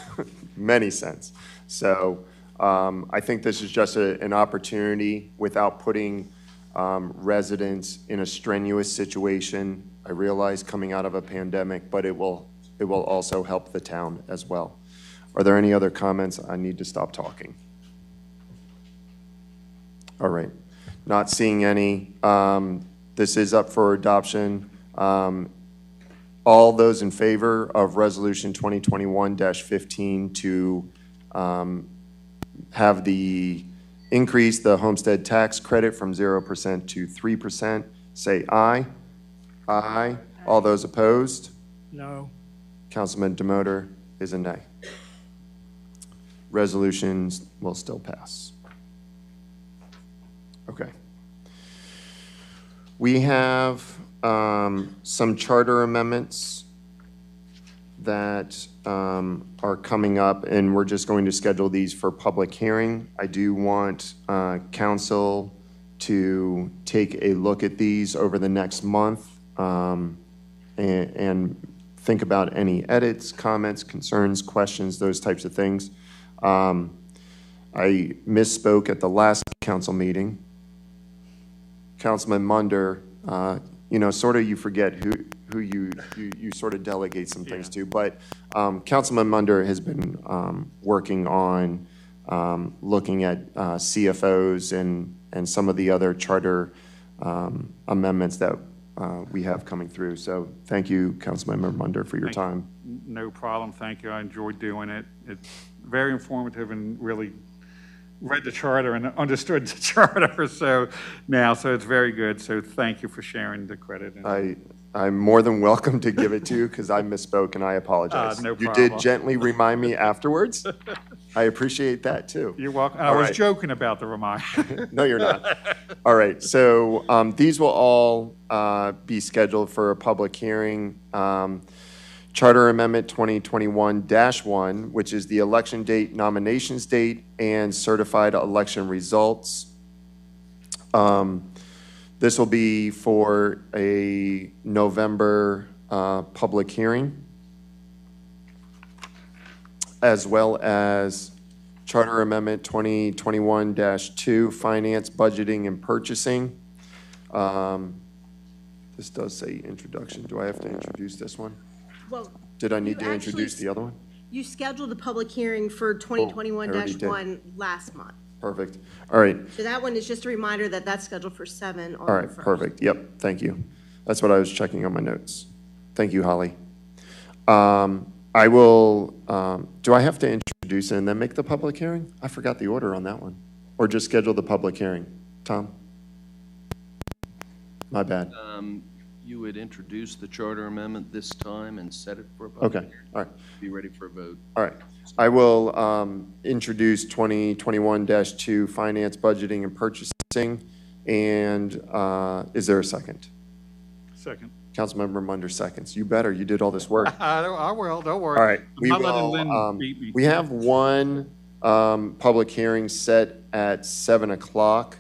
many cents. So I think this is just an opportunity without putting residents in a strenuous situation. I realize coming out of a pandemic, but it will also help the town as well. Are there any other comments? I need to stop talking. All right, not seeing any. This is up for adoption. All those in favor of Resolution 2021-15 to have the increase the homestead tax credit from 0% to 3%, say aye. Aye. All those opposed? No. Councilman Demoter is a nay. Resolutions will still pass. Okay. We have some charter amendments that are coming up, and we're just going to schedule these for public hearing. I do want council to take a look at these over the next month and think about any edits, comments, concerns, questions, those types of things. I misspoke at the last council meeting. Councilman Munder, you know, sort of you forget who you sort of delegate some things to, but Councilman Munder has been working on looking at CFOs and some of the other charter amendments that we have coming through. So thank you, Councilmember Munder, for your time. No problem, thank you. I enjoyed doing it. It's very informative and really read the charter and understood the charter so it's very good. So thank you for sharing the credit. I'm more than welcome to give it to you because I misspoke and I apologize. No you problem. did gently remind me afterwards. I appreciate that too. You're welcome. I was joking about the reminder. No, you're not. All right, so these will all be scheduled for a public hearing. Charter Amendment 2021-1, which is the election date, nominations date, and certified election results. This will be for a November public hearing, as well as Charter Amendment 2021-2, Finance, Budgeting, and Purchasing. This does say introduction. Do I have to introduce this one? Well, did I need to introduce the other one? You scheduled the public hearing for 2021-1 last month. Perfect. All right. So that one is just a reminder that that's scheduled for 7 on All right, the 1st. perfect. Yep, thank you. That's what I was checking on my notes. Thank you, Holly. I will, do I have to introduce it and then make the public hearing? I forgot the order on that one. Or just schedule the public hearing? Tom? My bad. You would introduce the charter amendment this time and set it for a public Okay, hearing. all right. Be ready for a vote. All right. I will introduce 2021-2 Finance, Budgeting, and Purchasing. And is there a second? Second. Councilmember Munder seconds. You better, you did all this work. I will, don't worry. All right, I'm not letting Lynn beat me. we have one public hearing set at 7 o'clock.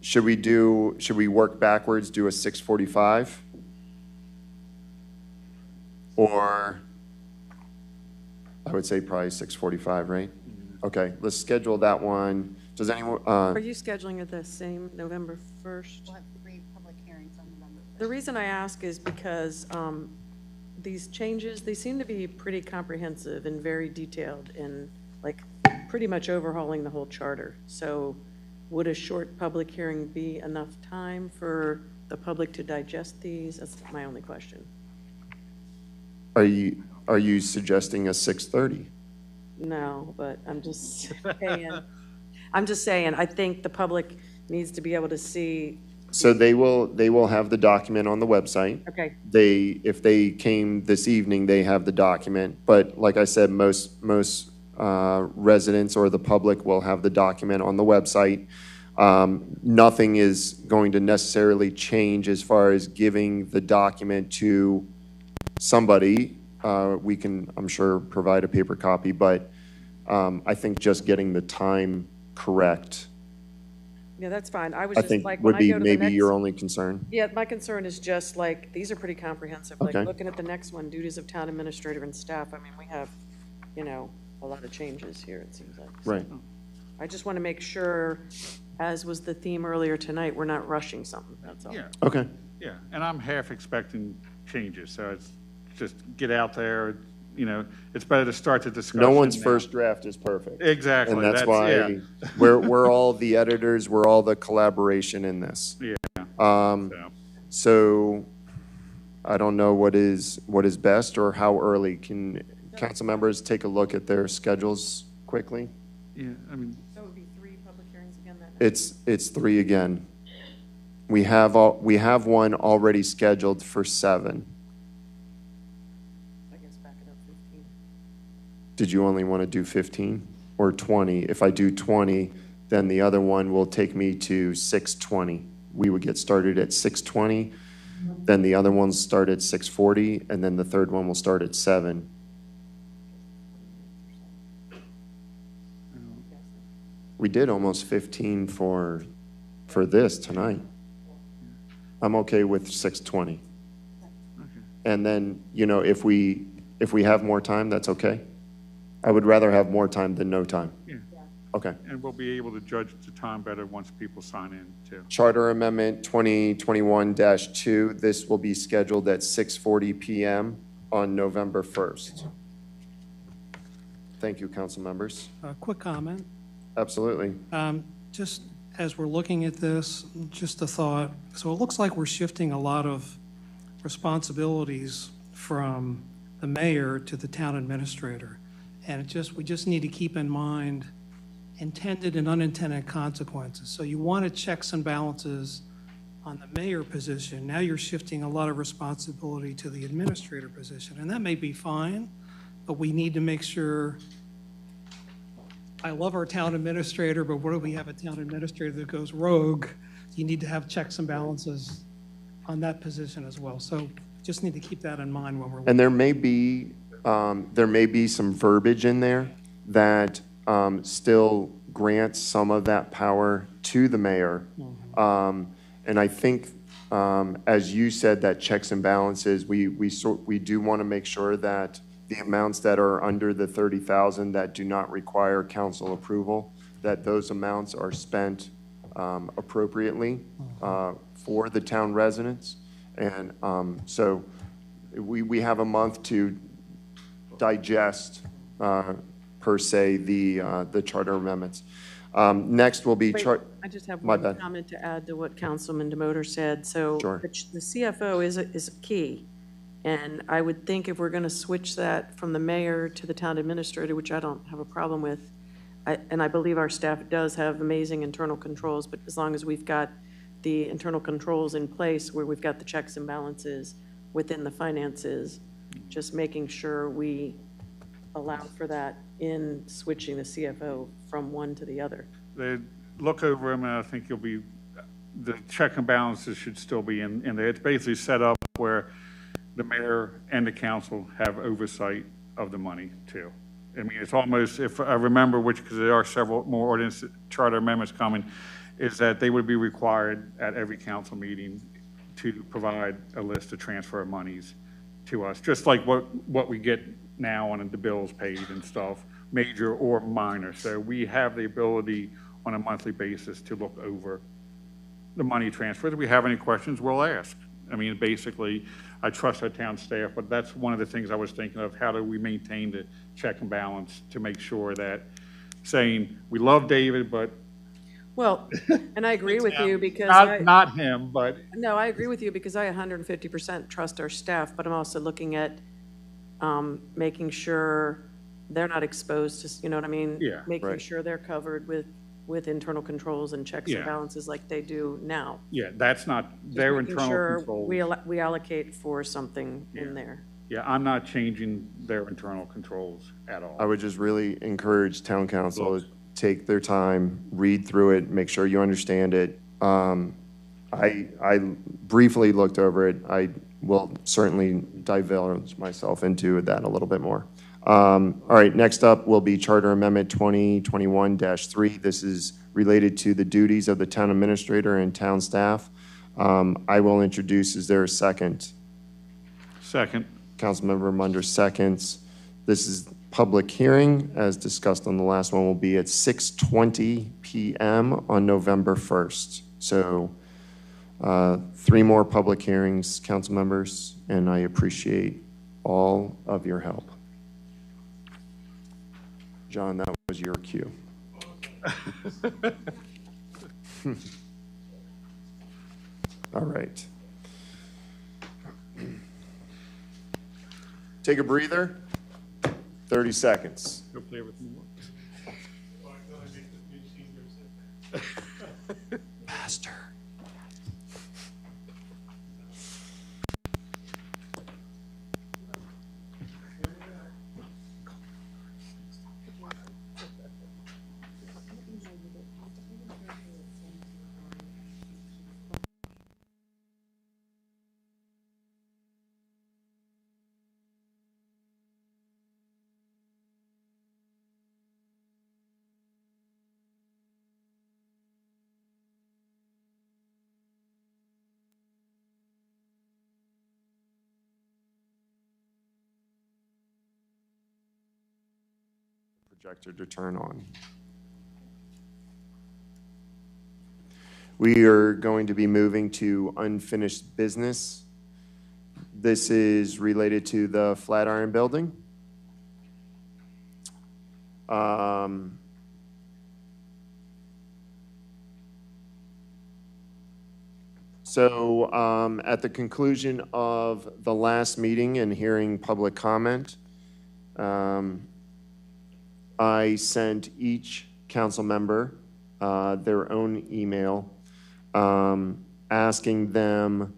Should we work backwards, do a 6:45? Or, I would say probably 6:45, right? Okay, let's schedule that one. Does anyone, Are you scheduling it the same November 1st? We'll have 3 public hearings on November 1st. The reason I ask is because these changes, they seem to be pretty comprehensive and very detailed and like pretty much overhauling the whole charter. So would a short public hearing be enough time for the public to digest these? That's my only question. are you suggesting a 6:30? No, but I'm just saying, I think the public needs to be able to see. So they will have the document on the website. Okay. If they came this evening, they have the document. But like I said, most residents or the public will have the document on the website. Nothing is going to necessarily change as far as giving the document to somebody. We can, I'm sure, provide a paper copy, but I think just getting the time correct, Yeah, that's fine. I was I just think like, when would I be go to the maybe next. your only concern. Yeah, my concern is just like, these are pretty comprehensive. Like, Okay. looking at the next one, duties of town administrator and staff, I mean, we have, a lot of changes here, it seems like. So Right. I just want to make sure, as was the theme earlier tonight, we're not rushing something, that's all. Yeah. Okay. Yeah, and I'm half expecting changes, so it's just get out there, it's better to start the discussion. No one's now. first draft is perfect. Exactly. And that's yeah. why we're all the editors, we're all the collaboration in this. Yeah. So I don't know what is best or how early. Can council members take a look at their schedules quickly? Yeah, I mean. So it would be 3 public hearings again that night? It's 3 again. We have one already scheduled for 7. I guess back it up 15. Did you only want to do 15 or 20? If I do 20, then the other one will take me to 6:20. We would get started at 6:20, then the other ones start at 6:40, and then the third one will start at 7. We did almost 15 for this tonight. I'm okay with 6:20. And then, if we have more time, that's okay. I would rather have more time than no time. Yeah. Okay. And we'll be able to judge the time better once people sign in, too. Charter Amendment 2021-2, this will be scheduled at 6:40 PM on November 1st. Thank you, council members. Quick comment. Absolutely. Just as we're looking at this, just a thought. So it looks like we're shifting a lot of responsibilities from the mayor to the town administrator. And we just need to keep in mind intended and unintended consequences. So you wanted checks and balances on the mayor position. Now you're shifting a lot of responsibility to the administrator position. And that may be fine, but we need to make sure. I love our town administrator, but what if we have a town administrator that goes rogue? You need to have checks and balances on that position as well. So just need to keep that in mind when we're. And there may be some verbiage in there that still grants some of that power to the mayor. And I think, as you said, that checks and balances, we do want to make sure that the amounts that are under the 30,000 that do not require council approval, that those amounts are spent appropriately for the town residents. And so we have a month to digest, per se, the charter amendments. Next will be Wait, I just have My one bad. comment to add to what Councilman DeMotor said. So Sure. the CFO is key. And I would think if we're going to switch that from the mayor to the town administrator, which I don't have a problem with, and I believe our staff does have amazing internal controls, but as long as we've got the internal controls in place where we've got the checks and balances within the finances, just making sure we allow for that in switching the CFO from one to the other. They look over them, and I think you'll be the check and balances should still be in there. It's basically set up where the mayor and the council have oversight of the money too. I mean, it's almost, if I remember which, because there are several more ordinance charter amendments coming, is that they would be required at every council meeting to provide a list of transfer monies to us, just like what we get now on the bills paid and stuff, major or minor. So we have the ability on a monthly basis to look over the money transfers. If we have any questions, we'll ask. I mean, basically, I trust our town staff, but that's one of the things I was thinking of. How do we maintain the check and balance to make sure that saying, we love David, but. Well, and I agree with you because not him, but. No, I agree with you because I 150% trust our staff, but I'm also looking at making sure they're not exposed to, you know what I mean? Yeah, making sure they're covered with internal controls and checks and balances like they do now. Yeah, that's not their internal controls. We allocate for something in there. Yeah, I'm not changing their internal controls at all. I would just really encourage town council to take their time, read through it, make sure you understand it. I briefly looked over it. I will certainly divulge myself into that a little bit more. All right, next up will be Charter Amendment 2021-3. This is related to the duties of the town administrator and town staff. I will introduce, is there a second? Second. Councilmember Munder seconds. This is public hearing, as discussed on the last one, will be at 6:20 p.m. on November 1st. So 3 more public hearings, council members, and I appreciate all of your help. John, that was your cue. All right. Take a breather. 30 seconds. Hopefully everything works. Pastor. Projector to turn on. We are going to be moving to unfinished business. This is related to the Flatiron Building. At the conclusion of the last meeting and hearing public comment, I sent each council member their own email asking them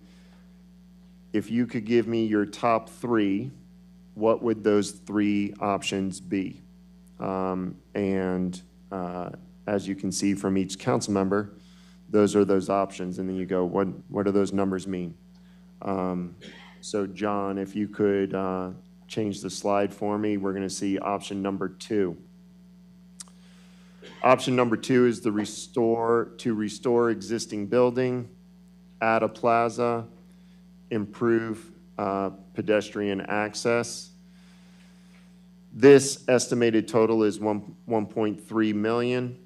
if you could give me your top 3, what would those 3 options be? As you can see from each council member, those are those options. And then you go, what do those numbers mean? So John, if you could change the slide for me, we're going to see option number 2. Option number 2 is to restore existing building, add a plaza, improve pedestrian access. This estimated total is 1.3 million.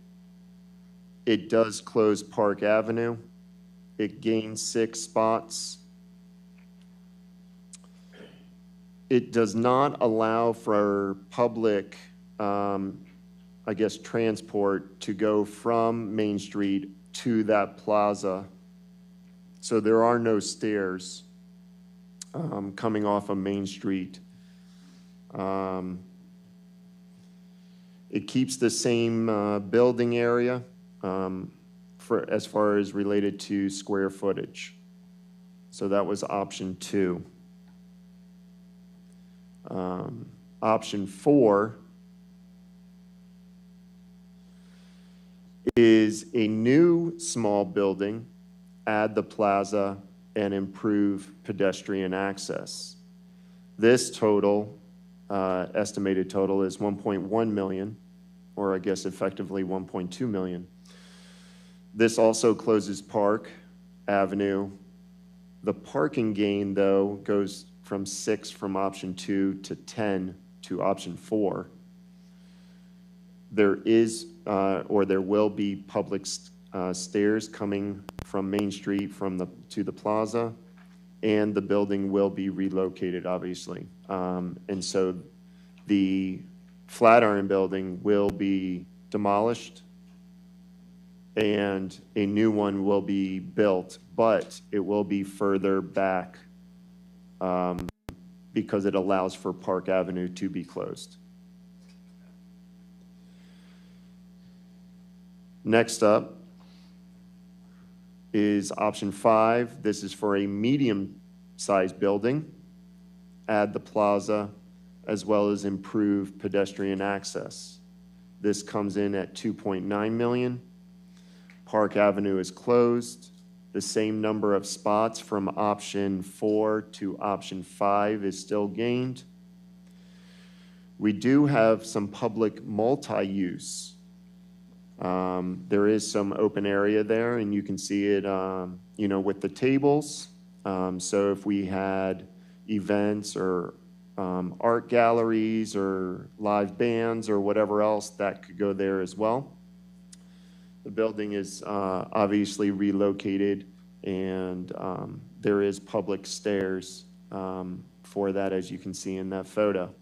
It does close Park Avenue. It gains 6 spots. It does not allow for public transport to go from Main Street to that plaza. So there are no stairs coming off of Main Street. It keeps the same building area as far as related to square footage. So that was option 2. Option 4 is a new small building add the plaza, and improve pedestrian access. This total, estimated total, is 1.1 million, or I guess effectively 1.2 million. This also closes Park Avenue. The parking gain, though, goes from 6 from option 2 to 10 to option 4. There is, or there will be public stairs coming from Main Street to the plaza, and the building will be relocated, obviously. And so the Flatiron building will be demolished and a new one will be built, but it will be further back because it allows for Park Avenue to be closed. Next up is option 5. This is for a medium-sized building, add the plaza, as well as improve pedestrian access. This comes in at 2.9 million. Park Avenue is closed. The same number of spots from option 4 to option 5 is still gained. We do have some public multi-use. There is some open area there, and you can see it, with the tables. So if we had events or art galleries or live bands or whatever else, that could go there as well. The building is obviously relocated, and there is public stairs for that, as you can see in that photo.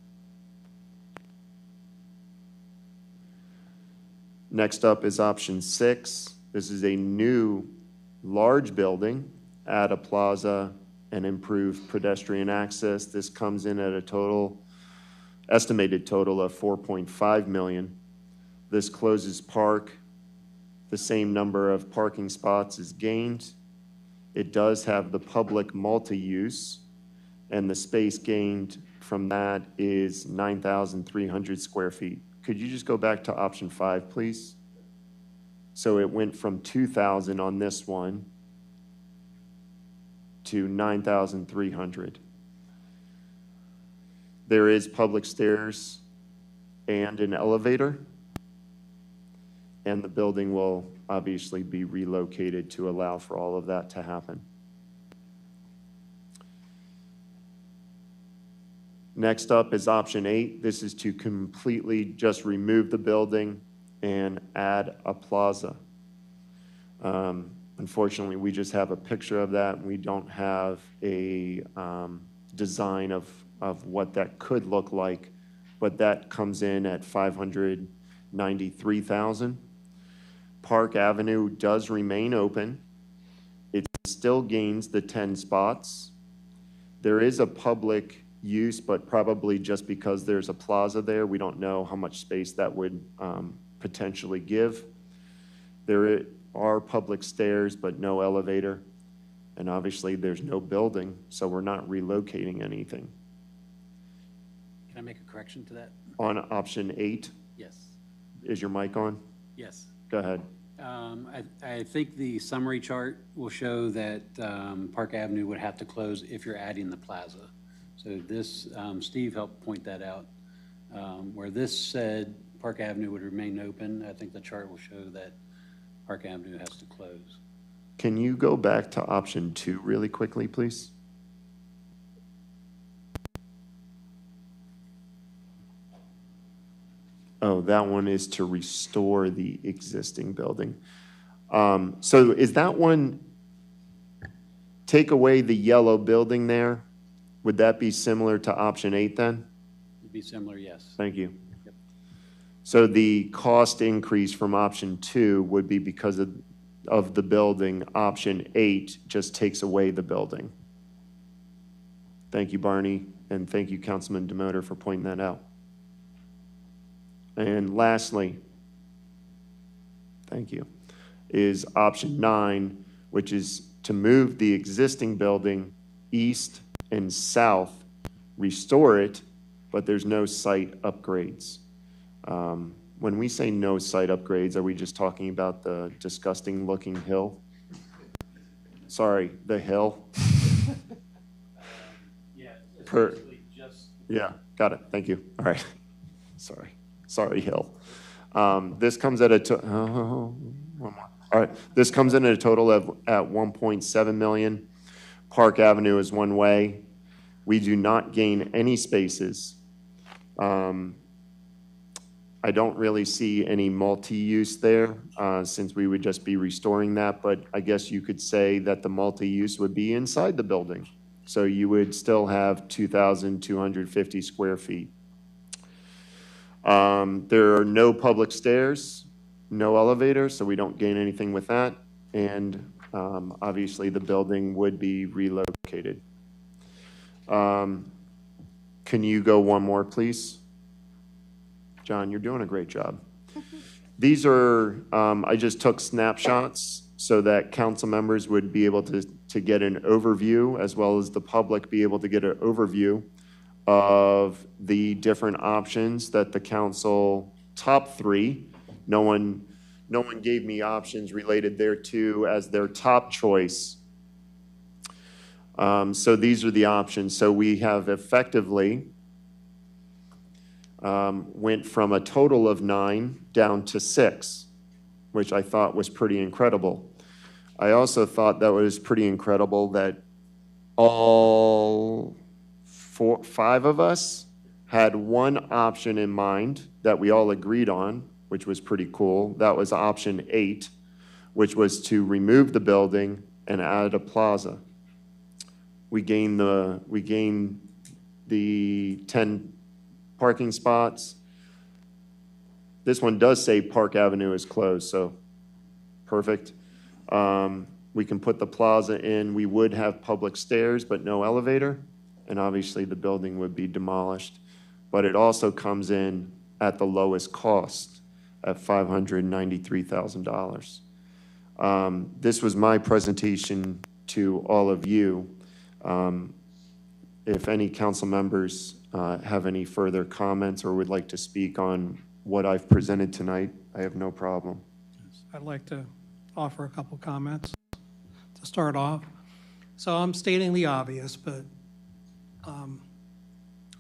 Next up is option 6. This is a new large building, add a plaza, and improve pedestrian access. This comes in at a estimated total of 4.5 million. This closes Park. The same number of parking spots is gained. It does have the public multi-use, and the space gained from that is 9,300 square feet. Could you just go back to option 5, please? So it went from 2,000 on this one to 9,300. There is public stairs and an elevator, and the building will obviously be relocated to allow for all of that to happen. Next up is option 8. This is to completely just remove the building and add a plaza. Unfortunately, we just have a picture of that, and we don't have a design of what that could look like, but that comes in at 593,000. Park Avenue does remain open. It still gains the 10 spots. There is a public use, but probably just because there's a plaza there, we don't know how much space that would potentially give. There are public stairs, but no elevator. And obviously there's no building, so we're not relocating anything. Can I make a correction to that? On option 8? Yes. Is your mic on? Yes. Go ahead. I think the summary chart will show that Park Avenue would have to close if you're adding the plaza. So this, Steve helped point that out. Where this said Park Avenue would remain open, I think the chart will show that Park Avenue has to close. Can you go back to option 2 really quickly, please? Oh, that one is to restore the existing building. So is that one, take away the yellow building there? Would that be similar to option 8 then? It'd be similar, yes. Thank you. Yep. So the cost increase from option 2 would be because of the building. Option 8 just takes away the building. Thank you, Barney, and thank you, Councilman Demoter, for pointing that out. And lastly, thank you, is option 9, which is to move the existing building east and south, restore it, but there's no site upgrades. When we say no site upgrades, are we just talking about the disgusting looking hill? sorry, the hill. Yeah, it's Per- basically just. Yeah, got it, thank you, all right. Sorry, hill. This comes at one more. All right, this comes in at a total of, at 1.7 million. Park Avenue is one way. We do not gain any spaces. I don't really see any multi-use there, since we would just be restoring that, but I guess you could say that the multi-use would be inside the building. So you would still have 2,250 square feet. There are no public stairs, no elevator, so we don't gain anything with that. And obviously the building would be relocated. Can you go one more, please? John, you're doing a great job. These are, I just took snapshots so that council members would be able to get an overview, as well as the public be able to get an overview of the different options that the council, top three. No one gave me options related thereto as their top choice. So these are the options. So we have effectively went from a total of 9 down to 6, which I thought was pretty incredible. I also thought that was pretty incredible that all 5 of us had one option in mind that we all agreed on, which was pretty cool. That was option 8, which was to remove the building and add a plaza. We gained the 10 parking spots. This one does say Park Avenue is closed, so perfect. We can put the plaza in. We would have public stairs, but no elevator. And obviously the building would be demolished. But it also comes in at the lowest cost at $593,000. This was my presentation to all of you. If any council members have any further comments or would like to speak on what I've presented tonight, I have no problem. I'd like to offer a couple comments to start off. So I'm stating the obvious, but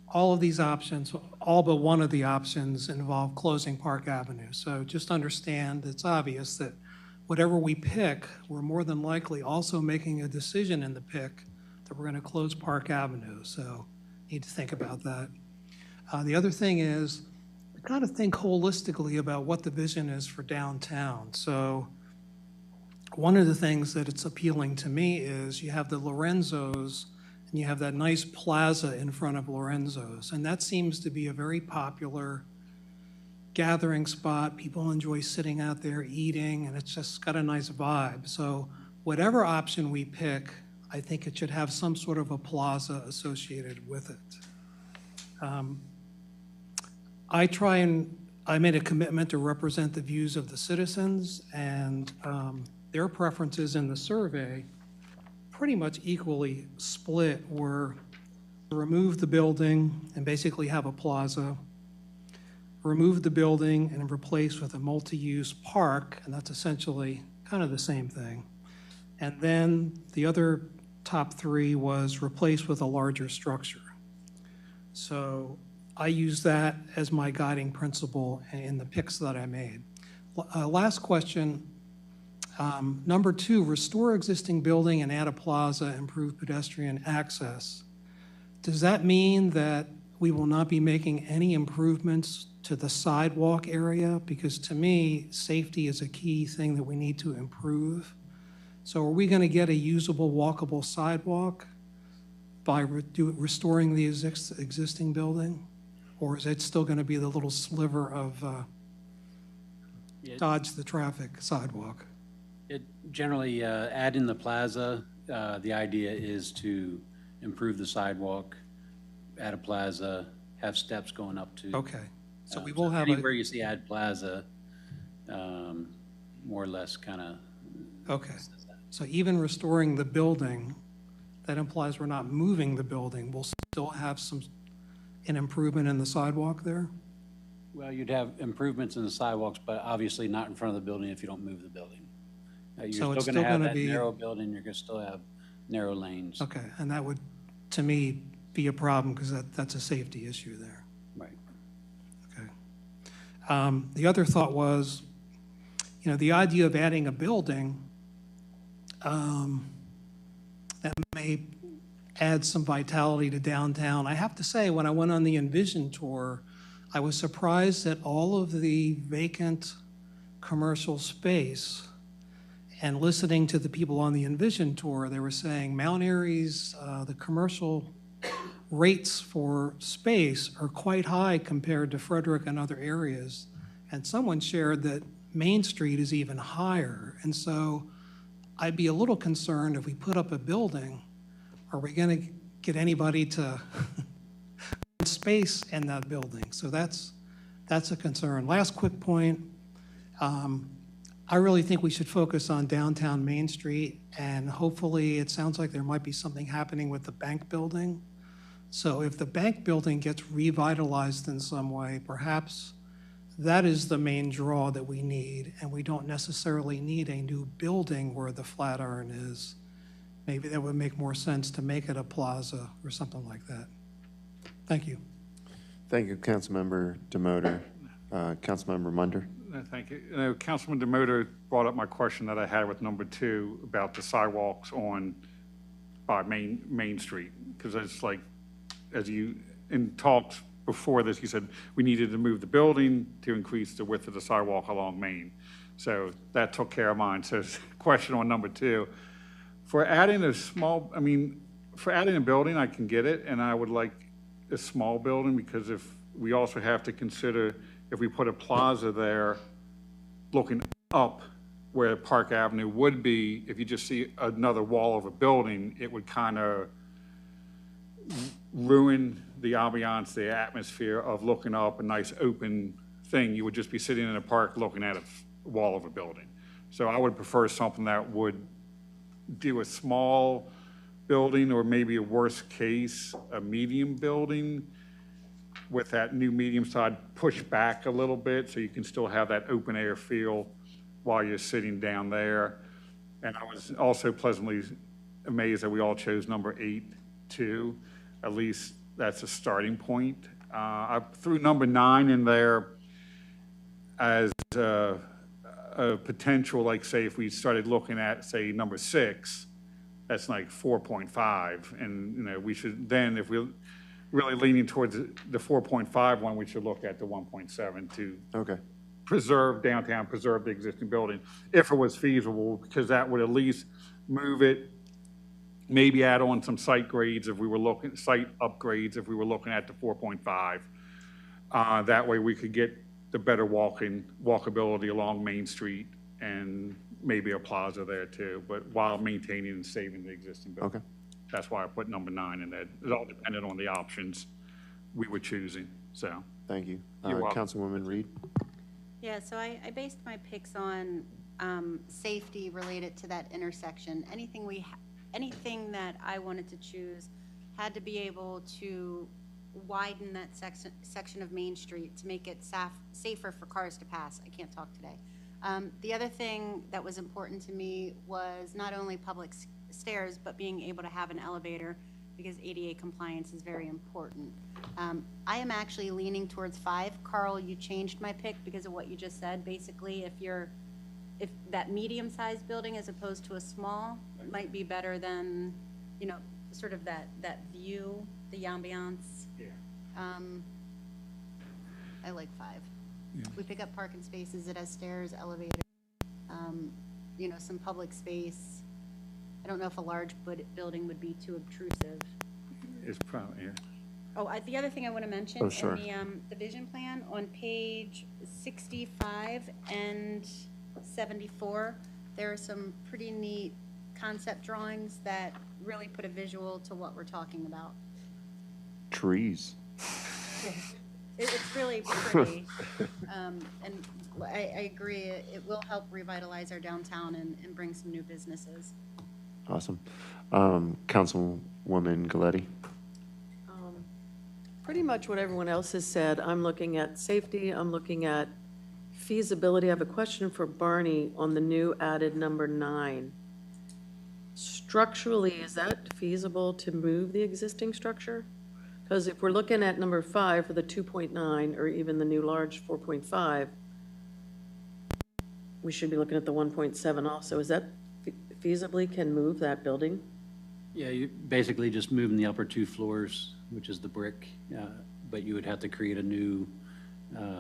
all of these options, all but one of the options involve closing Park Avenue. So just understand it's obvious that whatever we pick, we're more than likely also making a decision in the pick that we're going to close Park Avenue. So need to think about that. The other thing is, we've got to think holistically about what the vision is for downtown. So one of the things that it's appealing to me is you have the Lorenzo's and you have that nice plaza in front of Lorenzo's. And that seems to be a very popular gathering spot. People enjoy sitting out there eating, and it's just got a nice vibe. So whatever option we pick, I think it should have some sort of a plaza associated with it. I made a commitment to represent the views of the citizens, and their preferences in the survey pretty much equally split were to remove the building and basically have a plaza, remove the building and replace with a multi-use park, and that's essentially kind of the same thing. And then the other top 3 was replace with a larger structure. So I use that as my guiding principle in the picks that I made. Last question. Number 2, restore existing building and add a plaza, improve pedestrian access. Does that mean that we will not be making any improvements to the sidewalk area? Because to me, safety is a key thing that we need to improve. So are we going to get a usable, walkable sidewalk by restoring the existing building? Or is it still going to be the little sliver of dodge the traffic sidewalk? It generally, add in the plaza, the idea is to improve the sidewalk, add a plaza, have steps going up to. Okay, so we will have anywhere you see add plaza, more or less kind of. Okay, so even restoring the building, that implies we're not moving the building. We'll still have an improvement in the sidewalk there? Well, you'd have improvements in the sidewalks, but obviously not in front of the building if you don't move the building. You're So still it's going to still have gonna that be- narrow building, you're going to still have narrow lanes. Okay, and that would, to me, be a problem because that's a safety issue there. Right. Okay. The other thought was, the idea of adding a building that may add some vitality to downtown. I have to say, when I went on the Envision tour, I was surprised at all of the vacant commercial space. And listening to the people on the Envision tour, they were saying Mount Airy's, the commercial rates for space are quite high compared to Frederick and other areas. And someone shared that Main Street is even higher. And so I'd be a little concerned if we put up a building, are we going to get anybody to space in that building? So that's a concern. Last quick point. I really think we should focus on downtown Main Street, and hopefully it sounds like there might be something happening with the bank building. So if the bank building gets revitalized in some way, perhaps that is the main draw that we need, and we don't necessarily need a new building where the Flatiron is. Maybe that would make more sense to make it a plaza or something like that. Thank you. Thank you, Councilmember Demoter. Councilmember Munder. Thank you. Councilman Demoter brought up my question that I had with number 2 about the sidewalks by Main Street, because it's like, as you in talks before this, you said we needed to move the building to increase the width of the sidewalk along Main. So that took care of mine. So question on number 2, for adding a building, I can get it, and I would like a small building, because if we also have to consider if we put a plaza there looking up where Park Avenue would be, if you just see another wall of a building, it would kind of ruin the ambiance, the atmosphere of looking up a nice open thing. You would just be sitting in a park looking at a wall of a building. So I would prefer something that would do a small building, or maybe a worst case, a medium building, with that new medium side pushed back a little bit so you can still have that open air feel while you're sitting down there. And I was also pleasantly amazed that we all chose number 8 too. At least that's a starting point. I threw number 9 in there as a potential, like say if we started looking at, say, number 6, that's like 4.5. And we should then, if we're really leaning towards the 4.5 one, we should look at the 1.7 to preserve downtown, preserve the existing building, if it was feasible, because that would at least move it, maybe add on some site upgrades if we were looking at the 4.5. That way we could get the better walkability along Main Street, and maybe a plaza there too, but while maintaining and saving the existing building. That's why I put number 9 in there. It all depended on the options we were choosing, so. Thank you. You're welcome. Councilwoman Reed. Yeah, so I based my picks on safety related to that intersection. Anything that I wanted to choose had to be able to widen that section of Main Street to make it safer for cars to pass. I can't talk today. The other thing that was important to me was not only public stairs, but being able to have an elevator, because ADA compliance is very important. I am actually leaning towards 5. Carl, you changed my pick because of what you just said. Basically, if that medium-sized building as opposed to a small might be better than, sort of that view, the ambiance. Yeah. I like 5. Yeah. We pick up parking spaces, it has stairs, elevator, some public space. I don't know if a large building would be too obtrusive. It's probably, yeah. Oh, the other thing I want to mention in the vision plan on page 65 and 74, there are some pretty neat concept drawings that really put a visual to what we're talking about. Trees. It's really pretty. And I agree, it will help revitalize our downtown and bring some new businesses. Awesome. Councilwoman Galletti. Pretty much what everyone else has said. I'm looking at safety, I'm looking at feasibility, I have a question for Barney on the new added number 9. Structurally, is that feasible to move the existing structure? Because if we're looking at number 5 for the 2.9, or even the new large 4.5, we should be looking at the 1.7 also. Is that feasibly can move that building? Yeah, you basically just moving the upper 2 floors, which is the brick, but you would have to create a new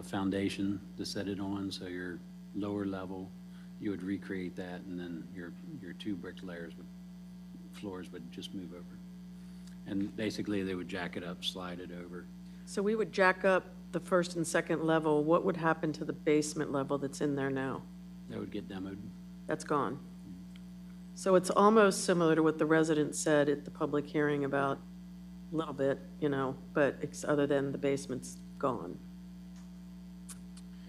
foundation to set it on, so your lower level, you would recreate that, and then your 2 brick floors would just move over. And basically, they would jack it up, slide it over. So we would jack up the first and second level. What would happen to the basement level that's in there now? That would get demoed. That's gone. So it's almost similar to what the resident said at the public hearing about a little bit, you know, but it's other than the basement's gone.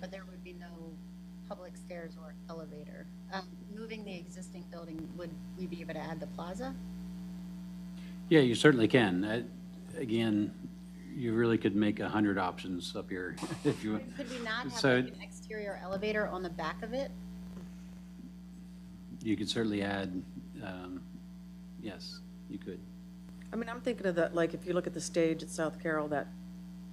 But there would be no public stairs or elevator. Moving the existing building, would we be able to add the plaza? Yeah, you certainly can. Again, you really could make 100 options up here if you. Could we not have So like an exterior elevator on the back of it? you could certainly add, yes, you could. I mean, I'm thinking of that, like, if you look at the stage at South Carroll, that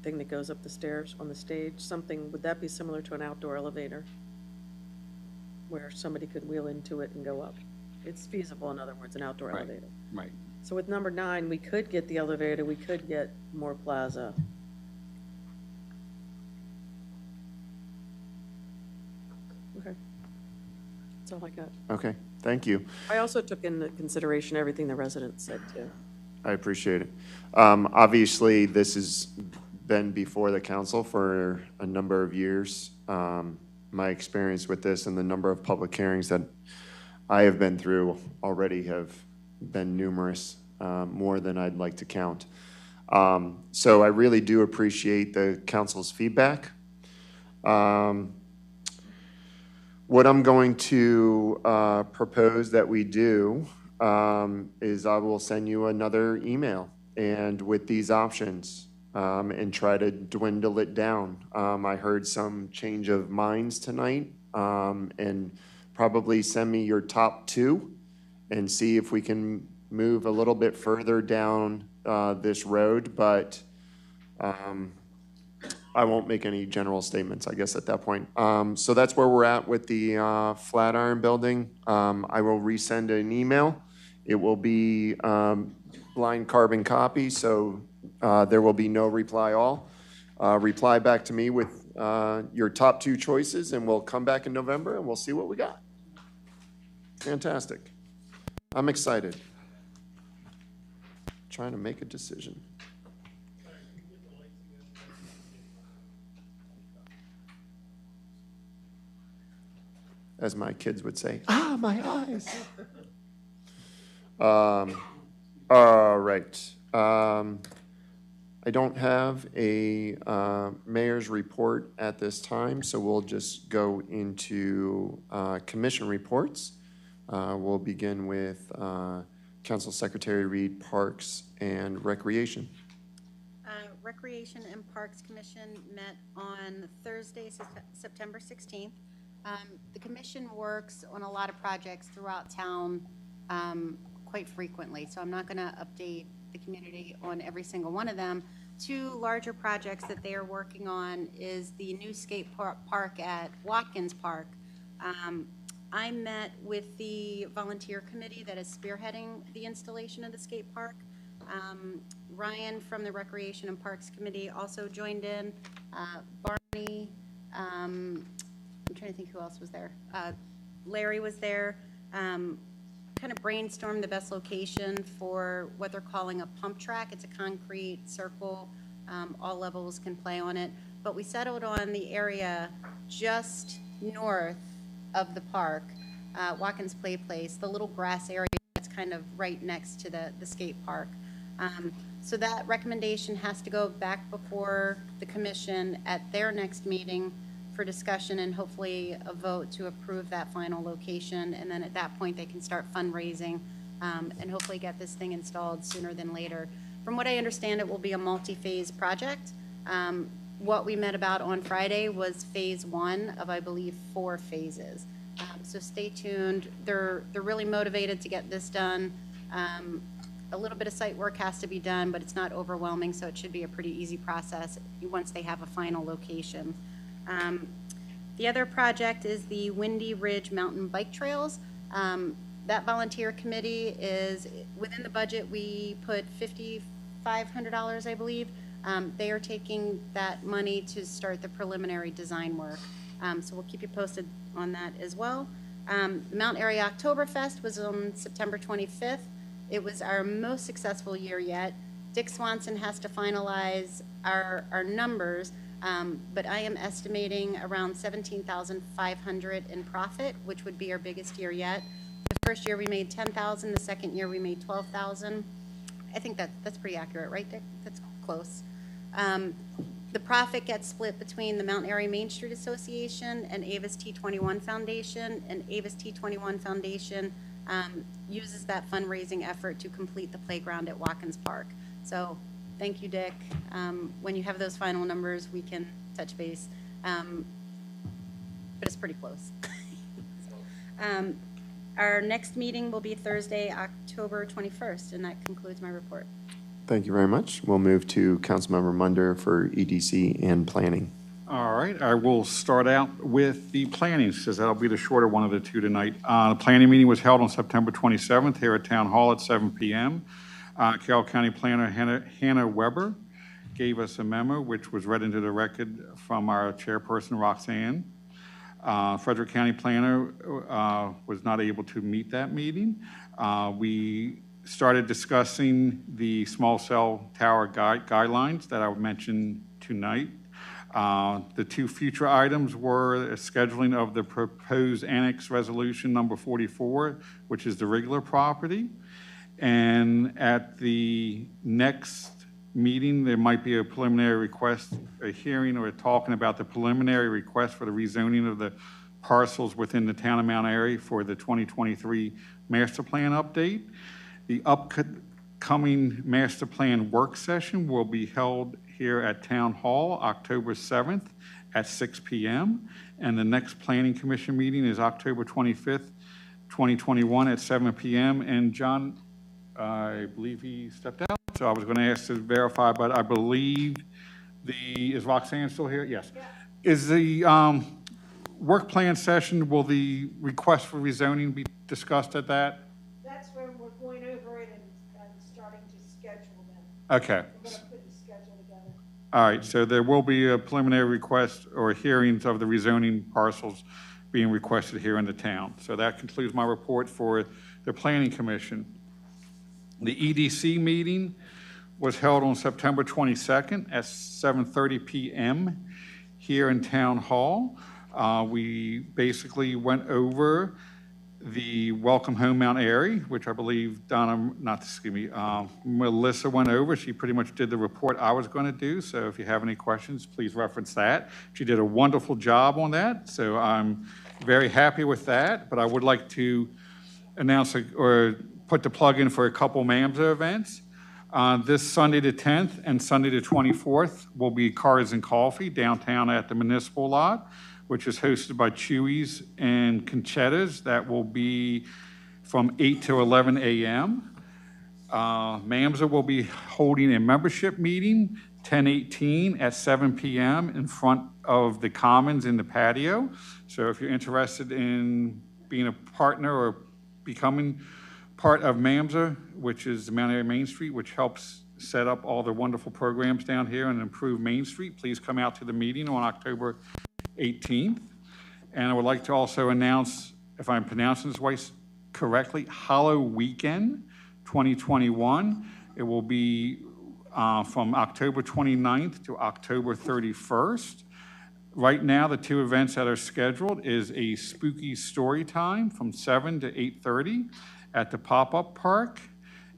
thing that goes up the stairs on the stage, something, would that be similar to an outdoor elevator? Where somebody could wheel into it and go up? It's feasible, in other words, an outdoor Right. elevator. Right. So with number 9, we could get the elevator, we could get more plaza. Okay. That's all I got. Okay, thank you. I also took into consideration everything the residents said, too. I appreciate it. Obviously, this has been before the council for a number of years. My experience with this and the number of public hearings that I have been through already have been numerous, more than I'd like to count. So I really do appreciate the council's feedback. What I'm going to propose that we do is I will send you another email and with these options and try to dwindle it down. I heard some change of minds tonight, and probably send me your top 2 and see if we can move a little bit further down this road, but I won't make any general statements, I guess, at that point. So that's where we're at with the Flatiron Building. I will resend an email. It will be blind carbon copy, so there will be no reply all. Reply back to me with your top 2 choices, and we'll come back in November, and we'll see what we got. Fantastic. I'm excited. Trying to make a decision. As my kids would say, my eyes. All right. I don't have a mayor's report at this time, so we'll just go into commission reports. We'll begin with Council Secretary Reed, Parks and Recreation. Recreation and Parks Commission met on Thursday, September 16th. The commission works on a lot of projects throughout town quite frequently, so I'm not going to update the community on every single one of them. 2 larger projects that they are working on is the new skate park at Watkins Park. I met with the volunteer committee that is spearheading the installation of the skate park. Ryan from the Recreation and Parks Committee also joined in. Barney, I'm trying to think who else was there. Larry was there. Kind of brainstormed the best location for what they're calling a pump track. It's a concrete circle. All levels can play on it. But we settled on the area just north of the park, Watkins Play Place, the little grass area that's kind of right next to the skate park. So that recommendation has to go back before the commission at their next meeting for discussion and hopefully a vote to approve that final location. And then at that point, they can start fundraising and hopefully get this thing installed sooner than later. From what I understand, it will be a multi-phase project. what we met about on Friday was phase 1 of, I believe, 4 phases. So stay tuned. They're really motivated to get this done. A little bit of site work has to be done, but it's not overwhelming, so it should be a pretty easy process once they have a final location. The other project is the Windy Ridge Mountain Bike Trails. That volunteer committee is, within the budget, we put $5,500, I believe. They are taking that money to start the preliminary design work. So we'll keep you posted on that as well. The Mount Airy Oktoberfest was on September 25th. It was our most successful year yet. Dick Swanson has to finalize our numbers, but I am estimating around $17,500 in profit, which would be our biggest year yet. The first year we made $10,000. The second year we made $12,000. I think that's pretty accurate, right, Dick? That's close. The profit gets split between the Mount Airy Main Street Association and Avis T21 Foundation, and Avis T21 Foundation uses that fundraising effort to complete the playground at Watkins Park. So thank you, Dick. When you have those final numbers, we can touch base, but it's pretty close. Our next meeting will be Thursday, October 21st, and that concludes my report. Thank you very much. We'll move to Councilmember Munder for EDC and Planning. All right, I will start out with the planning, since that'll be the shorter one of the two tonight. The planning meeting was held on September 27th here at Town Hall at 7 p.m. Carroll County Planner Hannah Weber gave us a memo, which was read into the record from our chairperson, Roxanne. Frederick County Planner was not able to meet that meeting. We started discussing the small cell tower guidelines that I mentioned tonight. The two future items were a scheduling of the proposed annex resolution number 44, which is the regular property. And at the next meeting, there might be a preliminary request, a hearing or talking about the preliminary request for the rezoning of the parcels within the town of Mount Airy for the 2023 master plan update. The upcoming master plan work session will be held here at Town Hall, October 7th at 6 p.m. And the next Planning Commission meeting is October 25th, 2021 at 7 p.m. And John, I believe he stepped out, so I was going to ask to verify, but I believe is Roxanne still here? Yes. Yeah. Is the work plan session, will the request for rezoning be discussed at that? That's when we're going over it and starting to schedule them. Okay. We're going to put the schedule together. All right, so there will be a preliminary request or hearings of the rezoning parcels being requested here in the town. So that concludes my report for the Planning Commission. The EDC meeting was held on September 22nd at 7:30 p.m. here in Town Hall. We basically went over the Welcome Home Mount Airy, which I believe Melissa went over. She pretty much did the report I was going to do. So if you have any questions, please reference that. She did a wonderful job on that. So I'm very happy with that. But I would like to announce or put the plug in for a couple MAMSA events. This Sunday the 10th and Sunday the 24th will be Cars and Coffee downtown at the Municipal Lot, which is hosted by Chewy's and Conchetta's. That will be from 8 to 11 a.m. MAMSA will be holding a membership meeting 10/18 at 7 p.m. in front of the Commons in the patio. So if you're interested in being a partner or becoming part of MAMSA, which is the Mount Airy Main Street, which helps set up all the wonderful programs down here and improve Main Street, please come out to the meeting on October 18th. And I would like to also announce, if I'm pronouncing this way correctly, Hollow Weekend 2021. It will be from October 29th to October 31st. Right now, the two events that are scheduled is a spooky story time from 7 to 8:30 at the pop-up park,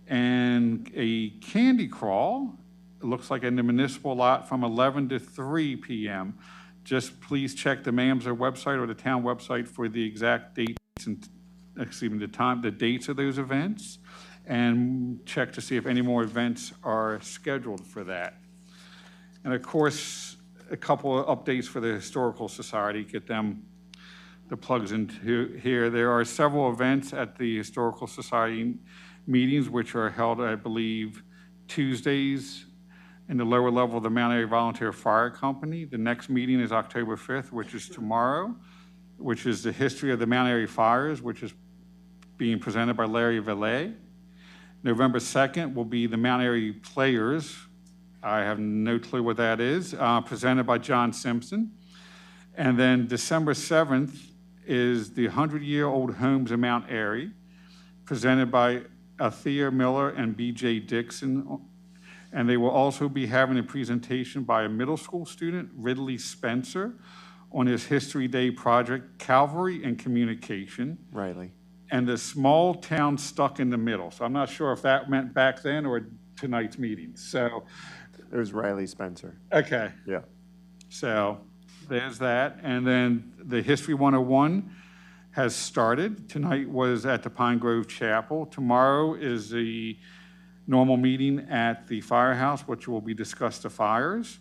and a candy crawl, it looks like in the Municipal Lot, from 11 to 3 p.m. Just please check the MAMSA website or the town website for the exact dates and, the dates of those events, and check to see if any more events are scheduled for that. And of course, a couple of updates for the Historical Society, get them the plugs into here. There are several events at the Historical Society meetings, which are held, I believe, Tuesdays in the lower level of the Mount Airy Volunteer Fire Company. The next meeting is October 5th, which is tomorrow, which is the history of the Mount Airy fires, which is being presented by Larry Valet. November 2nd will be the Mount Airy Players. I have no clue what that is, presented by John Simpson. And then December 7th is the 100-year-old homes in Mount Airy, presented by Althea Miller and B.J. Dixon. And they will also be having a presentation by a middle school student, Ridley Spencer, on his History Day project, Calvary and Communication. Riley. And the small town stuck in the middle. So I'm not sure if that meant back then or tonight's meeting. So it was Riley Spencer. Okay. Yeah. So there's that. And then the History 101 has started. Tonight was at the Pine Grove Chapel. Tomorrow is the normal meeting at the firehouse, which will be discussed the fires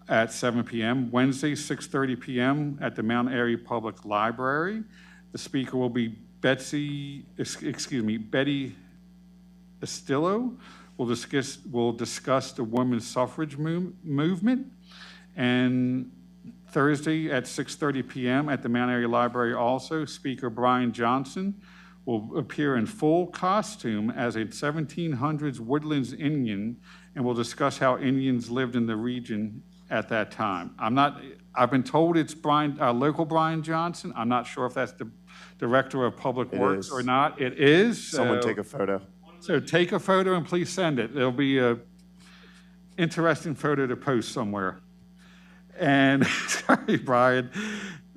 at 7 p.m. Wednesday, 6:30 p.m. at the Mount Airy Public Library. The speaker will be Betty Estillo. We'll discuss the women's suffrage movement. And Thursday at 6:30 p.m. at the Mount Airy Library also, Speaker Brian Johnson will appear in full costume as a 1700s Woodlands Indian and will discuss how Indians lived in the region at that time. I've been told it's local Brian Johnson. I'm not sure if that's the Director of Public Works or not. It is. Someone take a photo. So take a photo and please send it. It'll be a interesting photo to post somewhere. And, sorry, Brian,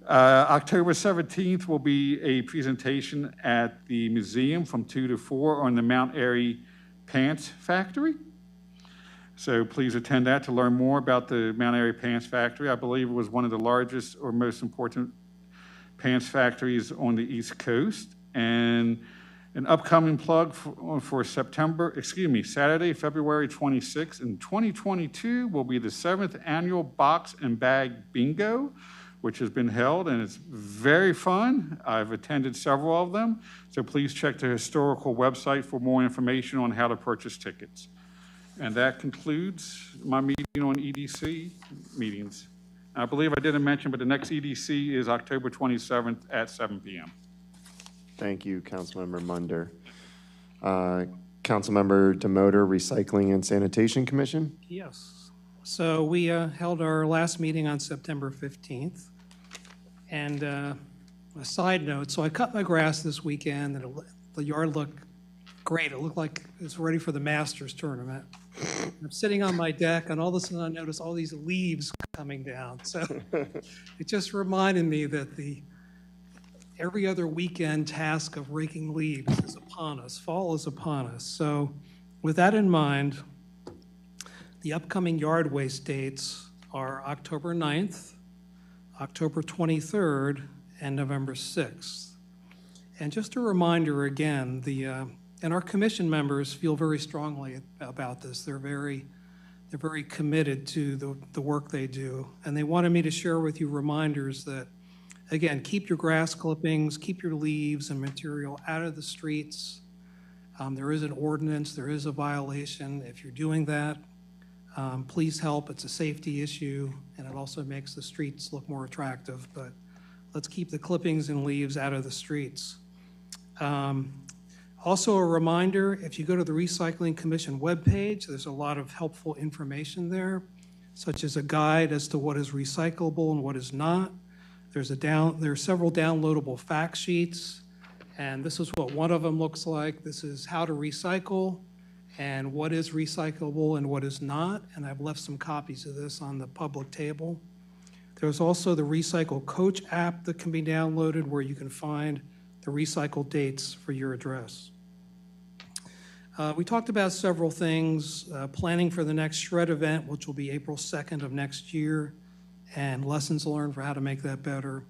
October 17th will be a presentation at the museum from 2 to 4 on the Mount Airy Pants Factory. So please attend that to learn more about the Mount Airy Pants Factory. I believe it was one of the largest or most important pants factories on the East Coast. And an upcoming plug for Saturday, February 26th in 2022 will be the 7th annual Box and Bag Bingo, which has been held, and it's very fun. I've attended several of them, so please check the historical website for more information on how to purchase tickets. And that concludes my meeting on EDC meetings. I believe I didn't mention, but the next EDC is October 27th at 7 p.m. Thank you, Councilmember Munder. Councilmember Demoter, Recycling and Sanitation Commission? Yes. So we held our last meeting on September 15th. And a side note, so I cut my grass this weekend, and the yard looked great. It looked like it's ready for the Masters tournament. I'm sitting on my deck, and all of a sudden I noticed all these leaves coming down. So it just reminded me that every other weekend task of raking leaves is upon us. Fall is upon us. So with that in mind, the upcoming yard waste dates are October 9th, October 23rd, and November 6th. And just a reminder again, and our commission members feel very strongly about this. They're very committed to the work they do. And they wanted me to share with you reminders that, again, keep your grass clippings, keep your leaves and material out of the streets. There is an ordinance, there is a violation. If you're doing that, please help. It's a safety issue, and it also makes the streets look more attractive. But let's keep the clippings and leaves out of the streets. Also a reminder, if you go to the Recycling Commission webpage, there's a lot of helpful information there, such as a guide as to what is recyclable and what is not. There are several downloadable fact sheets, and this is what one of them looks like. This is how to recycle and what is recyclable and what is not, and I've left some copies of this on the public table. There's also the Recycle Coach app that can be downloaded where you can find the recycle dates for your address. We talked about several things, planning for the next shred event, which will be April 2nd of next year, and lessons learned for how to make that better.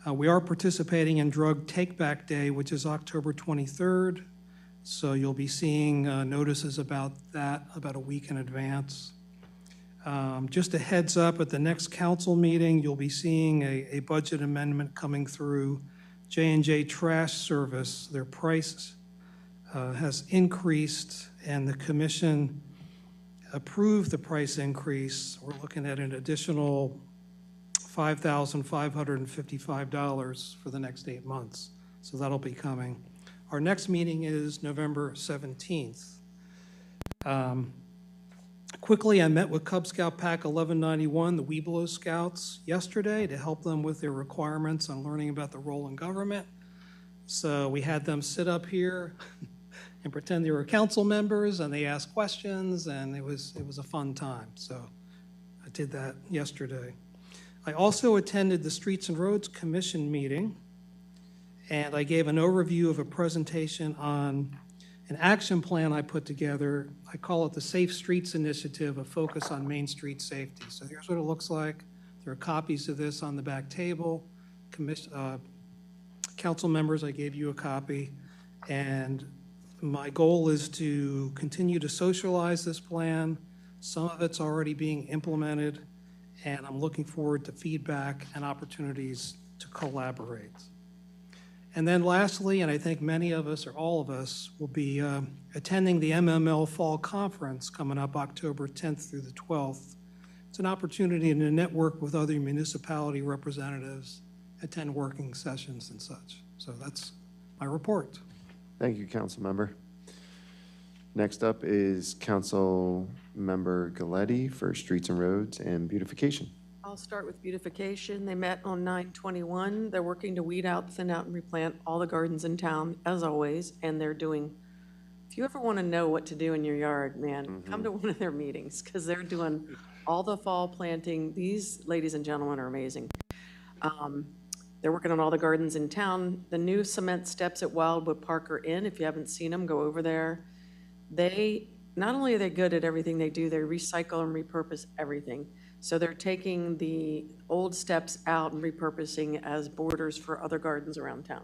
We are participating in Drug Take Back Day, which is October 23rd, so you'll be seeing notices about that about a week in advance. Just a heads up, at the next council meeting, you'll be seeing a budget amendment coming through J&J Trash Service. Their price has increased, and the commission approved the price increase. We're looking at an additional $5,555 for the next 8 months. So that'll be coming. Our next meeting is November 17th. Quickly, I met with Cub Scout Pack 1191, the Webelos Scouts, yesterday to help them with their requirements on learning about the role in government. So we had them sit up here and pretend they were council members, and they asked questions, and it was a fun time. So I did that yesterday. I also attended the Streets and Roads Commission meeting, and I gave an overview of a presentation on an action plan I put together. I call it the Safe Streets Initiative, a focus on Main Street safety. So here's what it looks like. There are copies of this on the back table. Council members, I gave you a copy, and my goal is to continue to socialize this plan. Some of it's already being implemented, and I'm looking forward to feedback and opportunities to collaborate. And then lastly, and I think many of us or all of us will be attending the MML Fall Conference coming up October 10th through the 12th. It's an opportunity to network with other municipality representatives, attend working sessions and such. So that's my report. Thank you, Council Member. Next up is Council Member Galletti for Streets and Roads and Beautification. I'll start with beautification. They met on 9/21. They're working to weed out, thin out, and replant all the gardens in town, as always, and they're doing, if you ever want to know what to do in your yard, man, come to one of their meetings, because they're doing all the fall planting. These ladies and gentlemen are amazing. They're working on all the gardens in town. The new cement steps at Wildwood Park are in. If you haven't seen them, go over there. They, not only are they good at everything they do, they recycle and repurpose everything. So they're taking the old steps out and repurposing as borders for other gardens around town.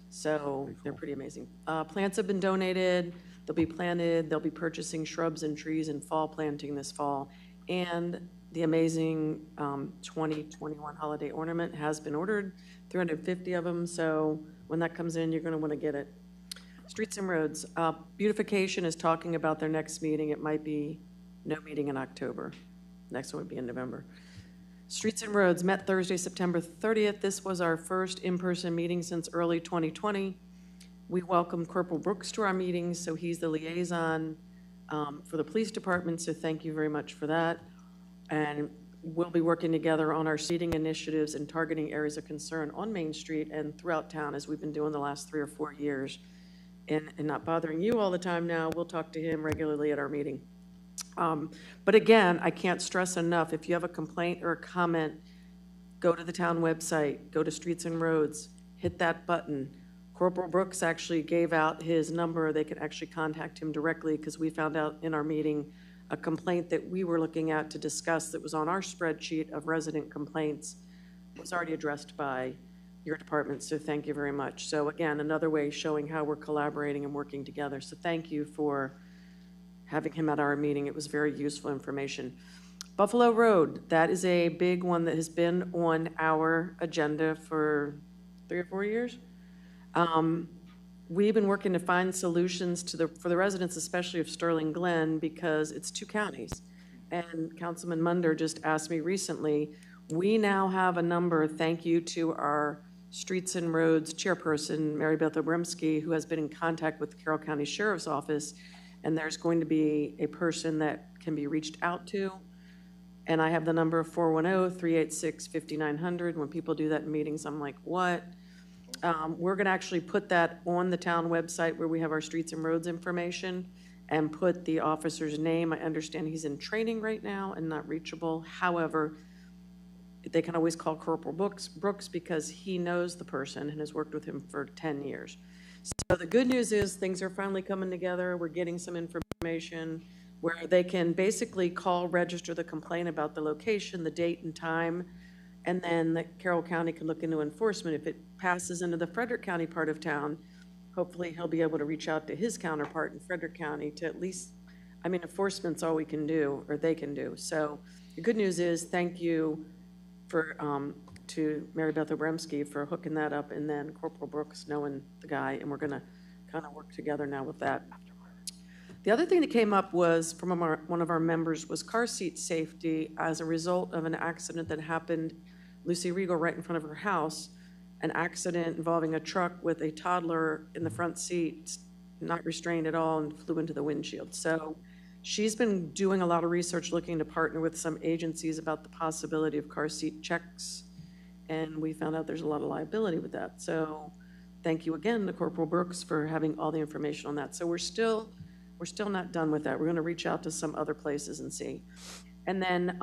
So they're pretty amazing. Plants have been donated. They'll be planted. They'll be purchasing shrubs and trees and fall planting this fall. And the amazing 2021 holiday ornament has been ordered, 350 of them. So when that comes in, you're going to want to get it. Streets and Roads. Beautification is talking about their next meeting. It might be no meeting in October. Next one would be in November. Streets and Roads met Thursday, September 30th. This was our first in-person meeting since early 2020. We welcomed Corporal Brooks to our meetings, so he's the liaison for the police department, so thank you very much for that. And we'll be working together on our seating initiatives and targeting areas of concern on Main Street and throughout town, as we've been doing the last 3 or 4 years. And not bothering you all the time now, we'll talk to him regularly at our meeting. But again, I can't stress enough, if you have a complaint or a comment, go to the town website, go to Streets and Roads, hit that button. Corporal Brooks actually gave out his number. They could actually contact him directly, because we found out in our meeting a complaint that we were looking at to discuss that was on our spreadsheet of resident complaints was already addressed by your department, so thank you very much. So again, another way showing how we're collaborating and working together. So thank you for having him at our meeting. It was very useful information. Buffalo Road, that is a big one that has been on our agenda for 3 or 4 years. We've been working to find solutions for the residents, especially of Sterling Glen, because it's 2 counties. And Councilman Munder just asked me recently, we now have a number, thank you to our Streets and Roads chairperson, Mary Beth Obremski, who has been in contact with the Carroll County Sheriff's Office, and there's going to be a person that can be reached out to. And I have the number of 410-386-5900. When people do that in meetings, I'm like, what? We're going to actually put that on the town website where we have our Streets and Roads information, and put the officer's name. I understand he's in training right now and not reachable. However, they can always call Corporal Brooks because he knows the person and has worked with him for 10 years. So the good news is things are finally coming together. We're getting some information where they can basically call, register the complaint about the location, the date and time, and then the Carroll County can look into enforcement. If it passes into the Frederick County part of town, hopefully he'll be able to reach out to his counterpart in Frederick County to at least I mean, enforcement's all we can do, or they can do. So the good news is, thank you for, to Mary Beth Obremski for hooking that up, and then Corporal Brooks knowing the guy, and we're gonna kind of work together now with that. The other thing that came up was from one of our members was car seat safety as a result of an accident that happened, Lucy Regal, right in front of her house, an accident involving a truck with a toddler in the front seat, not restrained at all, and flew into the windshield. So she's been doing a lot of research, looking to partner with some agencies about the possibility of car seat checks, and we found out there's a lot of liability with that. So thank you again to Corporal Brooks for having all the information on that. So we're still not done with that. We're going to reach out to some other places and see. And then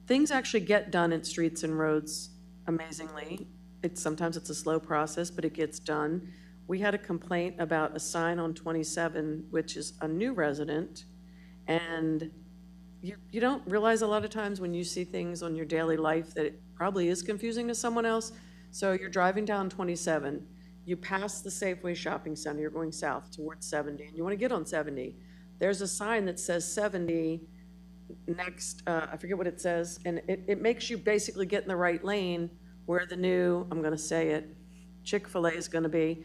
things actually get done at streets and roads amazingly. Sometimes it's a slow process, but it gets done. We had a complaint about a sign on 27, which is a new resident, and you don't realize a lot of times when you see things on your daily life that it probably is confusing to someone else. So you're driving down 27, you pass the Safeway Shopping Center, you're going south towards 70, and you want to get on 70. There's a sign that says 70 next, I forget what it says, and it makes you basically get in the right lane where the new, I'm going to say it, Chick-fil-A is going to be,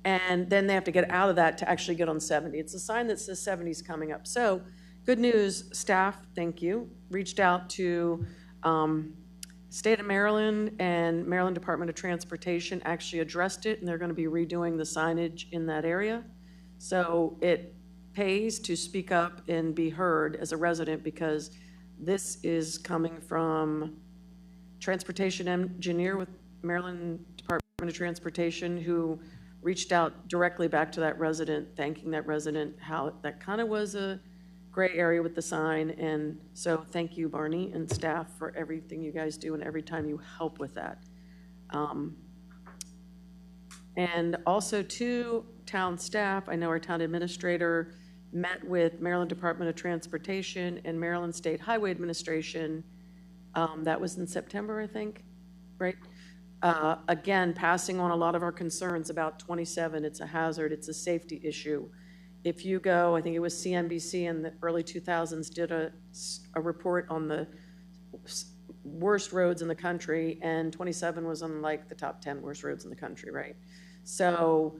and then they have to get out of that to actually get on 70. It's a sign that says 70 is coming up. So good news, staff, thank you, reached out to State of Maryland and Maryland Department of Transportation actually addressed it, and they're going to be redoing the signage in that area. So it pays to speak up and be heard as a resident, because this is coming from transportation engineer with Maryland Department of Transportation, who reached out directly back to that resident, thanking that resident how that kind of was a gray area with the sign. And so thank you, Barney and staff, for everything you guys do and every time you help with that. And also to town staff, I know our town administrator met with Maryland Department of Transportation and Maryland State Highway Administration. That was in September, I think, right? Again, passing on a lot of our concerns about 27. It's a hazard, it's a safety issue. If you go, I think it was CNBC in the early 2000s did a report on the worst roads in the country, and 27 was on like the top 10 worst roads in the country, right? So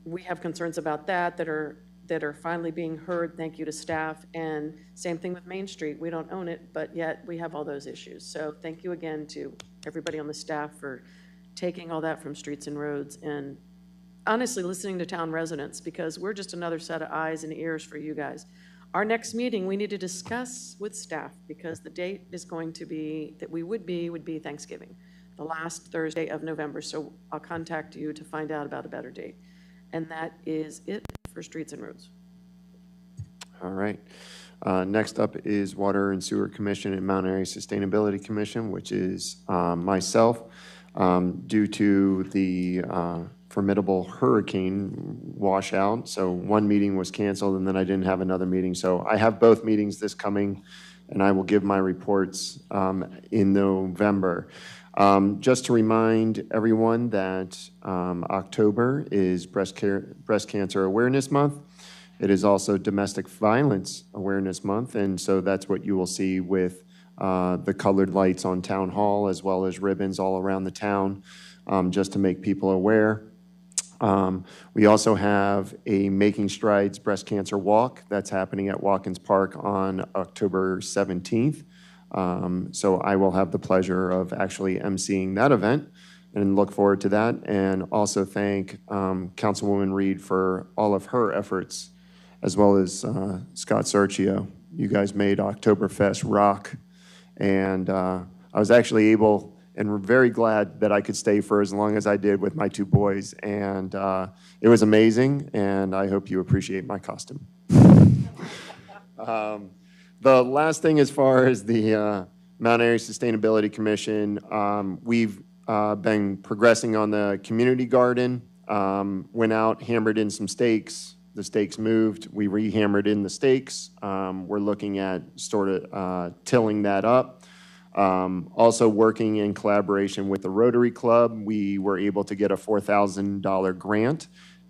we have concerns about that are finally being heard. Thank you to staff. And same thing with Main Street. We don't own it, but yet we have all those issues. So thank you again to everybody on the staff for taking all that from Streets and Roads and honestly listening to town residents, because we're just another set of eyes and ears for you guys. Our next meeting, we need to discuss with staff, because the date is going to be, that we would be Thanksgiving, the last Thursday of November. So I'll contact you to find out about a better date. And that is it for Streets and Roads. All right. Next up is Water and Sewer Commission and Mount Airy Sustainability Commission, which is myself. Due to the formidable hurricane washout, so one meeting was canceled and then I didn't have another meeting. So I have both meetings this coming, and I will give my reports in November. Just to remind everyone that October is Breast Cancer Awareness Month. It is also Domestic Violence Awareness Month, and so that's what you will see with the colored lights on Town Hall, as well as ribbons all around the town, just to make people aware. We also have a Making Strides Breast Cancer Walk that's happening at Watkins Park on October 17th. So I will have the pleasure of actually emceeing that event and look forward to that. And also thank Councilwoman Reed for all of her efforts, as well as Scott Sergio. You guys made Oktoberfest rock. And I was actually able, and we're very glad that I could stay for as long as I did with my two boys. And it was amazing, and I hope you appreciate my costume. The last thing, as far as the Mount Airy Sustainability Commission, we've been progressing on the community garden. Went out, hammered in some stakes. The stakes moved. We re-hammered in the stakes. We're looking at sort of tilling that up. Also working in collaboration with the Rotary Club, we were able to get a $4,000 grant,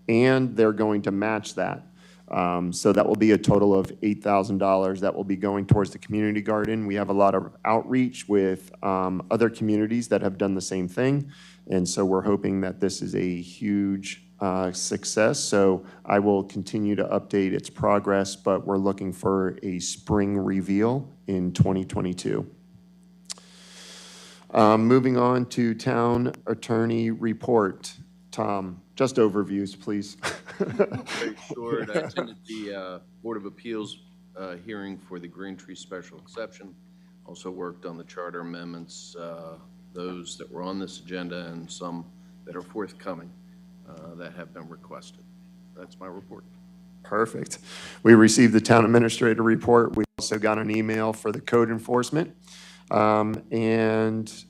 and they're going to match that. So that will be a total of $8,000 that will be going towards the community garden. We have a lot of outreach with other communities that have done the same thing. And so we're hoping that this is a huge success. So I will continue to update its progress, but we're looking for a spring reveal in 2022. Moving on to town attorney report. Tom, just overviews, please. Very short. I attended the Board of Appeals hearing for the Green Tree Special Exception. Also worked on the charter amendments, those that were on this agenda and some that are forthcoming that have been requested. That's my report. Perfect. We received the town administrator report. We also got an email for the code enforcement and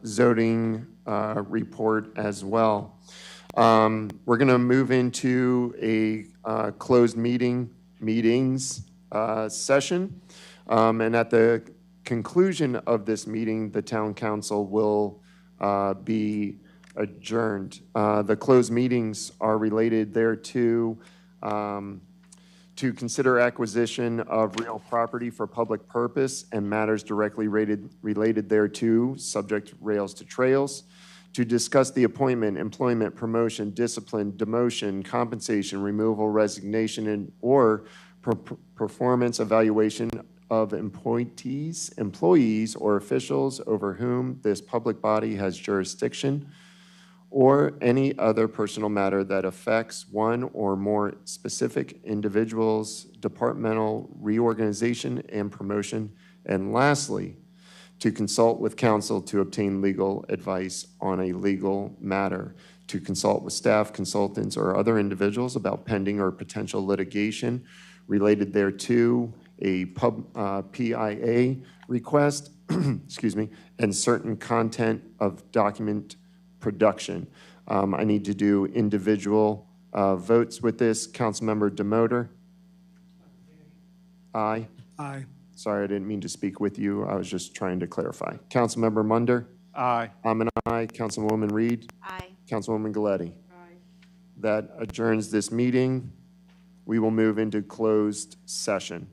zoning report as well. We're going to move into a closed meetings session. And at the conclusion of this meeting, the town council will be adjourned. The closed meetings are related thereto to consider acquisition of real property for public purpose and matters directly related thereto, subject rails to trails, to discuss the appointment, employment, promotion, discipline, demotion, compensation, removal, resignation, and or performance evaluation of employees, or officials over whom this public body has jurisdiction, or any other personal matter that affects one or more specific individuals, departmental reorganization and promotion, and lastly, to consult with counsel to obtain legal advice on a legal matter, to consult with staff, consultants, or other individuals about pending or potential litigation related thereto, a PIA request, excuse me, and certain content of document production. I need to do individual votes with this. Councilmember Demoter? Aye. Aye. Sorry, I didn't mean to speak with you. I was just trying to clarify. Councilmember Munder? Aye. I'm an aye. Councilwoman Reed? Aye. Councilwoman Galletti? Aye. That adjourns this meeting. We will move into closed session.